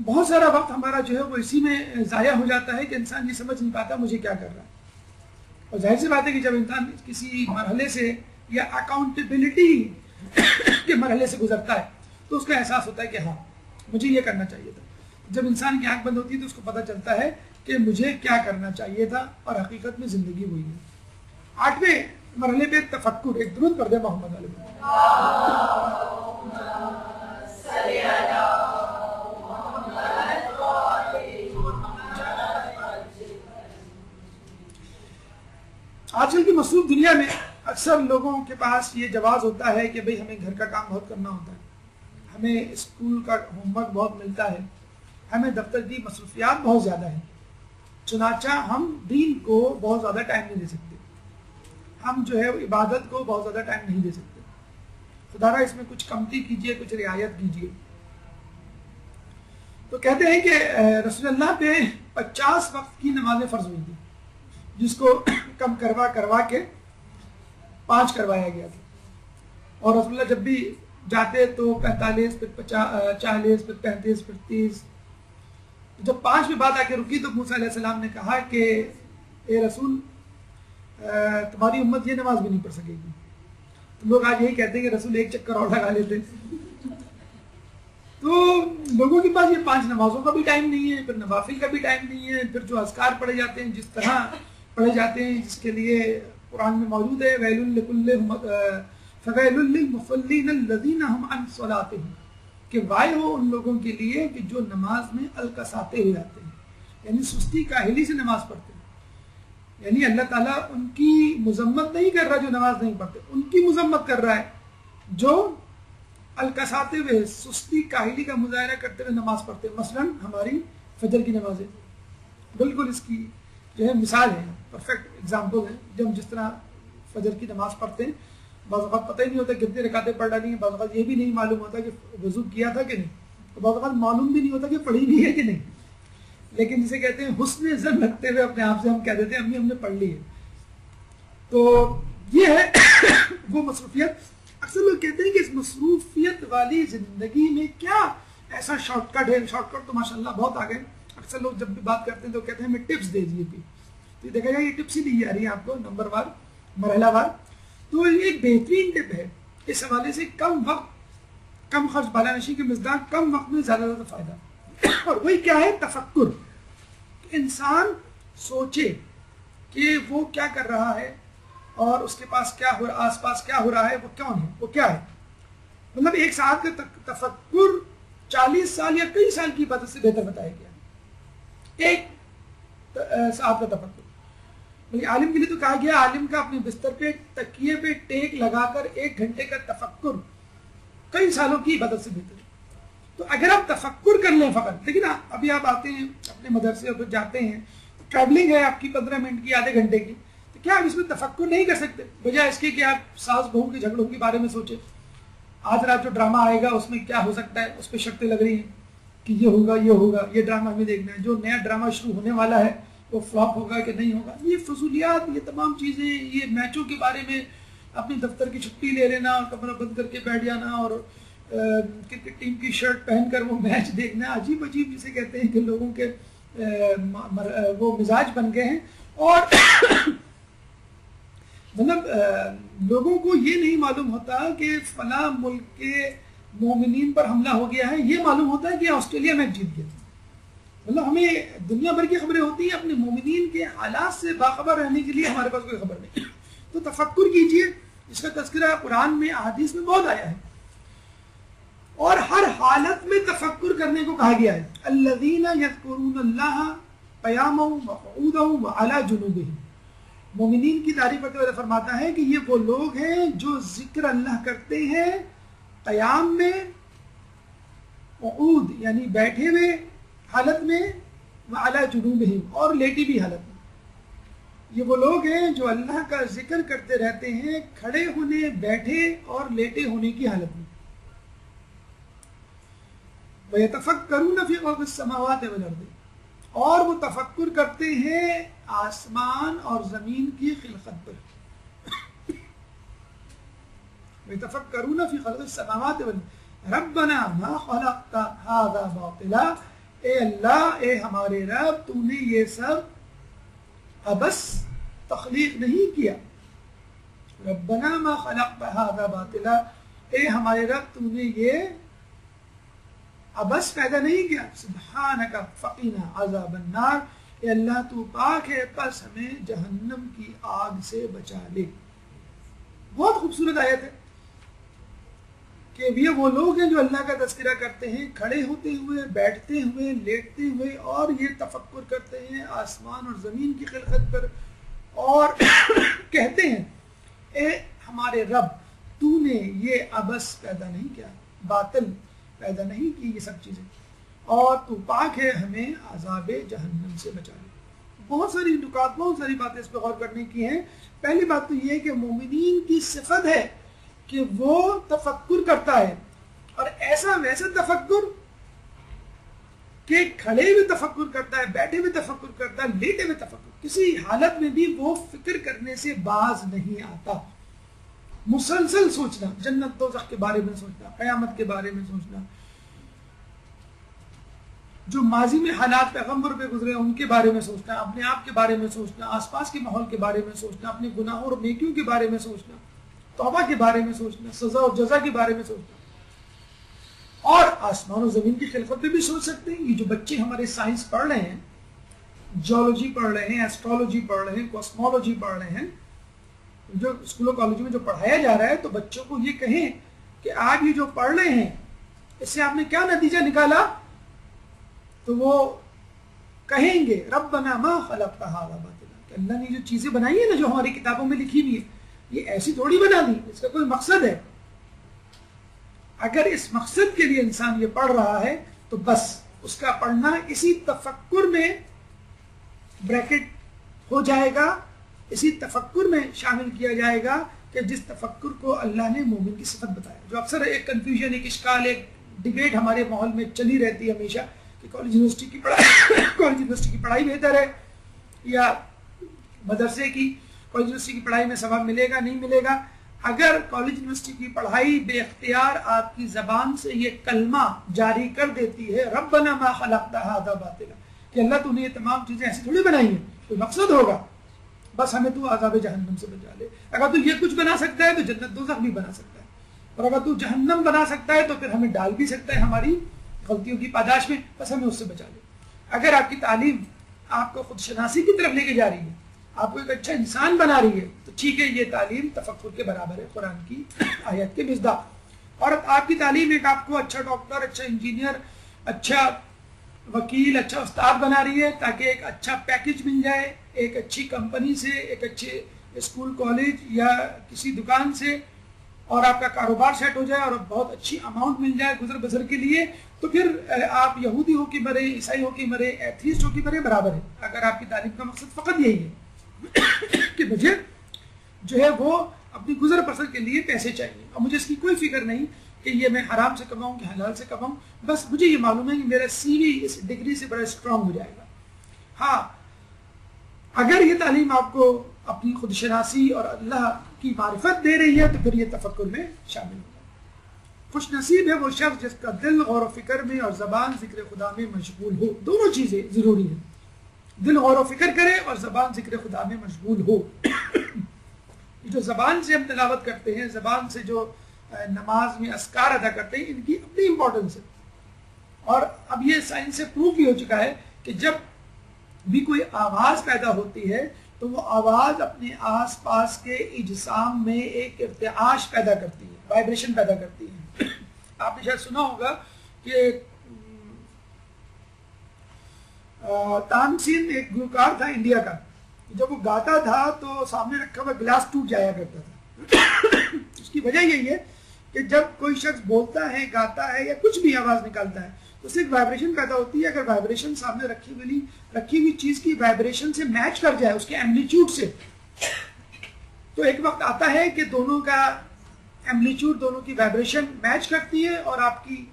بہت سارا وقت ہمارا جو ہے وہ اسی میں ضائع ہو جاتا ہے کہ انسان یہ سمجھ نہیں پاتا مجھے کیا کر رہا ہے. اور ظاہر سی بات ہے کہ جب انسان کسی مرحلے سے یا اکاؤنٹیبلٹی کے مرحلے سے گزرتا ہے تو اس کا احساس ہوتا ہے کہ ہاں مجھے یہ کرنا چاہیے تھا. جب انسان کی آنکھ بند ہوتی ہے تو اس کو پتہ چلتا ہے کہ مجھے کیا کرنا چاہیے تھا، اور حقیقت میں زندگی وہی ہے. 8ویں مرحلے پہ تفکر. ایک درود پڑھ دیں محمد علیہ وسلم. آج کل کی مصروف دنیا میں اکثر لوگوں کے پاس یہ جواز ہوتا ہے کہ بھئی ہمیں گھر کا کام بہت کرنا ہوتا ہے، ہمیں اسکول کا ہوم ورک بہت ملتا ہے، ہمیں دفتر کی مصروفیات بہت زیادہ ہیں، چنانچہ ہم دین کو بہت زیادہ ٹائم نہیں دے سکتے، ہم جو ہے عبادت کو بہت زیادہ ٹائم نہیں دے سکتے. خدا را اس میں کچھ کمتی کیجیے، کچھ رعایت کیجیے. تو کہتے ہیں کہ رسول اللہ پہ 50 وقت کی نمازیں فرض ہوئی تھی، جس کو کم کروا کے 5 کروایا گیا تھا. اور رسول اللہ جب بھی جاتے تو 45 پھر 40 پھر 35 پھر 30. جب 5 میں بات آ کے رکی تو موسیٰ علیہ السلام نے کہا کہ اے رسول تمہاری امت یہ نماز بھی نہیں پڑھ سکے گی. تو لوگ آج یہی کہتے ہیں کہ رسول ایک چکر اور لگا لیتے. تو لوگوں کے پاس یہ 5 نمازوں کا بھی ٹائم نہیں ہے، پھر نوافل کا بھی ٹائم نہیں ہے، پھر جو اذکار پڑھے جاتے ہیں جس طرح پڑھے جاتے ہیں جس کے لیے قرآن میں موجود ہے فَوَيْلٌ لِّلْمُصَلِّينَ الَّذِينَ هُمْ عَنْ صَلَاتِهِمْ، کہ وائل ہو ان لوگوں کے لیے کہ جو نماز میں الکساتے ہوئے آتے ہیں، یعنی سستی کاہلی سے نماز پڑھتے ہیں. یعنی اللہ تعالیٰ ان کی مذمت نہیں کر رہا جو نماز نہیں پڑھتے، ان کی مذمت کر رہا ہے جو الکساتے ہوئے سستی کاہلی کا مظاہرہ کرتے ہوئے نماز پڑھتے ہیں. مثلا ہماری فجر کی نمازیں بالکل اس کی جو ہے مثال ہے، پرفیکٹ ایگزامپل ہے. جب جس طرح فجر کی نماز پڑھتے ہیں بعض اوقات پتہ ہی نہیں ہوتا کتنے رکعتیں پڑھ ڈالی ہیں، بعض اوقات یہ بھی نہیں معلوم ہوتا کہ وضو کیا تھا کہ نہیں، تو بعض اوقات معلوم بھی نہیں ہوتا کہ پڑھی بھی ہے کہ نہیں. لیکن جسے کہتے ہیں حسن ظن رکھتے ہوئے اپنے آپ سے ہم کہہ دیتے ہیں امی ہم نے پڑھ لی ہے. تو یہ ہے وہ مصروفیت. اکثر لوگ کہتے ہیں کہ اس مصروفیت والی زندگی میں کیا ایسا شارٹ کٹ ہے. شارٹ کٹ تو ماشاءاللہ بہت آ گئے. اکثر لوگ جب بھی بات کرتے ہیں تو کہتے ہیں ہمیں ٹپس دے دیجیے بھی. تو دیکھا جائے یہ ٹپس ہی دی جا رہی ہے آپ کو نمبر وار مرحلہ وار. تو ایک بہترین ٹپ ہے اس حوالے سے، کم وقت کم خرچ بالانشی کے مزداق، کم وقت میں زیادہ فائدہ. اور وہی کیا ہے؟ تفکر. انسان سوچے کہ وہ کیا کر رہا ہے اور اس کے پاس کیا ہو رہا، آس پاس کیا ہو رہا ہے، وہ کون ہے، وہ کیا ہے. مطلب ایک ساتھ کا تفکر 40 سال یا کئی سال کی عبادت سے بہتر بتایا گیا. ایک ساتھ کا تفکر بلکہ عالم کے لیے تو کہا گیا عالم کا اپنے بستر پہ تکیے پہ ٹیک لگا کر 1 گھنٹے کا تفکر کئی سالوں کی عبادت سے بہتر ہے. تو اگر آپ تفکر کر لیں فقط، لیکن ابھی آپ آتے ہیں اپنے مدرسے اور جاتے ہیں، ٹریولنگ ہے آپ کی 15 منٹ کی، آدھے گھنٹے کی، تو کیا آپ اس میں تفکر نہیں کر سکتے؟ بجائے اس کے کہ آپ ساس بہو کے جھگڑوں کے بارے میں سوچیں. آج رات جو ڈرامہ آئے گا اس میں کیا ہو سکتا ہے، اس پہ شرطیں لگ رہی ہیں کہ یہ ہوگا، یہ ڈرامہ ہمیں دیکھنا ہے. جو نیا ڈرامہ شروع ہونے والا ہے وہ فلاپ ہوگا کہ نہیں ہوگا. یہ فضولیات، یہ تمام چیزیں، یہ میچوں کے بارے میں اپنی دفتر کی چھٹی لے لینا اور کمرہ بند کر کے بیٹھ جانا اور کرکٹ ٹیم کی شرٹ پہن کر وہ میچ دیکھنا، عجیب عجیب جسے کہتے ہیں کہ لوگوں کے وہ مزاج بن گئے ہیں. اور مطلب لوگوں کو یہ نہیں معلوم ہوتا کہ فلاں ملک کے مومنین پر حملہ ہو گیا ہے، یہ معلوم ہوتا ہے کہ آسٹریلیا میچ جیت گیا. مطلب ہمیں دنیا بھر کی خبریں ہوتی ہیں، اپنے مومنین کے حالات سے باخبر رہنے کے لیے ہمارے پاس کوئی خبر نہیں. تو تفکر کیجئے، اس کا تذکرہ قرآن میں احادیث میں بہت آیا ہے، اور ہر حالت میں تفکر کرنے کو کہا گیا ہے. الذین یذکرون اللہ قیاما وقعودا وعلی جنوبہم. مومنین کی تعریف کرتے ہوئے فرماتا ہے کہ یہ وہ لوگ ہیں جو ذکر اللہ کرتے ہیں قیام میں، قعود یعنی بیٹھے ہوئے حالت میں، وعلی جنوبہم اور لیٹی بھی حالت میں. یہ وہ لوگ ہیں جو اللہ کا ذکر کرتے رہتے ہیں کھڑے ہونے، بیٹھے اور لیٹے ہونے کی حالت میں. وَيَتَفَكَّرُونَ فِي خَلْقِ السَّمَاوَاتِ وَالْأَرْضِ. اور وہ تفکر کرتے ہیں آسمان اور زمین کی خلقت پر. وَيَتَفَكَّرُونَ فِي خَلْقِ السَّمَاوَاتِ وَالْأَرْضِ رَبَّنَا مَا خَلَقْتَ هَذَا بَاطِلًا. اے اللہ، اے ہمارے رب، تو نے یہ سب عبث تخلیق نہیں کیا. ربنا ما خلقت هذا باطلا، اے ہمارے رب، تو نے یہ عبث پیدا نہیں کیا. سبحانک فقنا عذاب النار، اے اللہ تو پاک ہے، پس ہمیں جہنم کی آگ سے بچا لے. بہت خوبصورت آیت ہے کہ یہ وہ لوگ ہیں جو اللہ کا تذکرہ کرتے ہیں کھڑے ہوتے ہوئے، بیٹھتے ہوئے، لیٹتے ہوئے، اور یہ تفکر کرتے ہیں آسمان اور زمین کی خلقت پر، اور کہتے ہیں اے ہمارے رب، تو نے یہ عبث پیدا نہیں کیا، باطل پیدا نہیں کی یہ سب چیزیں، اور تو پاک ہے، ہمیں عذاب جہنم سے بچا لے. بہت ساری نکات، بہت ساری باتیں اس پہ غور کرنے کی ہیں. پہلی بات تو یہ ہے کہ مومنین کی صفت ہے کہ وہ تفکر کرتا ہے، اور ایسا ویسا تفکر کہ کھڑے ہوئے تفکر کرتا ہے، بیٹھے ہوئے تفکر کرتا ہے، لیٹے ہوئے تفکر، کسی حالت میں بھی وہ فکر کرنے سے باز نہیں آتا. مسلسل سوچنا، جنت دوزخ کے بارے میں سوچنا، قیامت کے بارے میں سوچنا، جو ماضی میں حالات پیغمبر پہ گزرے ان کے بارے میں سوچنا، اپنے آپ کے بارے میں سوچنا، آس پاس کے ماحول کے بارے میں سوچنا، اپنے گناہوں اور نیکیوں کے بارے میں سوچنا، توبہ کے بارے میں سوچنا، سزا و جزا کے بارے میں سوچنا. اور آسمان و زمین کی خلقت پہ بھی سوچ سکتے ہیں. یہ جو بچے ہمارے سائنس پڑھ رہے ہیں، جیولوجی پڑھ رہے ہیں، ایسٹرولوجی پڑھ رہے ہیں، کاسمولوجی پڑھ رہے ہیں، جو اسکولوں کالجوں میں جو پڑھایا جا رہا ہے، تو بچوں کو یہ کہیں کہ آپ یہ جو پڑھ رہے ہیں اس سے آپ نے کیا نتیجہ نکالا، تو وہ کہیں گے ربنا ما خلقت هذا باطلا، کہ اللہ نے جو چیزیں بنائی ہیں نا، جو ہماری کتابوں میں لکھی ہوئی ہے، یہ ایسی تھوڑی بنا دی، اس کا کوئی مقصد ہے. اگر اس مقصد کے لیے انسان یہ پڑھ رہا ہے تو بس اس کا پڑھنا اسی تفکر میں بریکٹ ہو جائے گا، اسی تفکر میں شامل کیا جائے گا کہ جس تفکر کو اللہ نے مومن کی صفت بتایا. جو اکثر ایک کنفیوژن، ایک اشکال، ایک ڈیبیٹ ہمارے ماحول میں چلی رہتی ہے ہمیشہ کہ کالج یونیورسٹی کی پڑھائی بہتر ہے یا مدرسے کی، کالج یونیورسٹی کی پڑھائی میں ثواب ملے گا نہیں ملے گا. اگر کالج یونیورسٹی کی پڑھائی بے اختیار آپ کی زبان سے یہ کلمہ جاری کر دیتی ہے ربنا ما خلقت هذا باطلا، کہ اللہ تو نے یہ تمام چیزیں ایسی تھوڑی بنائی ہیں، کوئی مقصد ہوگا، بس ہمیں تو عذاب جہنم سے بچا لے. اگر تو یہ کچھ بنا سکتا ہے تو جنت دوزخ بھی بنا سکتا ہے، اور اگر تو جہنم بنا سکتا ہے تو پھر ہمیں ڈال بھی سکتا ہے ہماری غلطیوں کی پاداش میں، بس ہمیں اس سے بچا لے. اگر آپ کی تعلیم آپ کو خود شناسی کی طرف لے کے جا رہی ہے، آپ کو ایک اچھا انسان بنا رہی ہے، تو ٹھیک ہے، یہ تعلیم تفکر کے برابر ہے قرآن کی آیت کے مصداق. اور آپ کی تعلیم ایک آپ کو اچھا ڈاکٹر، اچھا انجینئر، اچھا وکیل، اچھا استاد بنا رہی ہے، تاکہ ایک اچھا پیکج مل جائے ایک اچھی کمپنی سے، ایک اچھے اسکول کالج یا کسی دکان سے، اور آپ کا کاروبار سیٹ ہو جائے اور بہت اچھی اماؤنٹ مل جائے گزر بسر کے لیے، تو پھر آپ یہودی ہو کے مرے، عیسائی ہو کے مرے، ایتھیسٹ ہو کے مرے، برابر ہے. اگر آپ کی تعلیم کا مقصد فقط یہی ہے کہ مجھے جو ہے وہ اپنی گزر بسر کے لیے پیسے چاہیے، اور مجھے اس کی کوئی فکر نہیں کہ یہ میں حرام سے کماؤں کہ حلال سے کماؤں، بس مجھے یہ معلوم ہے کہ میرا سی وی اس ڈگری سے بڑا اسٹرانگ ہو جائے گا. ہاں، اگر یہ تعلیم آپ کو اپنی خود شناسی اور اللہ کی معرفت دے رہی ہے تو پھر یہ تفکر میں شامل ہوگا. خوش نصیب ہے وہ شخص جس کا دل غور و فکر میں اور زبان ذکر خدا میں مشغول ہو. دونوں چیزیں ضروری ہیں، دل غور و فکر کرے اور زبان ذکر خدا میں مشغول ہو. جو زبان سے ہم تلاوت کرتے ہیں، زبان سے جو نماز میں اذکار ادا کرتے ہیں، ان کی اپنی امپورٹنس ہے. اور اب یہ سائنس سے پروف بھی ہو چکا ہے کہ جب بھی کوئی آواز پیدا ہوتی ہے تو وہ آواز اپنے آس پاس کے اجسام میں ایک ارتعاش پیدا کرتی ہے، وائبریشن پیدا کرتی ہے. آپ نے شاید سنا ہوگا کہ تانسین ایک گلوکار تھا انڈیا کا، جب وہ گاتا تھا تو سامنے رکھا ہوا گلاس ٹوٹ جایا کرتا تھا. اس کی وجہ یہی ہے کہ جب کوئی شخص بولتا ہے، گاتا ہے یا کچھ بھی آواز نکالتا ہے تو صرف وائبریشن پیدا ہوتی ہے. اگر وائبریشن سامنے رکھی ہوئی چیز کی وائبریشن سے میچ کر جائے، اس کے ایمپلیٹیوڈ سے، تو ایک وقت آتا ہے کہ دونوں کا ایمپلیٹیوڈ، دونوں کی وائبریشن میچ کرتی ہے، اور آپ کی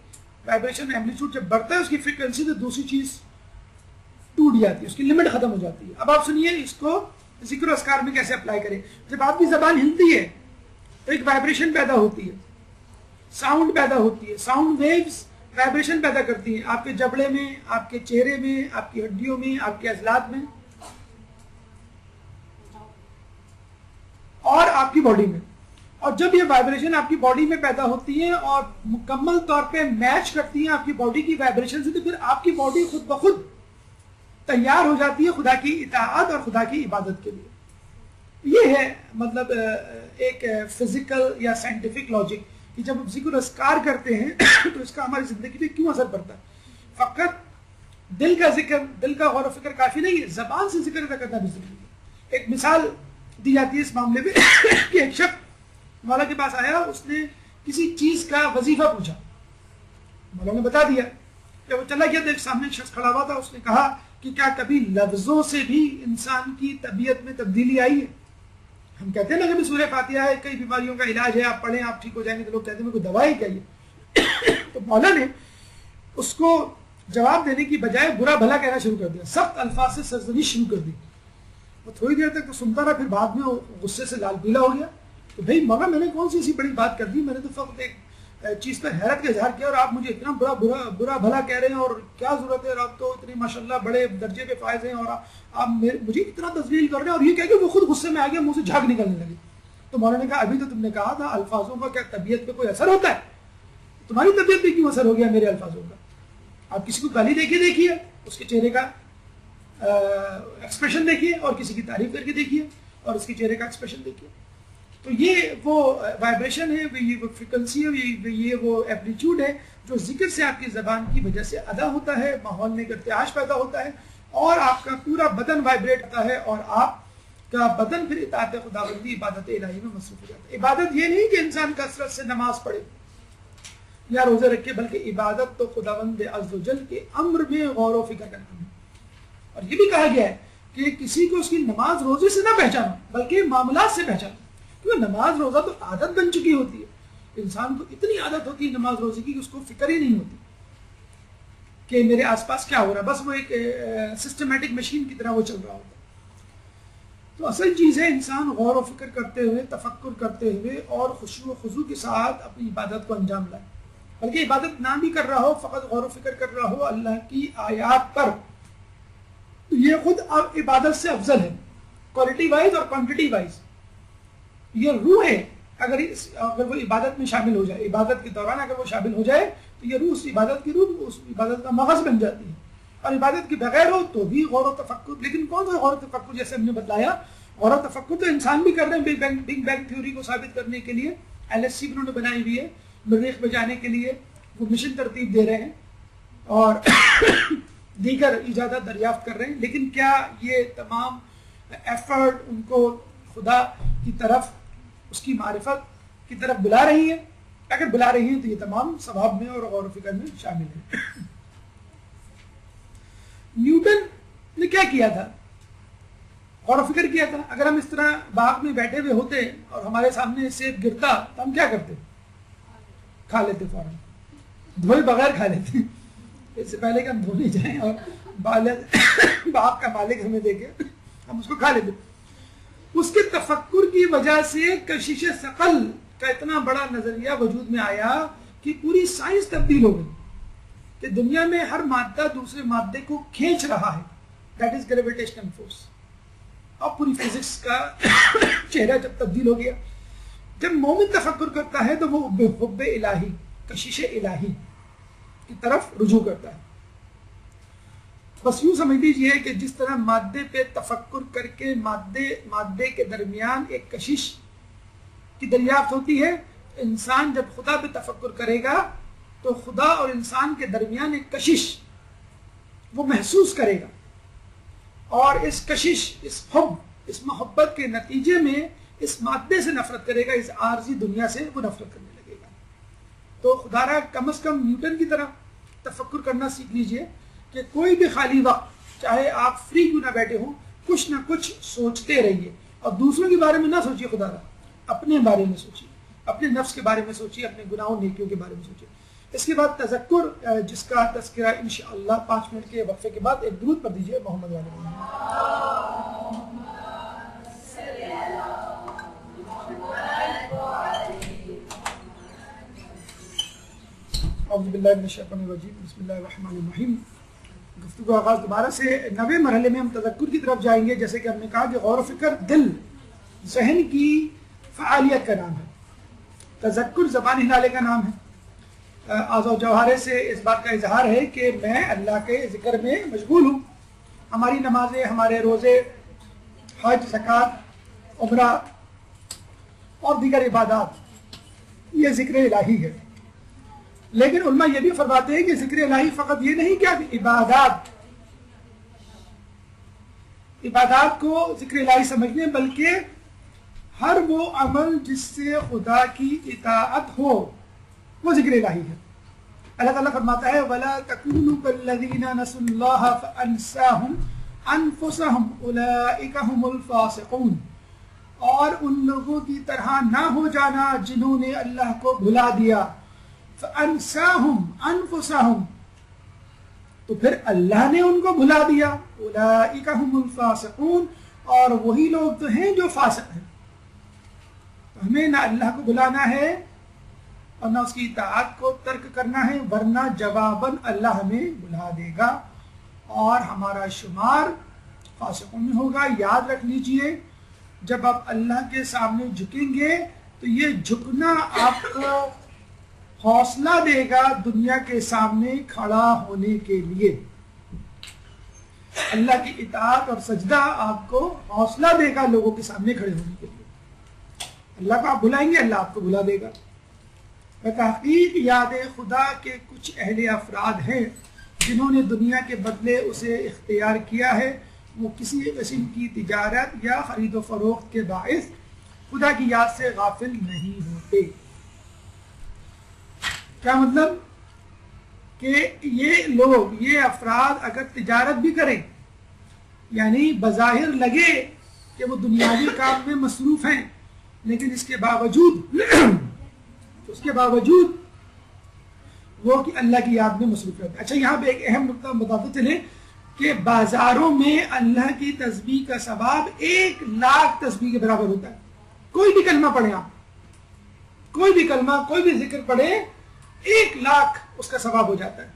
وائبریشن ایمپلیٹیوڈ جب بڑھتا ہے اس کی فریکوینسی، تو دوسری چیز ٹوٹ جاتی ہے, اس کی لمٹ ختم ہو جاتی ہے. اب آپ سنیے اس کو ذکر و اذکار میں کیسے اپلائی کریں. جب آپ کی زبان ہلتی ہے تو ایک وائبریشن پیدا ہوتی ہے, ساؤنڈ پیدا ہوتی ہے, ساؤنڈ ویوز وائبریشن پیدا کرتی ہیں آپ کے جبڑے میں, آپ کے چہرے میں, آپ کی ہڈیوں میں, آپ کے عضلات میں اور آپ کی باڈی میں. اور جب یہ وائبریشن آپ کی باڈی میں پیدا ہوتی ہے اور مکمل طور پہ میچ کرتی ہیں آپ کی باڈی کی وائبریشن سے, تو پھر آپ کی باڈی خود بخود تیار ہو جاتی ہے خدا کی اطاعت اور خدا کی عبادت کے لیے. یہ ہے مطلب ایک فزیکل یا سائنٹیفک لاجک کہ جب ہم ذکر اذکار کرتے ہیں تو اس کا ہماری زندگی پہ کیوں اثر پڑتا ہے. فقط دل کا ذکر, دل کا غور و فکر کافی نہیں ہے, زبان سے ذکر ادا کرنا بھی ضروری ہے. ایک مثال دی جاتی ہے اس معاملے میں کہ ایک شخص مولا کے پاس آیا, اس نے کسی چیز کا وظیفہ پوچھا, مولا نے بتا دیا. جب وہ چلا گیا تو ایک سامنے ایک شخص کھڑا ہوا تھا, اس نے کہا کہ کیا کبھی لفظوں سے بھی انسان کی طبیعت میں تبدیلی آئی ہے؟ ہم کہتے ہیں نا کہ سورہ فاتحہ ہے, کئی بیماریوں کا علاج ہے, آپ پڑھیں آپ ٹھیک ہو جائیں گے. تو لوگ کہتے ہیں کوئی دوا ہی چاہیے. تو مولا نے اس کو جواب دینے کی بجائے برا بھلا کہنا شروع کر دیا, سخت الفاظ سے سرزنش شروع کر دی. وہ تھوڑی دیر تک تو سنتا رہا, پھر بعد میں وہ غصے سے لال پیلا ہو گیا. تو بھائی مولا میں نے کون سی ایسی بڑی بات کر دی, میں نے تو فقط ایک چیز پر حیرت کا اظہار کیا اور آپ مجھے اتنا برا بھلا کہہ رہے ہیں, اور کیا ضرورت ہے, آپ تو اتنے ماشاءاللہ بڑے درجے پہ فائز ہیں اور آپ مجھے اتنا تذلیل کر رہے ہیں. اور یہ کہہ کہ وہ خود غصے میں آ گیا, منہ سے جھاگ نکلنے لگی. تو مولانا نے کہا ابھی تو تم نے کہا تھا الفاظوں کا کیا طبیعت پہ کوئی اثر ہوتا ہے, تمہاری طبیعت پہ کیوں اثر ہو گیا میرے الفاظوں کا؟ آپ کسی کو گالی دیکھیے اس کے چہرے کا ایکسپریشن دیکھیے, اور کسی کی تعریف کر کے دیکھیے اور اس کے چہرے کا ایکسپریشن دیکھیے. تو یہ وہ وائبریشن ہے, یہ وہ فریکوینسی ہے, یہ وہ ایپلیٹیوڈ ہے جو ذکر سے آپ کی زبان کی وجہ سے ادا ہوتا ہے, ماحول میں ارتعاش پیدا ہوتا ہے اور آپ کا پورا بدن وائبریٹ ہوتا ہے اور آپ کا بدن پھر اطاعت خداوندی عبادت الہی میں مصروف ہو جاتا ہے. عبادت یہ نہیں کہ انسان کثرت سے نماز پڑھے یا روزے رکھے, بلکہ عبادت تو خداوند عز و جل کے امر میں غور و فکر کرنا ہے. اور یہ بھی کہا گیا ہے کہ کسی کو اس کی نماز روزے سے نہ پہچانو بلکہ معاملات سے پہچانو, کیونکہ نماز روزہ تو عادت بن چکی ہوتی ہے. انسان کو اتنی عادت ہوتی ہے نماز روزے کی کہ اس کو فکر ہی نہیں ہوتی کہ میرے آس پاس کیا ہو رہا ہے, بس وہ ایک سسٹمیٹک مشین کی طرح وہ چل رہا ہوتا ہے. تو اصل چیز ہے انسان غور و فکر کرتے ہوئے, تفکر کرتے ہوئے اور خشوع و خضوع کے ساتھ اپنی عبادت کو انجام لائے. بلکہ عبادت نہ بھی کر رہا ہو, فقط غور و فکر کر رہا ہو اللہ کی آیات پر, تو یہ خود عبادت سے افضل ہے, کوالٹی وائز اور کوانٹٹی وائز. یہ روح ہے, اگر وہ عبادت میں شامل ہو جائے, عبادت کے دوران اگر وہ شامل ہو جائے تو یہ روح اس عبادت کی روح, اس عبادت کا مغز بن جاتی ہے. اور عبادت کے بغیر ہو تو بھی غور و تفکر, لیکن کون سا غور و تفکر؟ جیسے ہم نے بتلایا, غور و تفکر تو انسان بھی کر رہے ہیں بگ بینگ تھیوری کو ثابت کرنے کے لیے. LHC انہوں نے بنائی ہوئی ہے, مریخ پہ جانے کے لیے وہ مشن ترتیب دے رہے ہیں اور دیگر ایجادات دریافت کر رہے ہیں. لیکن کیا یہ تمام ایفرٹ ان کو خدا کی طرف, اس کی معرفت کی طرف بلا رہی ہے؟ اگر بلا رہی ہیں تو یہ تمام ثواب میں اور غور و فکر میں شامل ہے. نیوٹن نے کیا کیا تھا؟ غور و فکر کیا تھا. اگر ہم اس طرح باغ میں بیٹھے ہوئے ہوتے اور ہمارے سامنے سیب گرتا تو ہم کیا کرتے؟ کھا لیتے, فوراً دھوئے بغیر کھا لیتے, اس سے پہلے کہ ہم دھونے جائیں اور باغ کا مالک ہمیں دیکھے ہم اس کو کھا لیتے. اس کے تفکر کی وجہ سے کشش ثقل کا اتنا بڑا نظریہ وجود میں آیا کہ پوری سائنس تبدیل ہو گئی کہ دنیا میں ہر مادہ دوسرے مادے کو کھینچ رہا ہے, دیٹ از گریویٹیشنل فورس. اب پوری فزکس کا چہرہ جب تبدیل ہو گیا, جب مومن تفکر کرتا ہے تو وہ حب الہی, کشش الہی کی طرف رجوع کرتا ہے. بس یوں سمجھ لیجیے کہ جس طرح مادے پہ تفکر کر کے مادے کے درمیان ایک کشش کی دریافت ہوتی ہے, انسان جب خدا پہ تفکر کرے گا تو خدا اور انسان کے درمیان ایک کشش وہ محسوس کرے گا, اور اس کشش, اس حب, اس محبت کے نتیجے میں اس مادے سے نفرت کرے گا, اس عارضی دنیا سے وہ نفرت کرنے لگے گا. تو خدا را کم از کم نیوٹن کی طرح تفکر کرنا سیکھ لیجئے کہ کوئی بھی خالی وقت, چاہے آپ فری کیوں نہ بیٹھے ہوں, کچھ نہ کچھ سوچتے رہیے. اور دوسروں کے بارے میں نہ سوچیے, خدا را اپنے بارے میں سوچیے, اپنے نفس کے بارے میں سوچیے, اپنے گناہوں نیکیوں کے بارے میں سوچیے. اس کے بعد تذکر، جس کا تذکرہ انشاءاللہ 5 منٹ کے وقفے کے بعد. ایک درود پڑھ دیجئے محمد والے محمد. اعوذ باللہ من الشیطان الرجیم، بسم اللہ الرحمن الرحیم. گفتگو آغاز دوبارہ سے 9ویں مرحلے میں ہم تذکر کی طرف جائیں گے. جیسے کہ ہم نے کہا کہ غور و فکر دل ذہن کی فعالیت کا نام ہے، تذکر زبان ہلالے کا نام ہے. اعضاء و جوہرے سے اس بات کا اظہار ہے کہ میں اللہ کے ذکر میں مشغول ہوں. ہماری نمازیں، ہمارے روزے، حج، زکوٰۃ، عمرہ اور دیگر عبادات یہ ذکر الہی ہے. لیکن علماء یہ بھی فرماتے ہیں کہ ذکر الہی فقط یہ نہیں کہ عبادات کو ذکر الہی سمجھنے، بلکہ ہر وہ عمل جس سے خدا کی اطاعت ہو وہ ذکر الہی ہے. اللہ تعالیٰ فرماتا ہے وَلَا تَكُونُوا كَالَّذِينَ نَسُوا اللَّهَ فَأَنسَاهُمْ أَنفُسَهُمْ أُولَئِكَ هُمُ الْفَاسِقُونَ. اور ان لوگوں کی طرح نہ ہو جانا جنہوں نے اللہ کو بھلا دیا. فَأَنسَاهُمْ أَنفُسَهُمْ، تو پھر اللہ نے ان کو بھلا دیا. أُولَئِكَ هُمُ الْفَاسِقُونَ، اور وہی لوگ تو ہیں جو فاسق ہیں. ہمیں نہ اللہ کو بھلانا ہے اور نہ اس کی اطاعت کو ترک کرنا ہے، ورنہ جواباً اللہ ہمیں بھلا دے گا اور ہمارا شمار فاسقوں میں ہوگا. یاد رکھ لیجئے، جب آپ اللہ کے سامنے جھکیں گے تو یہ جھکنا آپ کو حوصلہ دے گا دنیا کے سامنے کھڑا ہونے کے لیے. اللہ کی اطاعت اور سجدہ آپ کو حوصلہ دے گا لوگوں کے سامنے کھڑے ہونے کے لیے. اللہ کو آپ بلائیں گے، اللہ آپ کو بلا دے گا. تحقیق یاد خدا کے کچھ اہل افراد ہیں جنہوں نے دنیا کے بدلے اسے اختیار کیا ہے. وہ کسی قسم کی تجارت یا خرید و فروخت کے باعث خدا کی یاد سے غافل نہیں ہوتے. کیا مطلب؟ کہ یہ لوگ، یہ افراد اگر تجارت بھی کریں، یعنی بظاہر لگے کہ وہ دنیاوی کام میں مصروف ہیں، لیکن اس کے باوجود وہ کہ اللہ کی یاد میں مصروف رہتے ہیں. اچھا، یہاں پہ ایک اہم نقطہ ہم بتاتے چلیں کہ بازاروں میں اللہ کی تسبیح کا ثواب 1,00,000 تسبیح کے برابر ہوتا ہے. کوئی بھی کلمہ پڑھیں آپ، کوئی بھی کلمہ، کوئی بھی ذکر پڑھیں، 1,00,000 اس کا ثواب ہو جاتا ہے.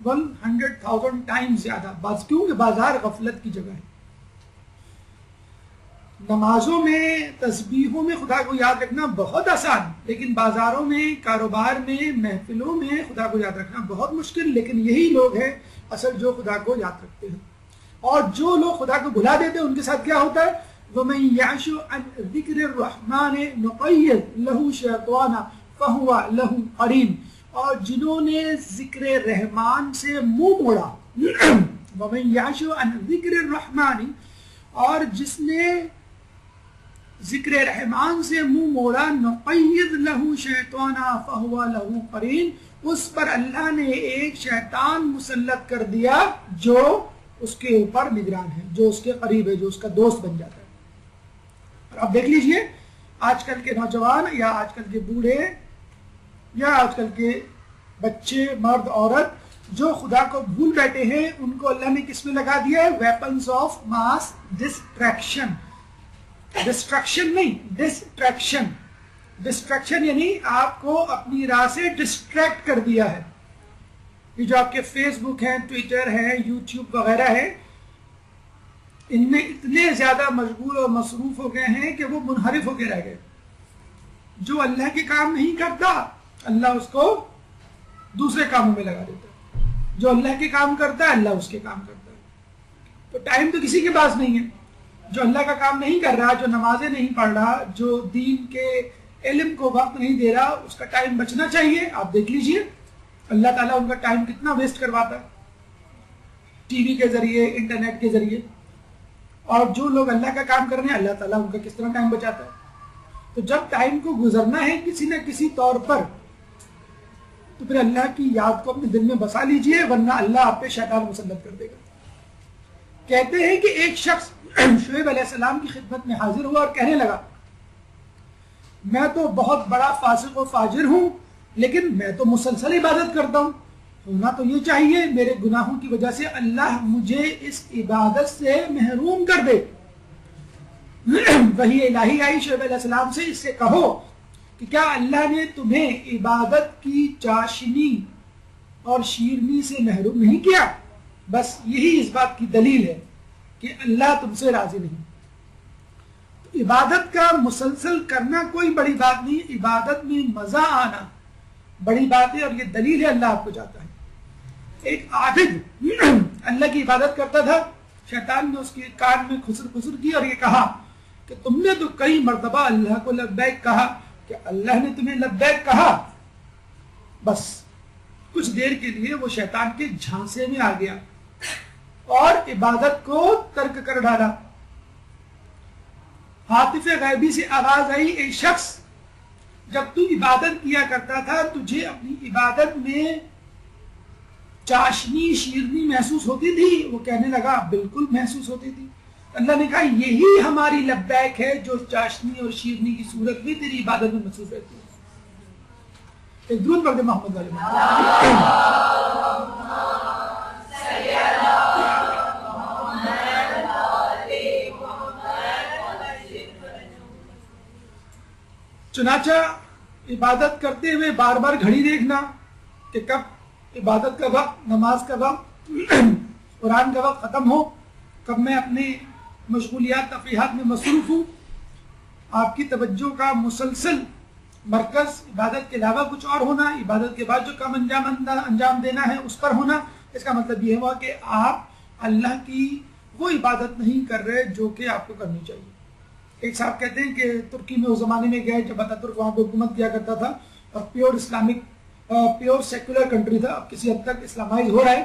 100,000 ٹائمز زیادہ. کیوں کہ بازار غفلت کی جگہ ہے. نمازوں میں، تسبیحوں میں خدا کو یاد رکھنا بہت آسان، لیکن بازاروں میں، کاروبار میں، محفلوں میں خدا کو یاد رکھنا بہت مشکل. لیکن یہی لوگ ہیں اصل جو خدا کو یاد رکھتے ہیں. اور جو لوگ خدا کو بھلا دیتے ہیں ان کے ساتھ کیا ہوتا ہے؟ وَمَن يَعْشُ عَنْ ذِكْرِ الرَّحْمَنِ نُقَيِّضْ لَهُ شَيْطَانًا فَهُوَ لَهُ قَرِينٌ. اور جنہوں نے ذکر رحمان سے منہ موڑا، وَمَن يَعْشُ عَنْ ذِكْرِ الرَّحْمَنِ، اور جس نے ذکر رحمان سے منہ موڑا، نقید لہو شیطانا فہو لہو قرین، اس پر اللہ نے ایک شیطان مسلط کر دیا جو اس کے اوپر نگران ہے، جو اس کے قریب ہے، جو اس کا دوست بن جاتا ہے. اور اب دیکھ لیجئے آج کل کے نوجوان یا آج کل کے بوڑھے یا آج کل کے بچے، مرد، عورت جو خدا کو بھول بیٹھے ہیں، ان کو اللہ نے کس میں لگا دیا ہے؟ Weapons of mass distraction. Distraction نہیں، ڈسٹریکشن. ڈسٹریکشن یعنی آپ کو اپنی راہ سے ڈسٹریکٹ کر دیا ہے. یہ جو آپ کے فیس بک ہیں، ٹویٹر ہیں، یوٹیوب وغیرہ ہے، ان میں اتنے زیادہ مشغول اور مصروف ہو گئے ہیں کہ وہ منحرف ہو کے رہ گئے. جو اللہ کے کام نہیں کرتا اللہ اس کو دوسرے کاموں میں لگا دیتا ہے. جو اللہ کے کام کرتا ہے اللہ اس کے کام کرتا ہے. تو ٹائم تو کسی کے پاس نہیں ہے. جو اللہ کا کام نہیں کر رہا، جو نمازیں نہیں پڑھ رہا، جو دین کے علم کو وقت نہیں دے رہا، اس کا ٹائم بچنا چاہیے. آپ دیکھ لیجئے اللہ تعالیٰ ان کا ٹائم کتنا ویسٹ کرواتا ہے ٹی وی کے ذریعے، انٹرنیٹ کے ذریعے. اور جو لوگ اللہ کا کام کر رہے ہیں اللہ تعالیٰ ان کا کس طرح ٹائم بچاتا ہے. تو جب ٹائم کو گزرنا ہے کسی نہ کسی طور پر، تو پھر اللہ کی یاد کو اپنے دل میں بسا لیجئے، ورنہ اللہ آپ پہ شیطان مسلط کر دے گا. کہتے ہیں کہ ایک شخص شعیب علیہ السلام کی خدمت میں حاضر ہوا اور کہنے لگا، میں تو بہت بڑا فاسق و فاجر ہوں، لیکن میں تو مسلسل عبادت کرتا ہوں، ہونا تو یہ چاہیے میرے گناہوں کی وجہ سے اللہ مجھے اس عبادت سے محروم کر دے۔ وہی الہی آئی شعیب علیہ السلام سے، اس سے کہو کہ کیا اللہ نے تمہیں عبادت کی چاشنی اور شیرنی سے محروم نہیں کیا؟ بس یہی اس بات کی دلیل ہے کہ اللہ تم سے راضی نہیں۔ تو عبادت کا مسلسل کرنا کوئی بڑی بات نہیں، عبادت میں مزہ آنا بڑی بات ہے، اور یہ دلیل ہے اللہ آپ کو چاہتا ہے۔ ایک عابد اللہ کی عبادت کرتا تھا، شیطان نے اس کے کان میں خسر خسر کی اور یہ کہا کہ تم نے تو کئی مرتبہ اللہ کو لبیک کہا، کہ اللہ نے تمہیں لبیک کہا۔ بس کچھ دیر کے لیے وہ شیطان کے جھانسے میں آ گیا اور عبادت کو ترک کر ڈالا۔ حاطف غیبی سے آواز آئی، اے شخص جب تو عبادت کیا کرتا تھا تجھے اپنی عبادت میں چاشنی شیرنی محسوس ہوتی تھی؟ وہ کہنے لگا بالکل محسوس ہوتی تھی۔ اللہ نے کہا یہی ہماری لبیک ہے جو چاشنی اور شیرنی کی صورت میں تیری عبادت میں محسوس رہتی ہے۔ ایک درود پڑھ دے محمد علیہ چنانچہ عبادت کرتے ہوئے بار بار گھڑی دیکھنا کہ کب عبادت کا وقت، نماز کا وقت، قرآن کا وقت ختم ہو، کب میں اپنے مشغولیات تفریحات میں مصروف ہوں۔ آپ کی توجہ کا مسلسل مرکز عبادت کے علاوہ کچھ اور ہونا، عبادت کے بعد جو کام انجام دینا ہے اس پر ہونا۔ اس کا مطلب یہ ہوا کہ آپ اللہ کی وہ عبادت نہیں کر رہے جو کہ آپ کو کرنی چاہیے۔ ایک صاحب کہتے ہیں کہ ترکی میں اس زمانے میں گئے جب اتاترک وہاں پہ حکومت کیا کرتا تھا اور پیور سیکولر کنٹری تھا، اب کسی حد تک اسلامائز ہو رہا ہے۔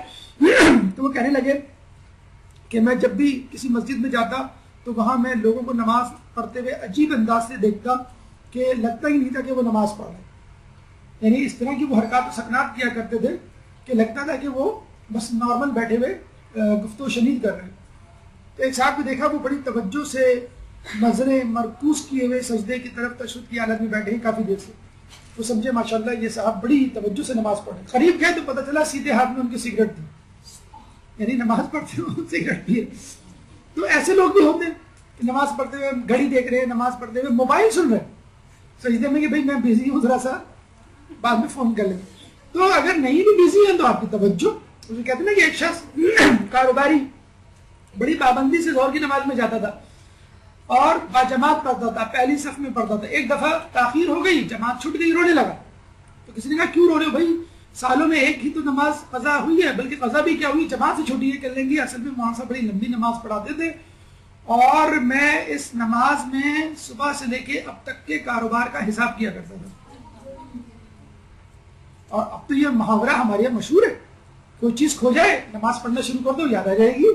تو وہ کہنے لگے کہ میں جب بھی کسی مسجد میں جاتا تو وہاں میں لوگوں کو نماز پڑھتے ہوئے عجیب انداز سے دیکھتا کہ لگتا ہی نہیں تھا کہ وہ نماز پڑھ رہے، یعنی اس طرح کی وہ حرکات و سکنات کیا کرتے تھے کہ لگتا تھا کہ وہ بس نارمل بیٹھے ہوئے گفتگو شنید کر رہے ہیں۔ تو ایک صاحب کو دیکھا وہ بڑی توجہ سے نظریں مرکوز کیے ہوئے سجدے کی طرف تشہد کی حالت میں بیٹھے ہیں کافی دیر سے۔ وہ سمجھے ماشاءاللہ یہ صاحب بڑی توجہ سے نماز پڑھ رہے، قریب گئے تو پتہ چلا سیدھے ہاتھ میں ان کی سگریٹ تھی، یعنی نماز پڑھتے ہوئے سگریٹ پیے۔ تو ایسے لوگ بھی ہوتے ہیں کہ نماز پڑھتے ہوئے گھڑی دیکھ رہے ہیں، نماز پڑھتے ہوئے موبائل سن رہے ہیں سجدے میں کہ بھائی میں بزی ہوں، ذرا سا بعد میں فون کر لیں۔ تو اگر نہیں بھی بزی ہیں تو آپ کی توجہ، اسے کہتے ہیں نا کہ ایک شخص کاروباری بڑی پابندی سے ظہر کی نماز میں جاتا تھا اور باجماعت پڑھتا تھا، پہلی صف میں پڑھتا تھا۔ ایک دفعہ تاخیر ہو گئی، جماعت چھوٹ گئی، رونے لگا۔ تو کسی نے کہا کیوں رو رہے ہو بھائی، سالوں میں ایک ہی تو نماز قضا ہوئی ہے، بلکہ قضا بھی کیا ہوئی، جماعت سے چھوٹی ہے۔ کر لیں گے اصل میں وہاں سے بڑی لمبی نماز پڑھاتے تھے اور میں اس نماز میں صبح سے لے کے اب تک کے کاروبار کا حساب کیا کرتا تھا۔ اور اب تو یہ محاورہ ہمارے یہاں مشہور ہے، کوئی چیز کھو جائے نماز پڑھنا شروع کر دو یاد آ جائے گی۔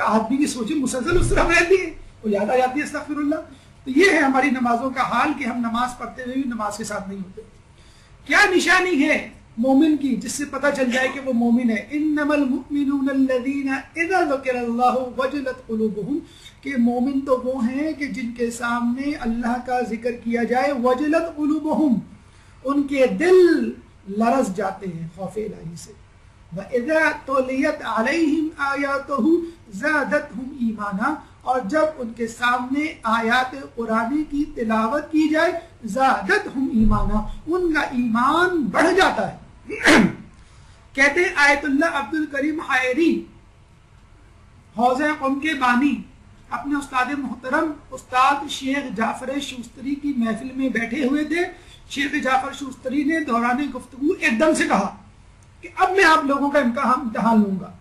آدمی کی سوچیں مسلسل اس طرح رہتی ہے، وہ یاد آ جاتی ہے استغفر اللہ۔ تو یہ ہے ہماری نمازوں کا حال کہ ہم نماز پڑھتے ہوئے بھی نماز کے ساتھ نہیں ہوتے۔ کیا نشانی ہے مومن کی جس سے پتہ چل جائے کہ وہ مومن ہے؟ انما المؤمنون الذین اذا ذکر اللہ وجلت قلوبہم، کہ مومن تو وہ ہیں کہ جن کے سامنے اللہ کا ذکر کیا جائے وجلت قلوبہم، ان کے دل لرز جاتے ہیں خوف الہی سے۔ وَإِذَا تُلِيَتْ عَلَيْهِمْ آيَاتُهُ زَادَتْهُمْ ایمانا، اور جب ان کے سامنے آیات قرآن کی تلاوت کی جائے زادتہم ایمانا، ان کا ایمان بڑھ جاتا ہے۔ کہتے ہیں آیت اللہ عبد الکریم حائری حوضہ قم کے بانی اپنے استاد محترم استاد شیخ جعفر شوستری کی محفل میں بیٹھے ہوئے تھے۔ شیخ جعفر شوستری نے دوران گفتگو ایک دم سے کہا کہ اب میں آپ لوگوں کا امتحان لوں گا۔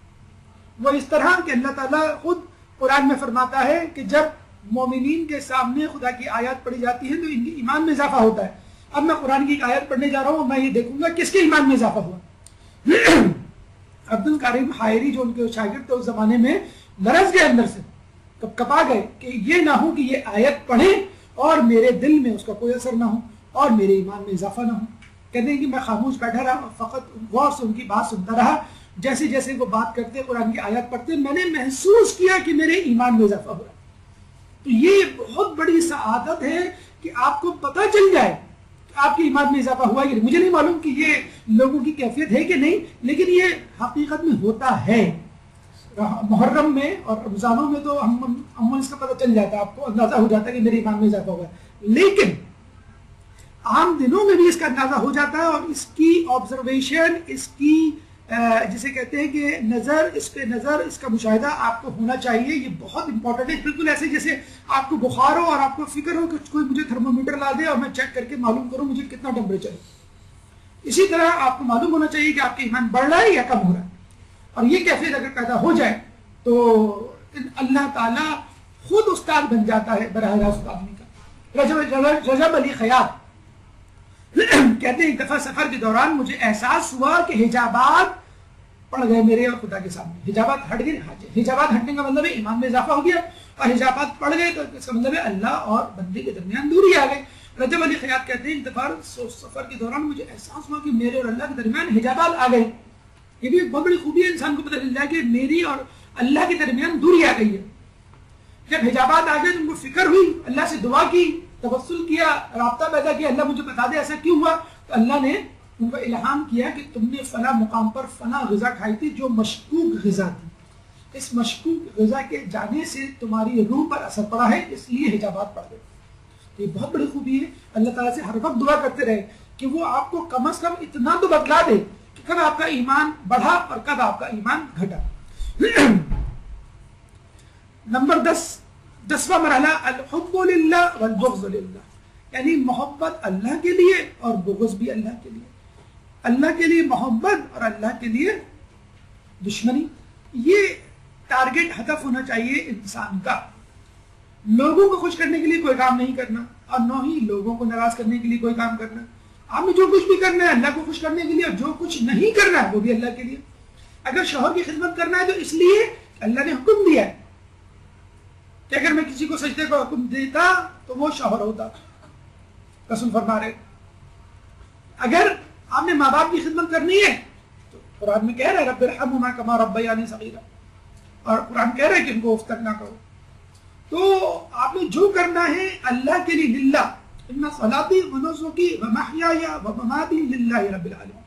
وہ اس طرح کہ اللہ تعالیٰ خود قرآن میں فرماتا ہے کہ جب مومنین کے سامنے خدا کی آیات پڑھی جاتی ہیں تو ان کے ایمان میں اضافہ ہوتا ہے۔ اب میں قرآن کی ایک آیت پڑھنے جا رہا ہوں، میں یہ دیکھوں گا کس کے ایمان میں اضافہ ہوا۔ عبد الکریم حائری جو ان کے شاگرد تھے اس زمانے میں لرز گئے، اندر سے کپا گئے کہ یہ نہ ہو کہ یہ آیت پڑھیں اور میرے دل میں اس کا کوئی اثر نہ ہو اور میرے ایمان میں اضافہ نہ ہو۔ کہتے ہیں کہ میں خاموش بیٹھا رہا اور فقط غور سے ان کی بات سنتا رہا۔ جیسے جیسے وہ بات کرتے قرآن کی آیات پڑھتے میں نے محسوس کیا کہ میرے ایمان میں اضافہ ہو رہا۔ تو یہ بہت بڑی سعادت ہے کہ آپ کو پتہ چل جائے آپ کے ایمان میں اضافہ ہوا کہ مجھے نہیں معلوم کہ یہ لوگوں کی کیفیت ہے کہ نہیں، لیکن یہ حقیقت میں ہوتا ہے۔ محرم میں اور رمضانوں میں تو ہم اس کا پتہ چل جاتا ہے، آپ کو اندازہ ہو جاتا ہے کہ میرے ایمان میں اضافہ ہوا ہے، لیکن عام دنوں میں بھی اس کا اندازہ ہو جاتا ہے، اور اس کی آبزرویشن، اس کی جسے کہتے ہیں کہ نظر، اس پہ نظر، اس کا مشاہدہ آپ کو ہونا چاہیے۔ یہ بہت امپورٹنٹ ہے، بالکل ایسے جیسے آپ کو بخار ہو اور آپ کو فکر ہو کہ کوئی مجھے تھرمومیٹر لا دے اور میں چیک کر کے معلوم کروں مجھے کتنا ٹیمپریچر ہے، اسی طرح آپ کو معلوم ہونا چاہیے کہ آپ کا ایمان بڑھ رہا ہے یا کم ہو رہا ہے۔ اور یہ کیفیت اگر پیدا ہو جائے تو اللہ تعالیٰ خود استاد بن جاتا ہے براہ راست آدمی کا۔ رجب علی خیاط کہتے ہیں ایک دفعہ سفر کے دوران مجھے احساس ہوا کہ حجابات پڑ گئے میرے اور خدا کے سامنے، حجابات ہٹ گئے۔ حجابات ہٹنے کا مطلب ہے ایمان میں اضافہ ہو گیا، اور حجابات پڑ گئے تو اس کا مطلب ہے اللہ اور بندے کے درمیان دوری آ گئی۔ رجب علی خیاط کہتے ہیں ایک دفعہ سفر کے دوران مجھے احساس ہوا کہ میرے اور اللہ کے درمیان حجابات آ گئے۔ یہ بھی ایک بہت بڑی خوبی ہے، انسان کو پتہ چل جائے کہ میری اور اللہ کے درمیان دوری آ گئی ہے۔ جب حجابات آ گئے تو ان کو فکر ہوئی، اللہ سے دعا کی، توسل کیا، رابطہ پیدا کیا، اللہ مجھے بتا دے ایسا کیوں ہوا۔ تو اللہ نے ان کو الہام کیا کہ تم نے فلاں مقام پر فلاں غذا کھائی تھی جو مشکوک غذا تھی، اس مشکوک غذا کے جانے سے تمہاری روح پر اثر پڑا ہے، اس لیے حجابات پڑ گئے۔ یہ بہت بڑی خوبی ہے، اللہ تعالیٰ سے ہر وقت دعا کرتے رہے کہ وہ آپ کو کم از کم اتنا تو بتلا دے کہ کب آپ کا ایمان بڑھا اور کب آپ کا ایمان گھٹا۔ نمبر 10واں مرحلہ الحب للہ والبغض للہ، یعنی محبت اللہ کے لیے اور بغض بھی اللہ کے لیے، اللہ کے لیے محبت اور اللہ کے لیے دشمنی۔ یہ ٹارگٹ ہدف ہونا چاہیے انسان کا۔ لوگوں کو خوش کرنے کے لیے کوئی کام نہیں کرنا، اور نہ ہی لوگوں کو ناراض کرنے کے لیے کوئی کام کرنا۔ آپ نے جو کچھ بھی کرنا ہے اللہ کو خوش کرنے کے لیے، اور جو کچھ نہیں کرنا ہے وہ بھی اللہ کے لیے۔ اگر شوہر کی خدمت کرنا ہے تو اس لیے اللہ نے حکم دیا ہے کہ اگر میں کسی کو سجدے کا حکم دیتا تو وہ شوہر ہوتا، رسول فرما رہے۔ اگر آپ نے ماں باپ کی خدمت کرنی ہے تو قرآن میں کہہ رہا ہے رب ارحمہما کما ربیانی صغیرا، اور قرآن کہہ رہا ہے کہ ان کو اف تک نہ کرو۔ تو آپ نے جو کرنا ہے اللہ کے لیے، للہ ان صلاتی و نسکی و محیای و مماتی للہ رب العالمین،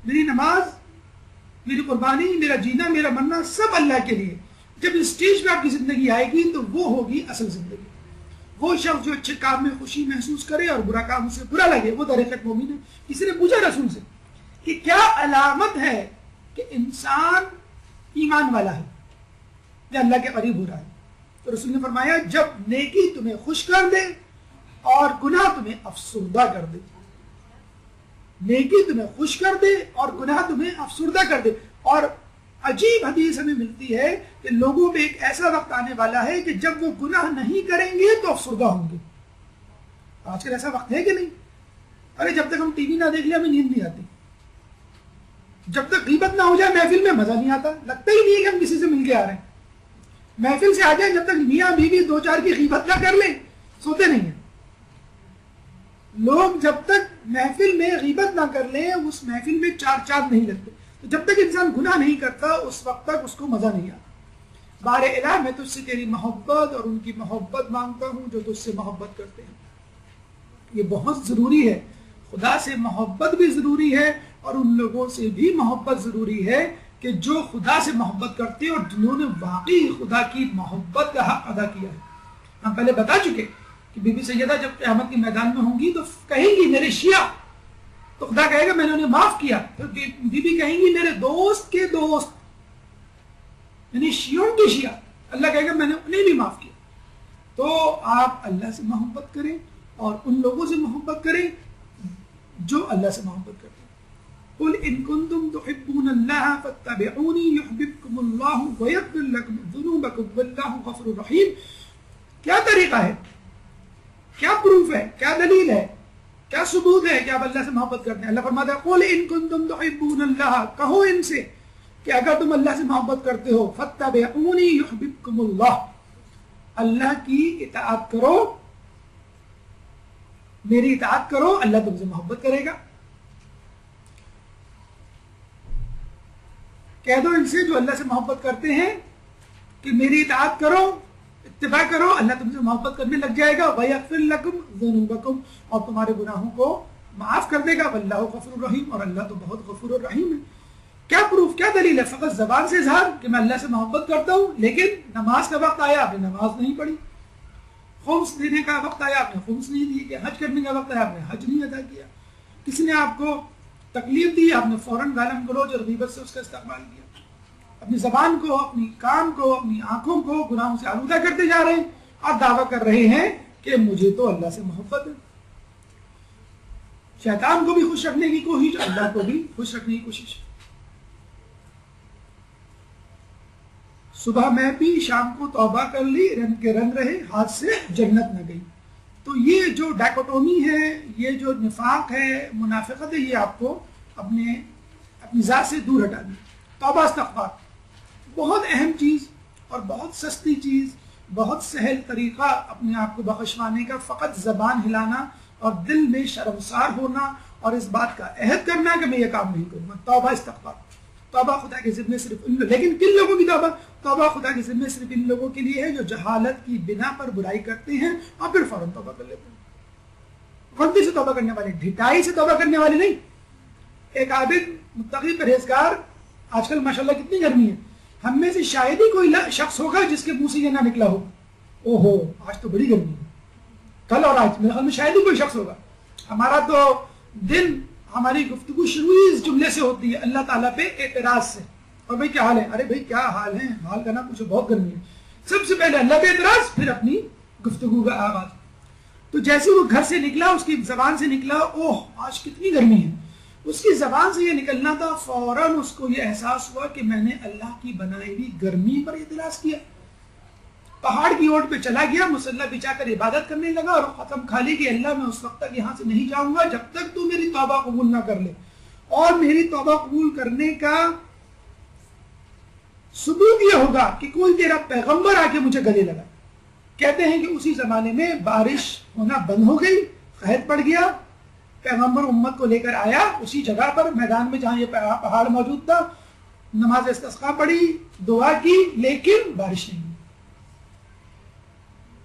میری نماز، میری قربانی، میرا جینا، میرا مرنا سب اللہ کے لیے۔ جب اس سٹیج پہ آپ کی زندگی آئے گی تو وہ ہوگی اصل زندگی۔ وہ شخص جو اچھے کام میں خوشی محسوس کرے اور برا کام اسے برا لگے وہ در حقیقت مومن ہے۔ کسی نے پوچھا رسول سے کہ کیا علامت ہے کہ انسان ایمان والا ہے یا اللہ کے قریب ہو رہا ہے؟ تو رسول نے فرمایا جب نیکی تمہیں خوش کر دے اور گناہ تمہیں افسردہ کر دے۔ نیکی تمہیں خوش کر دے اور گناہ تمہیں افسردہ کر دے۔ اور عجیب حدیث ہمیں ملتی ہے کہ لوگوں میں ایک ایسا وقت آنے والا ہے کہ جب وہ گناہ نہیں کریں گے تو افسردہ ہوں گے۔ آج کل ایسا وقت ہے کہ نہیں؟ ارے جب تک ہم ٹی وی نہ دیکھ لیں ہمیں نیند نہیں آتی، جب تک غیبت نہ ہو جائے محفل میں مزہ نہیں آتا، لگتا ہی نہیں ہے کہ ہم کسی سے مل کے آ رہے ہیں۔ محفل سے آ جائیں جب تک میاں بیوی دو چار کی غیبت نہ کر لیں سوتے نہیں ہیں۔ لوگ جب تک محفل میں غیبت نہ کر لیں اس محفل میں چار چاند نہیں لگتے۔ تو جب تک انسان گناہ نہیں کرتا اس وقت تک اس کو مزہ نہیں آتا۔ بار الہ میں تجھ سے تیری محبت اور ان کی محبت مانگتا ہوں جو تجھ سے محبت کرتے ہیں۔ یہ بہت ضروری ہے، خدا سے محبت بھی ضروری ہے اور ان لوگوں سے بھی محبت ضروری ہے کہ جو خدا سے محبت کرتے ہیں اور جنہوں نے واقعی خدا کی محبت کا حق ادا کیا ہے۔ ہم پہلے بتا چکے کہ بی بی سیدہ جب قیامت کے میدان میں ہوں گی تو کہیں گی میرے شیعہ، تو خدا کہے گا میں نے انہیں معاف کیا، تو بی بی کہیں گی میرے دوست کے دوست، یعنی شیعوں کے شیعہ، اللہ کہے گا میں نے انہیں بھی معاف کیا۔ تو آپ اللہ سے محبت کریں اور ان لوگوں سے محبت کریں جو اللہ سے محبت کرتے ہیں۔ قل ان کنتم تحبون اللہ فاتبعونی یحببکم اللہ ویغفر لکم ذنوبکم واللہ غفور رحیم۔ کیا طریقہ ہے، کیا پروف ہے، کیا دلیل ہے، کیا ثبوت ہے کہ آپ اللہ سے محبت کرتے ہیں؟ اللہ فرماتا ہے قل ان کنتم تحبون اللہ، کہو ان سے کہ اگر تم اللہ سے محبت کرتے ہو فاتبعونی یحببکم اللہ، اللہ کی اطاعت کرو، میری اطاعت کرو، اللہ تم سے محبت کرے گا۔ کہہ دو ان سے جو اللہ سے محبت کرتے ہیں کہ میری اطاعت کرو، اتباع کرو، اللہ تم سے محبت کرنے لگ جائے گا۔ وَيَغْفِرْ لَكُمْ ذُنُوبَكُمْ، اور تمہارے گناہوں کو معاف کر دے گا. واللہ غفور الرحیم، اور اللہ تو بہت غفور الرحیم ہے. کیا پروف، کیا دلیل ہے؟ فقط زبان سے اظہار کہ میں اللہ سے محبت کرتا ہوں، لیکن نماز کا وقت آیا آپ نے نماز نہیں پڑھی، خمس دینے کا وقت آیا آپ نے خمس نہیں دی، کہ حج کرنے کا وقت آیا آپ نے حج نہیں ادا کیا، کسی نے آپ کو تکلیف دی آپ نے فوراً گالم گلوچ اور غیبت سے اس کا استقبال کیا. اپنی زبان کو، اپنی کان کو، اپنی آنکھوں کو گناہوں سے آلودہ کرتے جا رہے ہیں اور دعویٰ کر رہے ہیں کہ مجھے تو اللہ سے محبت ہے. شیطان کو بھی خوش رکھنے کی کوشش، اللہ کو بھی خوش رکھنے کی کوشش. صبح میں پی شام کو توبہ کر لی، رن کے رن رہے ہاتھ سے جنت نہ گئی. تو یہ جو ڈائکوٹومی ہے، یہ جو نفاق ہے، منافقت ہے، یہ آپ کو اپنی ذات سے دور ہٹا دی. توبہ استغفار بہت اہم چیز اور بہت سستی چیز، بہت سہل طریقہ اپنے آپ کو بخشوانے کا، فقط زبان ہلانا اور دل میں شرمسار ہونا اور اس بات کا عہد کرنا کہ میں یہ کام نہیں کروں گا. توبہ استغفار. توبہ خدا کے ذمے صرف لیکن کن لوگوں کی توبہ؟ توبہ خدا کے ذمے صرف ان لوگوں کے لیے ہے جو جہالت کی بنا پر برائی کرتے ہیں اور پھر فوراً توبہ کر لیتے ہیں. غلطی سے توبہ کرنے والے، ڈھٹائی سے توبہ کرنے والے نہیں. ایک عابد متقی پرہیزگار، آج کل ماشاءاللہ کتنی گرمی ہے، ہم میں سے شاید ہی کوئی شخص ہوگا جس کے منہ سے یہ نہ نکلا ہو اوہو آج تو بڑی گرمی ہے. کل اور آج میرے خیال میں شاید ہی کوئی شخص ہوگا. ہمارا تو دن، ہماری گفتگو شروع اس جملے سے ہوتی ہے، اللہ تعالیٰ پہ اعتراض سے. اور بھائی کیا حال ہے؟ ارے بھائی کیا حال ہے؟ حال کا نہ پوچھو، بہت گرمی ہے. سب سے پہلے اللہ پہ اعتراض، پھر اپنی گفتگو کا آغاز. تو جیسے وہ گھر سے نکلا، اس کی زبان سے نکلا اوہ آج کتنی گرمی ہے، اس کی زبان سے یہ نکلنا تھا، فوراً اس کو یہ احساس ہوا کہ میں نے اللہ کی بنائی ہوئی گرمی پر اعتراض کیا. پہاڑ کی اوٹ پہ چلا گیا، مصلی بچا کر عبادت کرنے لگا اور ختم کھا لی کہ اللہ میں اس وقت تک یہاں سے نہیں جاؤں گا جب تک تو میری توبہ قبول نہ کر لے. اور میری توبہ قبول کرنے کا ثبوت یہ ہوگا کہ کوئی تیرا پیغمبر آ کے مجھے گلے لگا. کہتے ہیں کہ اسی زمانے میں بارش ہونا بند ہو گئی، قحط پڑ گیا، پیغمبر امت کو لے کر آیا اسی جگہ پر میدان میں جہاں یہ پہاڑ موجود تھا، نماز استسقاء پڑھی، دعا کی، لیکن بارش نہیں.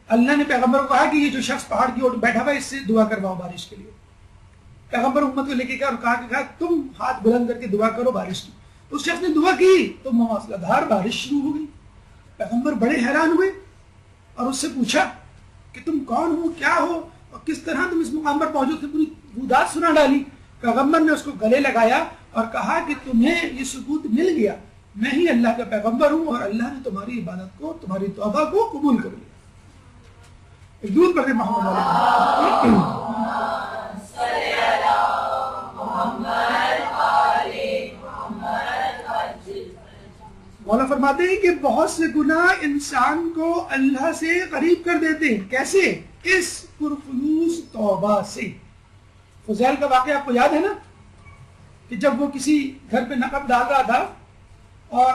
اللہ نے پیغمبر کو کہا کہ یہ جو شخص پہاڑ کی اوٹ بیٹھا ہوا اس سے دعا کرواؤ بارش کے لیے. پیغمبر امت کو لے کے گیا اور کہا تم ہاتھ بلند کر کے دعا کرو بارش کی. اس شخص نے دعا کی تو موسلا دھار بارش شروع ہو گئی. پیغمبر بڑے حیران ہوئے اور اس سے پوچھا کہ تم کون ہو، کیا ہو اور کس طرح تم اس مقام پر پہنچو تھے. پوری بودات سنا ڈالی. پیغمبر نے اس کو گلے لگایا اور کہا کہ تمہیں یہ ثبوت مل گیا میں ہی اللہ کا پیغمبر ہوں اور اللہ نے تمہاری عبادت کو، تمہاری توبہ کو قبول کر لیا. ایک درود پڑھتے محمد مولا فرماتے ہیں کہ بہت سے گناہ انسان کو اللہ سے قریب کر دیتے ہیں. کیسے؟ اس پرخلوص توبہ سے. فضیل کا واقعہ آپ کو یاد ہے نا کہ جب وہ کسی گھر پہ نقب ڈال رہا تھا اور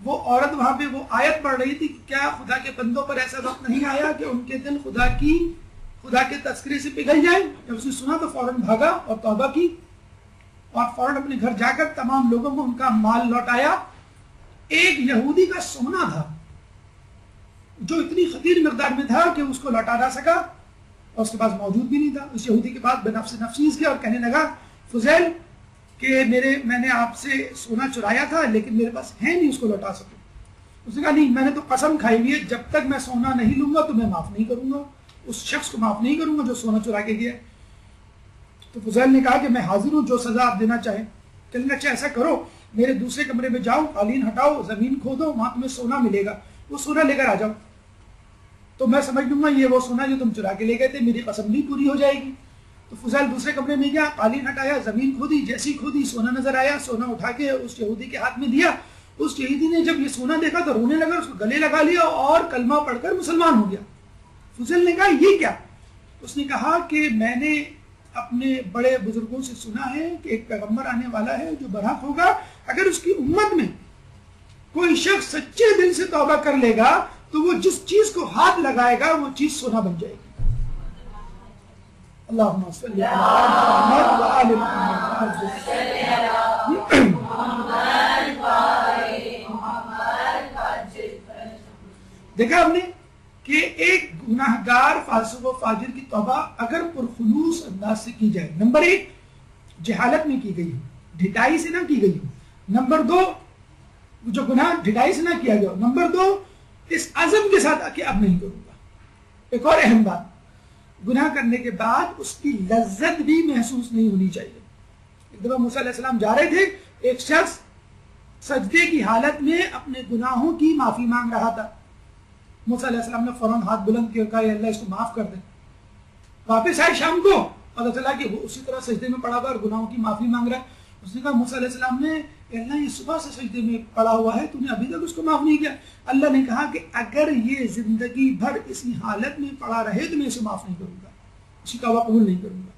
وہ عورت وہاں پہ وہ آیت پڑھ رہی تھی کہ کیا خدا کے بندوں پر ایسا وقت نہیں آیا کہ ان کے دل خدا کے تذکرے سے پگھل جائیں. جب اس نے سنا تو فوراً بھاگا اور توبہ کی اور فوراً اپنے گھر جا کر تمام لوگوں کو ان کا مال لوٹایا. ایک یہودی کا سونا تھا جو اتنی خطیر مقدار میں تھا کہ اس کو لوٹا نہ سکا اور اس کے پاس موجود بھی نہیں تھا. اس یہودی کے پاس بنفس نفسیز کیا اور کہنے لگا فضیل کہ میں نے آپ سے سونا چرایا تھا لیکن میرے پاس ہے نہیں اس کو لوٹا سکوں. اس نے کہا نہیں، میں نے تو قسم کھائی ہوئی ہے جب تک میں سونا نہیں لوں گا تو میں معاف نہیں کروں گا، اس شخص کو معاف نہیں کروں گا جو سونا چرا کے گیا. تو فضیل نے کہا کہ میں حاضر ہوں جو سزا آپ دینا چاہیں. کہنے اچھا ایسا کرو، میرے دوسرے کمرے میں جاؤ، قالین ہٹاؤ، زمین کھودو، وہاں تمہیں سونا ملے گا، وہ سونا لے کر آ جاؤ تو میں سمجھ لوں گا یہ وہ سونا جو تم چرا کے لے گئے تھے، میری قسم بھی پوری ہو جائے گی. تو فضیل دوسرے کمرے میں گیا، قالین ہٹایا، زمین کھودی، جیسی کھودی سونا نظر آیا. سونا اٹھا کے اس یہودی کے ہاتھ میں دیا. اس یہودی نے جب یہ سونا دیکھا تو رونے لگا، اس کو گلے لگا لیا اور کلمہ پڑھ کر مسلمان ہو گیا. فضیل نے کہا یہ کیا؟ اس نے کہا کہ میں نے اپنے بڑے بزرگوں سے سنا ہے کہ ایک پیغمبر آنے والا ہے جو برحق ہوگا، اگر اس کی امت میں کوئی شخص سچے دل سے توبہ کر لے گا تو وہ جس چیز کو ہاتھ لگائے گا وہ چیز سونا بن جائے گی. اللہم صلی علی محمد و آل محمد. دیکھا ہم نے کہ ایک گناہگار فاسق و فاجر کی توبہ اگر پرخلوص انداز سے کی جائے، نمبر 1 جہالت میں کی گئی ہو, ڈھٹائی سے نہ کی گئی ہو. نمبر 2, جو گناہ ڈھٹائی سے نہ کیا گیا ہو. نمبر 2, اس عزم کے ساتھ کہ اب نہیں کروں گا. ایک اور اہم بات, گناہ کرنے کے بعد اس کی لذت بھی محسوس نہیں ہونی چاہیے. ایک دفعہ موسیٰ علیہ السلام جا رہے تھے, ایک شخص سجدے کی حالت میں اپنے گناہوں کی معافی مانگ رہا تھا. موسیٰ علیہ السلام نے فوراً ہاتھ بلند کیا, کہا اللہ اس کو معاف کر دے. واپس آئے شام کو, پتہ چلا کہ وہ اسی طرح سجدے میں پڑا ہوا اور گناہوں کی معافی مانگ رہا ہے. اس نے کہا موسیٰ علیہ السلام نے, اللہ یہ صبح سے سجدے میں پڑا ہوا ہے, تو نے ابھی تک اس کو معاف نہیں کیا. اللہ نے کہا کہ اگر یہ زندگی بھر اسی حالت میں پڑا رہے تو میں اسے معاف نہیں کروں گا, اسی کا قبول نہیں کروں گا.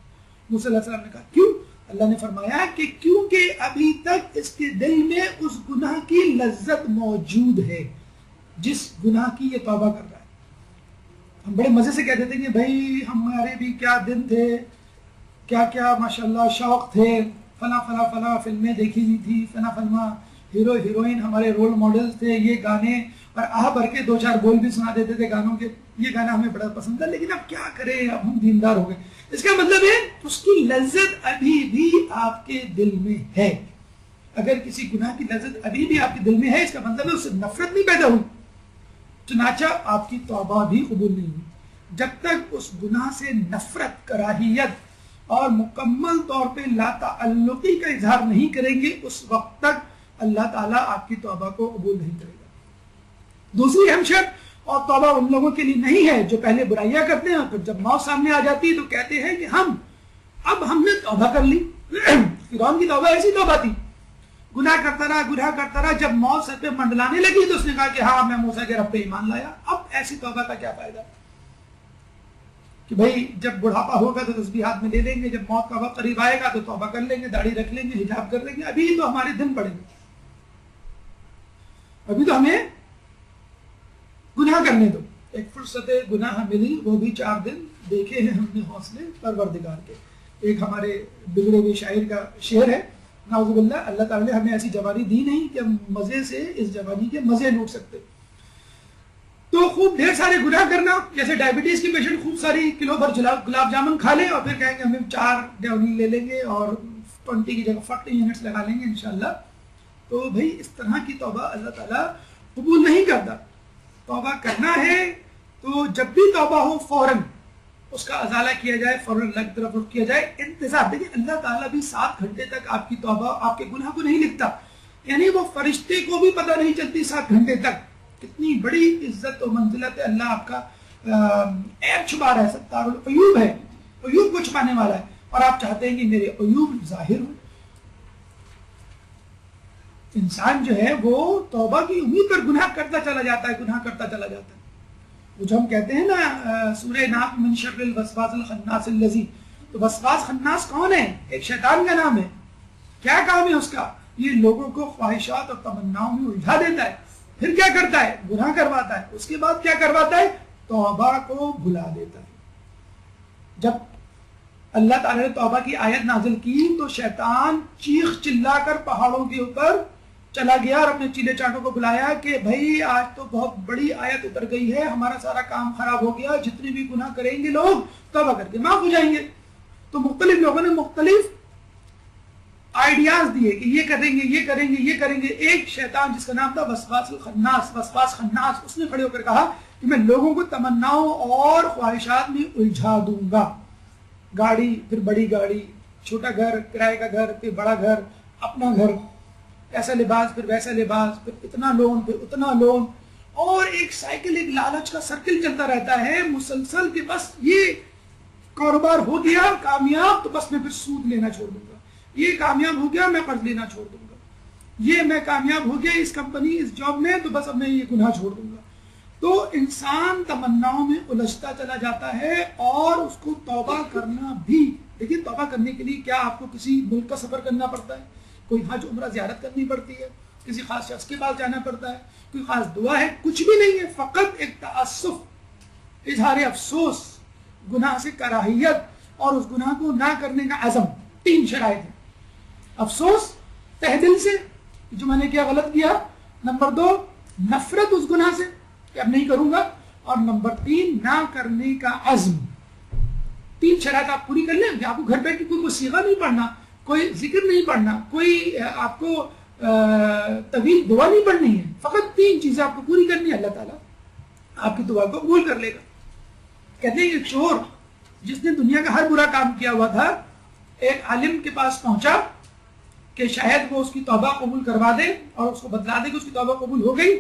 موسیٰ علیہ السلام نے کہا کیوں؟ اللہ نے فرمایا کہ کیونکہ ابھی تک اس کے دل میں اس گناہ کی لذت موجود ہے جس گناہ کی یہ توبہ کر رہا ہے. ہم بڑے مزے سے کہہ دیتے ہیں کہ بھائی ہمارے بھی کیا دن تھے, کیا کیا ماشاءاللہ شوق تھے, فلاں فلاں فلاں فلمیں دیکھی ہوئی تھی, فلاں فلاں ہیرو ہیروئن ہمارے رول ماڈلز تھے, یہ گانے, اور آہ بھر کے 2-4 بول بھی سنا دیتے تھے گانوں کے, یہ گانا ہمیں بڑا پسند ہے, لیکن اب کیا کریں, اب ہم دیندار ہو گئے. اس کا مطلب ہے اس کی لذت ابھی بھی آپ کے دل میں ہے. اگر کسی گناہ کی لذت ابھی بھی آپ کے دل میں ہے, اس کا مطلب ہے اس سے نفرت نہیں پیدا ہوئی, چنانچہ آپ کی توبہ بھی قبول نہیں ہوئی. جب تک اس گناہ سے نفرت, کراہیت اور مکمل طور پہ لا تعلقی کا اظہار نہیں کریں گے, اس وقت تک اللہ تعالیٰ آپ کی توبہ کو قبول نہیں کرے گا. دوسری اہم شرط, اور توبہ ان لوگوں کے لیے نہیں ہے جو پہلے برائیاں کرتے ہیں اور پھر جب موت سامنے آ جاتی ہے تو کہتے ہیں کہ ہم نے توبہ کر لی. فرعون کی توبہ ایسی توبہ تھی, گناہ کرتا رہا, جب موت سر پہ منڈلانے لگی تو اس نے کہا کہ ہاں میں موسیٰ کے رب پہ ایمان لایا. اب ایسی توبہ کا کیا فائدہ کہ بھائی جب بڑھاپا ہوگا تو تسبیحات میں لے لیں گے, جب موت کا وقت قریب آئے گا تو توبہ کر لیں گے, داڑھی رکھ لیں گے, حجاب کر لیں گے. ابھی تو ہمارے دن پڑیں گے, ابھی تو ہمیں گناہ کرنے دو. ایک فرصت گناہ ملی, وہ بھی 4 دن دیکھے ہیں ہم نے حوصلے پروردگار کے. ایک ہمارے بگڑے ہوئے شاعر کا شعر ہے, نعوذ باللہ, اللہ تعالیٰ نے ہمیں ایسی جوانی دی نہیں کہ ہم مزے سے اس جوانی کے مزے لوٹ سکتے. تو خوب ڈھیر سارے گناہ کرنا, جیسے ڈائبٹیز کی پیشنٹ خوب ساری کلو بھر گلاب جامن کھا لیں اور پھر کہیں گے ہمیں 4 ڈیونی لے لیں گے اور 20 کی جگہ 40 یونٹس لگا لیں گے انشاءاللہ. تو بھائی اس طرح کی توبہ اللہ تعالیٰ قبول نہیں کرتا. توبہ کرنا ہے تو جب بھی توبہ ہو فوراً اس کا ازالہ کیا جائے, فوراً اللہ کی طرف رخ کیا جائے. انتظار دیکھیں, اللہ تعالیٰ بھی 7 گھنٹے تک آپ کی توبہ, آپ کے گناہ کو نہیں لکھتا. یعنی وہ فرشتے کو بھی پتہ نہیں چلتی 7 گھنٹے تک. کتنی بڑی عزت و منزلت ہے, اللہ آپ کا عیب چھپا رہا ہے, ستار العیوب ہے, عیوب کو چھپانے والا ہے, اور آپ چاہتے ہیں کہ میرے عیوب ظاہر ہوں. انسان جو ہے وہ توبہ کی امید پر گناہ کرتا چلا جاتا ہے, وہ جو ہم کہتے ہیں نا سورہ ناس من شر الوسواس الخناس الذی, تو وسواس خناس کون ہے؟ ایک شیطان کا نام ہے. کیا کام ہے اس کا؟ یہ لوگوں کو خواہشات اور تمناؤں میں الجھا دیتا ہے. پھر کیا کرتا ہے؟ گناہ کرواتا ہے. اس کے بعد کیا کرواتا ہے؟ توبہ کو بھلا دیتا ہے. جب اللہ تعالیٰ نے توبہ کی آیت نازل کی تو شیطان چیخ چلا کر پہاڑوں کے اوپر چلا گیا اور اپنے چیلے چاٹوں کو بلایا کہ بھائی آج تو بہت بڑی آیت اتر گئی ہے, ہمارا سارا کام خراب ہو گیا, جتنے بھی گناہ کریں گے لوگ توبہ کر کے معاف ہو جائیں گے. تو مختلف لوگوں نے مختلف آئیڈیاز دیے کہ یہ کریں گے, یہ کریں گے, یہ کریں گے. ایک شیطان جس کا نام تھا وسواس خناس, اس نے کھڑے ہو کر کہا کہ میں لوگوں کو تمناؤں اور خواہشات میں الجھا دوں گا. گاڑی, پھر بڑی گاڑی, چھوٹا گھر, کرائے کا گھر, پھر بڑا گھر, اپنا گھر, ایسا لباس, پھر ویسا لباس, پھر اتنا لون, پھر اتنا لون, اور ایک سائیکل, ایک لالچ کا سرکل چلتا رہتا ہے مسلسل کہ بس یہ کاروبار ہو گیا کامیاب تو بس میں پھر سود لینا چھوڑ دوں گا, یہ کامیاب ہو گیا میں قرض لینا چھوڑ دوں گا, یہ میں کامیاب ہو گیا اس کمپنی, اس جاب میں, تو بس اب میں یہ گناہ چھوڑ دوں گا. تو انسان تمناؤں میں الجھتا چلا جاتا ہے اور اس کو توبہ کرنا بھی. لیکن توبہ کرنے کے لیے کیا آپ کو کسی ملک کا سفر کرنا پڑتا ہے, کوئی حج عمرہ زیارت کرنی پڑتی ہے, کسی خاص شخص کے پاس جانا پڑتا ہے, کوئی خاص دعا ہے؟ کچھ بھی نہیں ہے. فقط ایک تأسف, اظہار افسوس, گناہ سے کراہیت اور اس گناہ کو نہ کرنے کا عزم. 3 شرائط ہیں. افسوس تہ دل سے جو میں نے کیا غلط کیا, نمبر 2 نفرت اس گناہ سے کہ اب نہیں کروں گا, اور نمبر 3 نہ کرنے کا عزم. 3 شرائط آپ پوری کر لیں. آپ کو گھر بیٹھ کے کوئی صیغہ نہیں پڑھنا, کوئی ذکر نہیں پڑھنا، کوئی آپ کو طویل دعا نہیں پڑھنی ہے، فقط 3 چیزیں آپ کو پوری کرنی ہے، اللہ تعالیٰ آپ کی دعا کو قبول کر لے گا۔ کہتے ہیں کہ چور جس نے دنیا کا ہر برا کام کیا ہوا تھا، ایک عالم کے پاس پہنچا کہ شاید وہ اس کی توبہ قبول کروا دے اور اس کو بتلا دے کہ اس کی توبہ قبول ہو گئی۔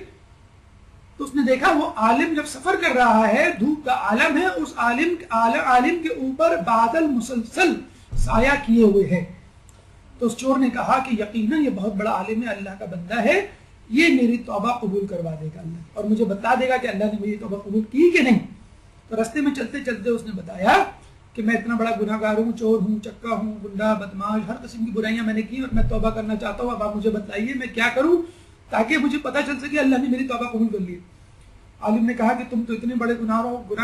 تو اس نے دیکھا وہ عالم جب سفر کر رہا ہے، دھوپ کا عالم ہے، اس عالم کے اوپر بادل مسلسل سایہ کیے ہوئے ہیں۔ تو اس چور نے کہا کہ یقیناً یہ بہت بڑا عالم ہے، اللہ کا بندہ ہے، یہ میری توبہ قبول کروا دے گا اللہ، اور مجھے بتا دے گا کہ اللہ نے میری توبہ قبول کی کہ نہیں۔ تو رستے میں چلتے چلتے اس نے بتایا کہ میں اتنا بڑا گناہ گار ہوں، چور ہوں، چکا ہوں، گنڈا، بدماش، ہر قسم کی برائیاں میں نے کی اور میں توبہ کرنا چاہتا ہوں، اب آپ مجھے بتائیے میں کیا کروں تاکہ مجھے پتہ چل سکے اللہ نے میری توبہ قبول کر لی۔ عالم نے کہا کہ تم تو اتنے بڑے گناہ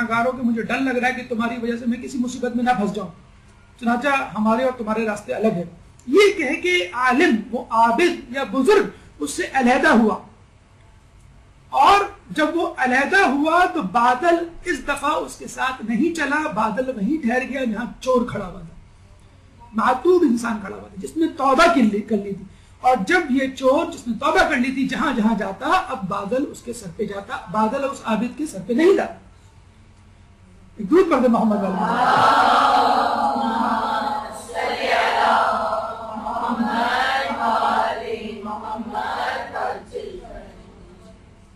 گار ہو کہ مجھے ڈر لگ رہا ہے کہ تمہاری وجہ سے میں کسی مصیبت میں نہ پھنس جاؤں، چنانچہ ہمارے اور تمہارے راستے الگ ہیں۔ یہ کہہ کہ عالم، وہ عابد یا بزرگ اس سے علیحدہ ہوا، اور جب وہ علیحدہ ہوا تو بادل اس دفعہ اس کے ساتھ نہیں چلا، بادل وہیں ٹھہر گیا جہاں چور کھڑا ہوا تھا، معتوب انسان کھڑا ہوا تھا جس نے توبہ کر لی تھی، اور جب یہ چور جس نے توبہ کر لی تھی جہاں جہاں جاتا اب بادل اس کے سر پہ جاتا، بادل اس عابد کے سر پہ نہیں تھا۔ درود پڑھ دے محمد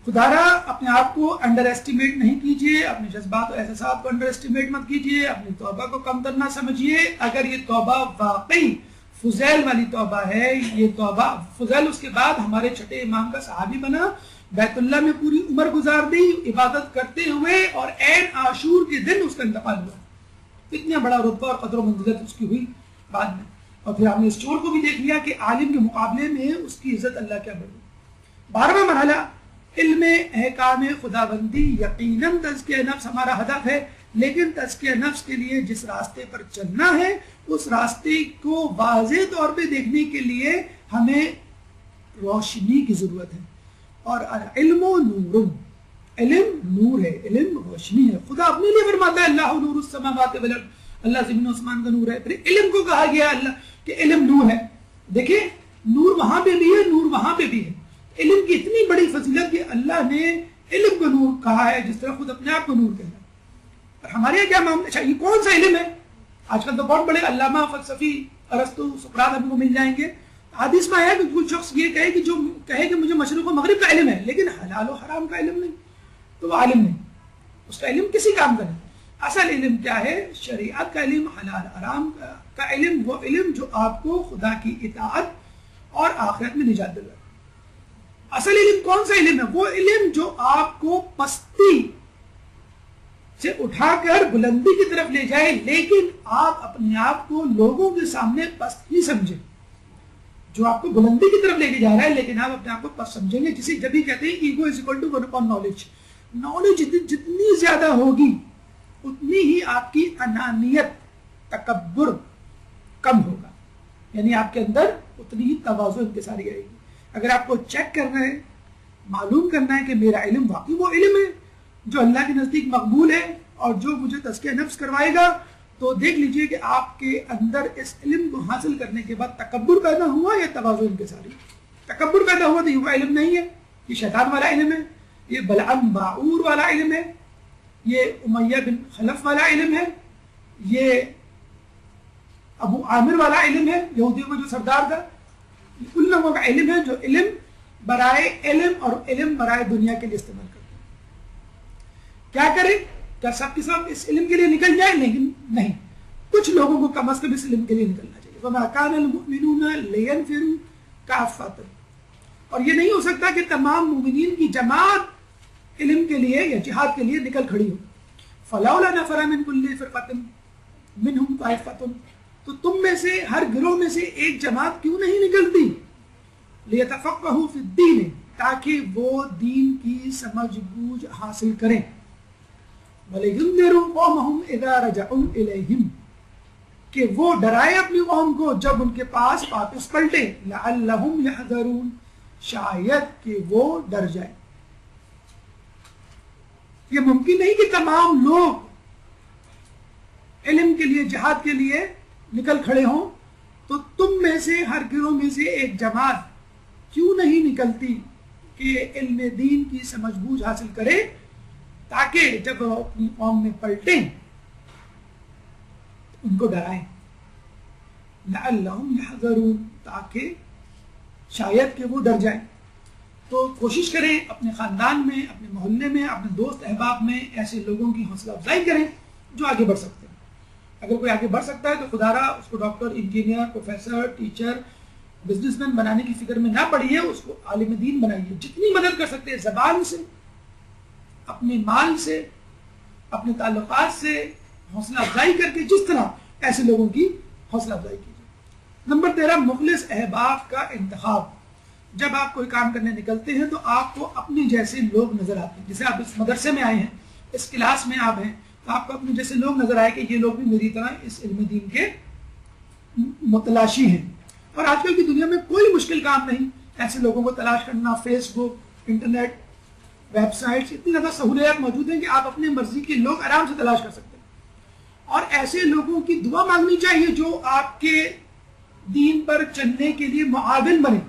خدارا اپنے آپ کو انڈر ایسٹیمیٹ نہیں کیجئے، اپنے جذبات اور احساسات کو انڈر ایسٹیمیٹ مت کیجئے، اپنی توبہ کو کم تر نہ سمجھیے۔ اگر یہ توبہ واقعی فضیل والی توبہ ہے، یہ توبہ فضیل اس کے بعد ہمارے چھٹے امام کا صحابی بنا، بیت اللہ میں پوری عمر گزار دی عبادت کرتے ہوئے، اور عین عاشور کے دن اس کا انتقال ہوا۔ اتنا بڑا رتبہ اور قدر و منزلت اس کی ہوئی بعد میں، اور پھر ہم نے اس چور کو بھی دیکھ لیا کہ عالم کے مقابلے میں اس کی عزت اللہ کیا بڑھی۔ 12واں مرحلہ علم احکام خداوندی۔ یقیناً تزکیہ نفس ہمارا ہدف ہے، لیکن تزکیہ نفس کے لیے جس راستے پر چلنا ہے اس راستے کو واضح طور پہ دیکھنے کے لیے ہمیں روشنی کی ضرورت ہے، اور علم و نور، علم نور ہے، علم روشنی ہے۔ خدا اپنے لیے فرماتا ہے اللہ نور السماوات والارض، اللہ زمین و آسمان کا نور ہے۔ پھر علم کو کہا گیا اللہ کہ علم نور ہے۔ دیکھیں نور وہاں پہ بھی ہے، نور وہاں پہ بھی ہے۔ علم کی اتنی بڑی فضیلت کہ اللہ نے علم کو نور کہا ہے جس طرح خود اپنے آپ کو نور کہنا ہے۔ اور ہمارے یہاں کیا معاملہ، اچھا یہ کون سا علم ہے؟ آج کل تو بہت بڑے علامہ فلسفی ارسطو سقراط ہم کو مل جائیں گے۔ حدیث میں آیا کہ کوئی شخص یہ کہے کہ جو کہے کہ مجھے مشرق و مغرب کا علم ہے لیکن حلال و حرام کا علم نہیں، تو وہ عالم نہیں، اس کا علم کسی کام کا نہیں۔ اصل علم کیا ہے؟ شریعت کا علم، حلال حرام کا علم، وہ علم جو آپ کو خدا کی اطاعت اور آخرت میں نجات دلائے۔ اصل علم کون سا علم ہے؟ وہ علم جو آپ کو پستی سے اٹھا کر بلندی کی طرف لے جائے، لیکن آپ اپنے آپ کو لوگوں کے سامنے پست ہی سمجھیں۔ جو آپ کو بلندی کی طرف لے کے جا رہا ہے لیکن آپ اپنے آپ کو پست سمجھیں گے، جسے جب ہی کہتے ہیں ego is equal to one upon knowledge. Knowledge جتنی زیادہ ہوگی اتنی ہی آپ کی انانیت، تکبر کم ہوگا، یعنی آپ کے اندر اتنی ہی تواضع انکساری آئے گی۔ اگر آپ کو چیک کرنا ہے، معلوم کرنا ہے کہ میرا علم واقعی وہ علم ہے جو اللہ کے نزدیک مقبول ہے اور جو مجھے تزکیہ نفس کروائے گا، تو دیکھ لیجئے کہ آپ کے اندر اس علم کو حاصل کرنے کے بعد تکبر پیدا ہوا یا تواضع انکساری۔ تکبر پیدا ہوا تو یہ علم نہیں ہے، یہ شیطان والا علم ہے، یہ بلعم باعور والا علم ہے، یہ امیہ بن خلف والا علم ہے، یہ ابو عامر والا علم ہے، یہودیوں کا جو سردار تھا۔ ان لوگوں کا علم ہے جو علم برائے علم اور علم برائے دنیا کے لیے استعمال کرتے ہیں۔ کیا کریں؟ کیا سب کے سب اس علم کے لیے نکل جائیں؟ لیکن نہیں، کچھ لوگوں کو کم از کم اس علم کے لیے نکلنا چاہیے۔ وَمَا كَانَ الْمُؤْمِنُونَ لِيَنْفِرُوا كَافَّةً، اور یہ نہیں ہو سکتا کہ تمام مومنین کی جماعت علم کے لیے یا جہاد کے لیے نکل کھڑی ہو۔ فَلَوْلَا نَفَرَ مِنْ كُلِّ فِرْقَةٍ مِنْهُمْ طَائِفَةٌ، تو تم میں سے ہر گروہ میں سے ایک جماعت کیوں نہیں نکلتی؟ لِيَتَفَقَّهُوا فِي الدِّينِ، تاکہ وہ دین کی سمجھ بوجھ حاصل کریں۔ وَلِيُنذِرُوا قَوْمَهُمْ إِذَا رَجَعُوا إِلَيْهِمْ، کہ وہ ڈرائے اپنی قوم کو جب ان کے پاس واپس پلٹے۔ لَعَلَّهُمْ يَحْذَرُونَ، شاید کہ وہ ڈر جائیں۔ یہ ممکن نہیں کہ تمام لوگ علم کے لیے، جہاد کے لیے نکل کھڑے ہوں تو تم میں سے ہر گروہ میں سے ایک جماعت کیوں نہیں نکلتی کہ علم دین کی سمجھ بوجھ حاصل کرے، تاکہ جب وہ اپنی قوم میں پلٹیں ان کو ڈرائیں، لعلہم یحذرون، تاکہ شاید کہ وہ ڈر جائیں۔ تو کوشش کریں اپنے خاندان میں، اپنے محلے میں، اپنے دوست احباب میں ایسے لوگوں کی حوصلہ افزائی کریں جو آگے بڑھ سکتے ہیں۔ اگر کوئی آگے بڑھ سکتا ہے تو خدا را اس کو doctor, engineer, professor, teacher, business man بنانے کی فکر میں نہ پڑیے، اس کو عالم دین بنائیے۔ جتنی مدد کر سکتے ہیں زبان سے، اپنے مال سے، اپنے تعلقات سے حوصلہ افزائی کر کے، جس طرح ایسے لوگوں کی حوصلہ افزائی کیجیے۔ نمبر 13، مخلص احباب کا انتخاب۔ جب آپ کوئی کام کرنے نکلتے ہیں تو آپ کو اپنے جیسے لوگ نظر آتے ہیں۔ جیسے آپ اس مدرسے میں آئے ہیں، اس کلاس میں آپ ہیں، تو آپ کو اپنے جیسے لوگ نظر آئے کہ یہ لوگ بھی میری طرح اس علم دین کے متلاشی ہیں۔ اور آج کل کی دنیا میں کوئی مشکل کام نہیں ایسے لوگوں کو تلاش کرنا۔ فیس بک، انٹرنیٹ، ویب سائٹس، اتنی زیادہ سہولیات موجود ہیں کہ آپ اپنے مرضی کے لوگ آرام سے تلاش کر سکتے ہیں۔ اور ایسے لوگوں کی دعا مانگنی چاہیے جو آپ کے دین پر چلنے کے لیے معاون بنے۔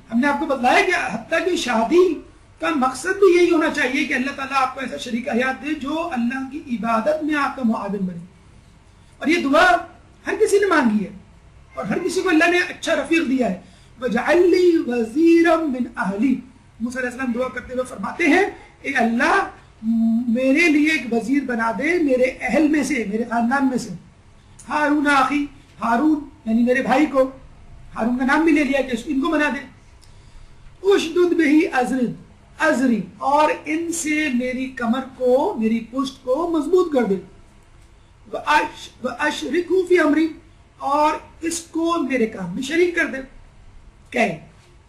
ہم نے آپ کو بتلایا کہ حتیٰ کہ شادی کا مقصد بھی یہی ہونا چاہیے کہ اللہ تعالیٰ آپ کو ایسا شریک حیات دے جو اللہ کی عبادت میں آپ کا معاون بنے۔ اور یہ دعا ہر کسی نے مانگی ہے، اور ہر کسی کو اللہ نے اچھا رفیق دیا ہے۔ وَجَعَلْ لِي وَزِيرًا مِّنْ أَهْلِي، موسیٰ علیہ السلام دعا کرتے ہوئے فرماتے ہیں اے اللہ میرے لیے ایک وزیر بنا دے میرے اہل میں سے، میرے خاندان میں سے۔ ہارون اخی، ہارون یعنی میرے بھائی کو، ہارون کا نام بھی لے لیا کہ ان کو بنا دے۔ اشدد بہی ازری، اور ان سے میری کمر کو، میری پشت کو مضبوط کر دے۔ وَأَشْرِكْهُ فِي أَمْرِي، اور اس کو میرے کام میں شریک کر دے۔ کہ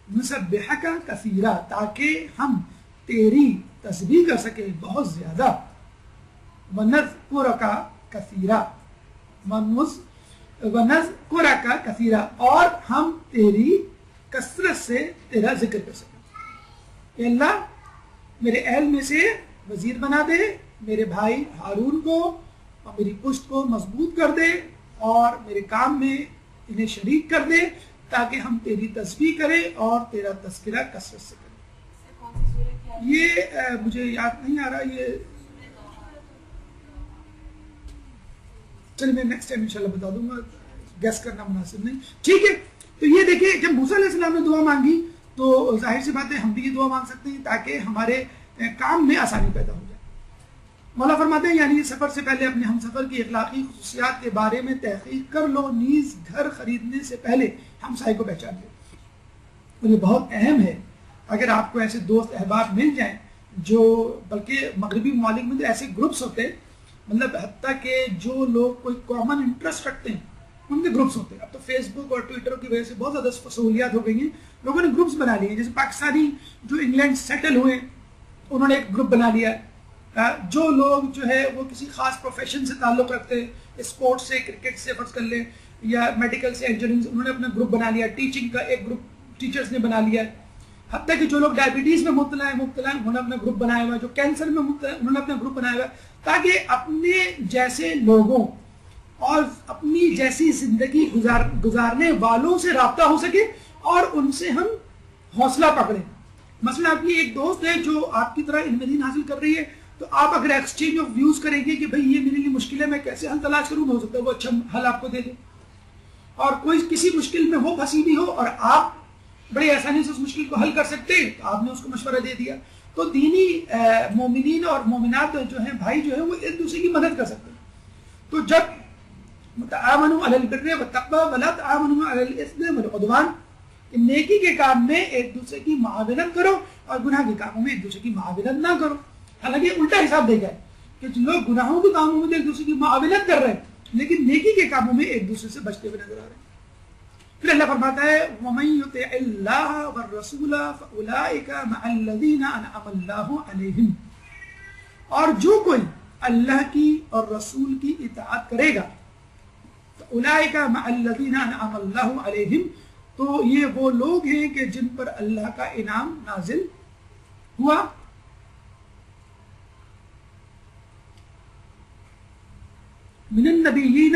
نسبحک کثیرا، تاکہ ہم تیری تسبیح کر سکیں بہت زیادہ۔ وَنَذْكُرَكَ کثیرا، وَنَذْكُرَكَ کثیرا، اور ہم تیری کثرت سے تیرا ذکر کر سکیں۔ کہ اللہ میرے اہل میں سے وزیر بنا دے، میرے بھائی ہارون کو اور میری پشت کو مضبوط کر دے، اور میرے کام میں انہیں شریک کر دے، تاکہ ہم تیری تسبیح کریں اور تیرا تذکرہ کثرت سے کریں۔ یہ مجھے یاد نہیں آ رہا، یہ چلیے میں نیکسٹ ٹائم انشاءاللہ بتا دوں گا، گیس کرنا مناسب نہیں۔ ٹھیک ہے، تو یہ دیکھیں جب موسیٰ علیہ السلام نے دعا مانگی تو ظاہر سی بات ہے ہم بھی یہ دعا مانگ سکتے ہیں تاکہ ہمارے کام میں آسانی پیدا ہو جائے۔ مولا فرماتے ہیں یعنی سفر سے پہلے اپنے ہم سفر کی اخلاقی خصوصیات کے بارے میں تحقیق کر لو، نیز گھر خریدنے سے پہلے ہمسائے کو پہچان لو۔ اور یہ بہت اہم ہے، اگر آپ کو ایسے دوست احباب مل جائیں جو، بلکہ مغربی ممالک میں تو ایسے گروپس ہوتے ہیں، مطلب حتیٰ کہ جو لوگ کوئی کامن انٹرسٹ رکھتے ہیں ان کے گروپس ہوتے ہیں۔ اب تو فیس بک اور ٹویٹر کی وجہ سے بہت زیادہ سہولیات ہو گئی ہیں، لوگوں نے گروپس بنا لیے ہیں۔ جیسے پاکستانی جو انگلینڈ سیٹل ہوئے انہوں نے ایک گروپ بنا لیا ہے۔ جو لوگ جو ہے وہ کسی خاص پروفیشن سے تعلق رکھتے ہیں، اسپورٹس سے، کرکٹ سے فرض کر لیں، یا میڈیکل سے، انجینئرنگ سے، انہوں نے اپنا گروپ بنا لیا۔ ٹیچنگ کا ایک گروپ ٹیچرز نے بنا لیا ہے۔ حتیٰ کہ جو لوگ ڈائبٹیز میں مبتلا ہیں انہوں نے اپنا گروپ بنایا ہوا ہے، جو کینسر میں مبتلا ہیں انہوں نے اپنا گروپ بنایا ہوا ہے، تاکہ اپنے جیسے لوگوں اور اپنی جیسی زندگی گزارنے والوں سے رابطہ ہو سکے اور ان سے ہم حوصلہ پکڑیں۔ مثلا آپ کی ایک دوست ہے جو آپ کی طرح علم دین حاصل کر رہی ہے، تو آپ اگر ایکسچینج آف ویوز کریں گے کہ بھئی یہ میرے لیے مشکل ہے، میں کیسے حل تلاش کروں، ہو سکتا ہے وہ اچھا حل آپ کو دے دے۔ اور کوئی کسی مشکل میں ہو، پھنسی بھی ہو، اور آپ بڑی آسانی سے اس مشکل کو حل کر سکتے ہیں، تو آپ نے اس کو مشورہ دے دیا۔ تو دینی مومنین اور مومنات جو ہیں، بھائی جو ہیں، وہ ایک دوسرے کی مدد کر سکتے ہیں۔ تو جب تعاونوا علی البر والتقوی ولا تعاونوا علی الاثم والعدوان، نیکی کے کام میں ایک دوسرے کی معاونت کرو اور گناہ کے کاموں میں ایک دوسرے کی معاونت نہ کرو۔ حالانکہ الٹا حساب دے گئے کہ لوگ گناہوں کے کاموں میں ایک دوسرے کی معاونت کر رہے ہیں لیکن نیکی کے کاموں میں ایک دوسرے سے بچتے ہوئے نظر آ رہے ہیں۔ پھر اللہ فرماتا ہے وَمَن يُطِعِ اللَّهَ وَالرَّسُولَ فَأُولَٰئِكَ مَعَ الَّذِينَ أَنْعَمَ اللَّهُ عَلَيْهِمْ، اور جو کوئی اللہ کی اور رسول کی اطاعت کرے گا، فَأُولَٰئِكَ مَعَ الَّذِينَ أَنْعَمَ اللَّهُ عَلَيْهِمْ، تو یہ وہ لوگ ہیں کہ جن پر اللہ کا انعام نازل ہوا۔ من النبیین،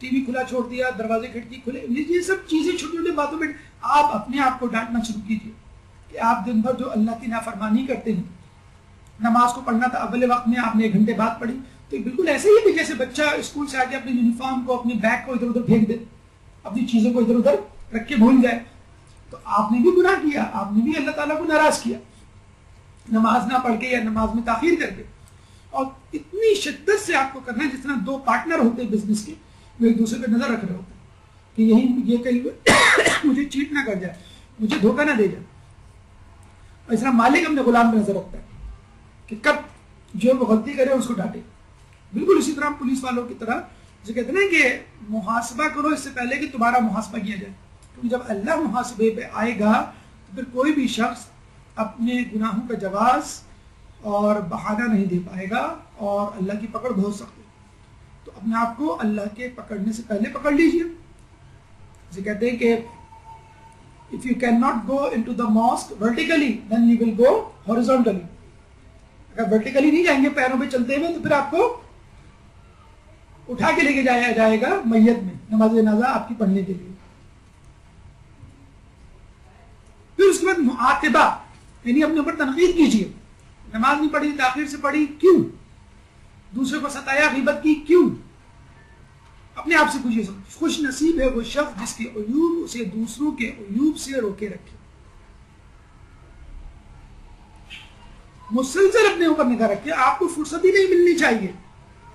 ٹی وی کھلا چھوڑ دیا, دروازے کھڑکی کھلے, یہ سب چیزیں چھوٹی چھوٹی باتوں میں آپ اپنے آپ کو ڈانٹنا شروع کیجیے کہ آپ دن بھر جو اللہ کی نافرمانی کرتے ہیں. نماز کو پڑھنا تھا اول وقت میں, آپ نے 1 گھنٹے بعد پڑھی, تو بالکل ایسے ہی بھی جیسے بچہ اسکول سے آ کے اپنے یونیفارم کو, اپنے بیگ کو ادھر ادھر پھینک دے, اپنی چیزوں کو ادھر ادھر رکھ کے بھول جائے. تو آپ نے بھی گناہ کیا, آپ نے بھی اللہ تعالیٰ کو ناراض کیا نماز نہ پڑھ کے یا نماز میں تاخیر کر کے. اور اتنی شدت سے آپ کو کرنا ہے جس طرح 2 پارٹنر ہوتے ہیں بزنس کے, وہ ایک دوسرے پہ نظر رکھ رہے ہوتے ہیں کہ یہی یہ کہیں مجھے چیٹ نہ کر جائے, مجھے دھوکہ نہ دے جائے. اور اس طرح مالک اپنے غلام پہ نظر رکھتا ہے کہ کب جو وہ غلطی کرے اس کو ڈانٹے. بالکل اسی طرح پولیس والوں کی طرح جو کہتے ہیں کہ محاسبہ کرو اس سے پہلے کہ تمہارا محاسبہ کیا جائے, کیونکہ جب اللہ محاسبے پہ آئے گا تو پھر کوئی بھی شخص اپنے گناہوں کا جواز اور بہانہ نہیں دے پائے گا اور اللہ کی پکڑ بہت سخت ہے. تو اپنے آپ کو اللہ کے پکڑنے سے پہلے پکڑ لیجئے. جسے کہتے ہیں کہ if you cannot go into the mosque vertically then you will go horizontally. اگر ورٹیکلی نہیں جائیں گے پیروں پہ چلتے ہوئے تو پھر آپ کو اٹھا کے لے کے جایا جائے گا میت میں نماز جنازہ آپ کی پڑھنے کے لیے. پھر اس کے بعد معاتبہ, یعنی اپنے اوپر تنقید کیجیے. نماز نہیں پڑھی, تاخیر سے پڑھی, کیوں؟ دوسرے کو ستایا, غیبت کی, کیوں؟ اپنے آپ سے پوچھیے. خوش نصیب ہے وہ شخص جس کے عیوب اسے دوسروں کے عیوب سے روکے رکھے. مسلسل اپنے اوپر نگاہ رکھے. آپ کو فرصت ہی نہیں ملنی چاہیے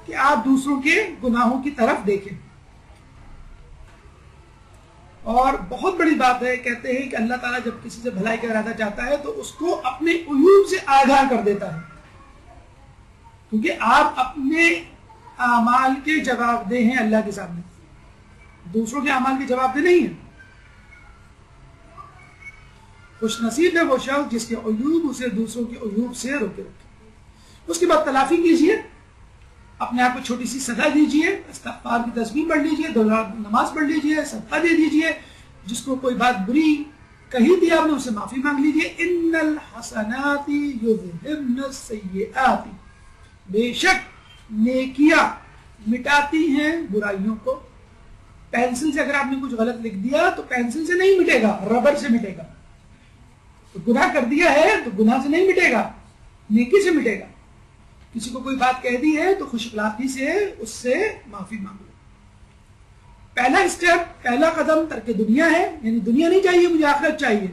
کہ آپ دوسروں کے گناہوں کی طرف دیکھیں. اور بہت بڑی بات ہے, کہتے ہیں کہ اللہ تعالیٰ جب کسی سے بھلائی کا ارادہ چاہتا ہے تو اس کو اپنے عیوب سے آگاہ کر دیتا ہے, کیونکہ آپ اپنے اعمال کے جواب دہ ہیں اللہ کے سامنے, دوسروں کے اعمال کے جواب دہ نہیں ہیں. خوش نصیب ہے وہ شخص جس کے عیوب اسے دوسروں کے عیوب سے روکے رکھے. اس کے بعد تلافی کیجیے, اپنے آپ کو چھوٹی سی سزا دیجیے, استغفار کی تسبیح پڑھ لیجیے, 2 رکعت نماز پڑھ لیجیے, صدقہ دے دیجیے. جس کو کوئی بات بری کہی تھی آپ نے, اسے معافی مانگ لیجیے. ان الحسنات یذہبن السیئات, بے شک نیکیاں مٹاتی ہیں برائیوں کو. پینسل سے اگر آپ نے کچھ غلط لکھ دیا تو پینسل سے نہیں مٹے گا, ربر سے مٹے گا. گناہ کر دیا ہے تو گناہ سے نہیں مٹے گا, نیکی سے مٹے گا. کسی کو کوئی بات کہہ دی ہے تو خوش اخلاقی سے اس سے معافی مانگ لو. پہلا اسٹیپ, پہلا قدم ترک دنیا ہے, یعنی دنیا نہیں چاہیے, مجھے آخرت چاہیے.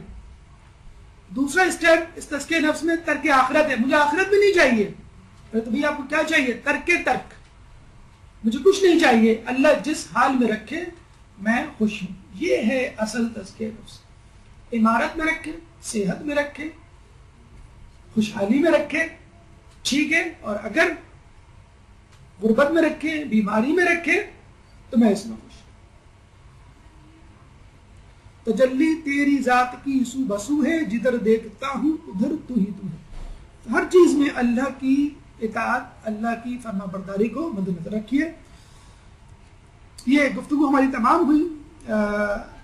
دوسرا اسٹیپ اس تزکیہ نفس میں ترک آخرت ہے, مجھے آخرت بھی نہیں چاہیے. تو بھئی آپ کو کیا چاہیے؟ ترک, مجھے کچھ نہیں چاہیے, اللہ جس حال میں رکھے میں خوش ہوں. یہ ہے اصل تزکیہ نفس. عمارت میں رکھے, صحت میں رکھے, خوشحالی میں رکھے, ٹھیک ہے, اور اگر غربت میں رکھے, بیماری میں رکھے تو میں اس میں خوش. تجلی تیری ذات کی سو بسو ہے, جدھر دیکھتا ہوں ادھر تو ہی تو ہے. ہر چیز میں اللہ کی اطاعت, اللہ کی فرما برداری کو مد نظر رکھیے. یہ گفتگو ہماری تمام ہوئی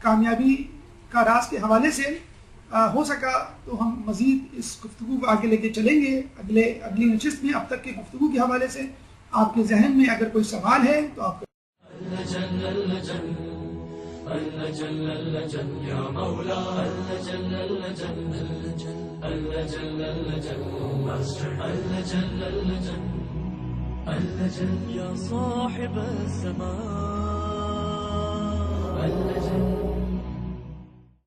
کامیابی کا راز کے حوالے سے. ہو سکا تو ہم مزید اس گفتگو کو آگے لے کے چلیں گے اگلی نشست میں. اب تک کے گفتگو کے حوالے سے آپ کے ذہن میں اگر کوئی سوال ہے تو آپ يا صاحب السماء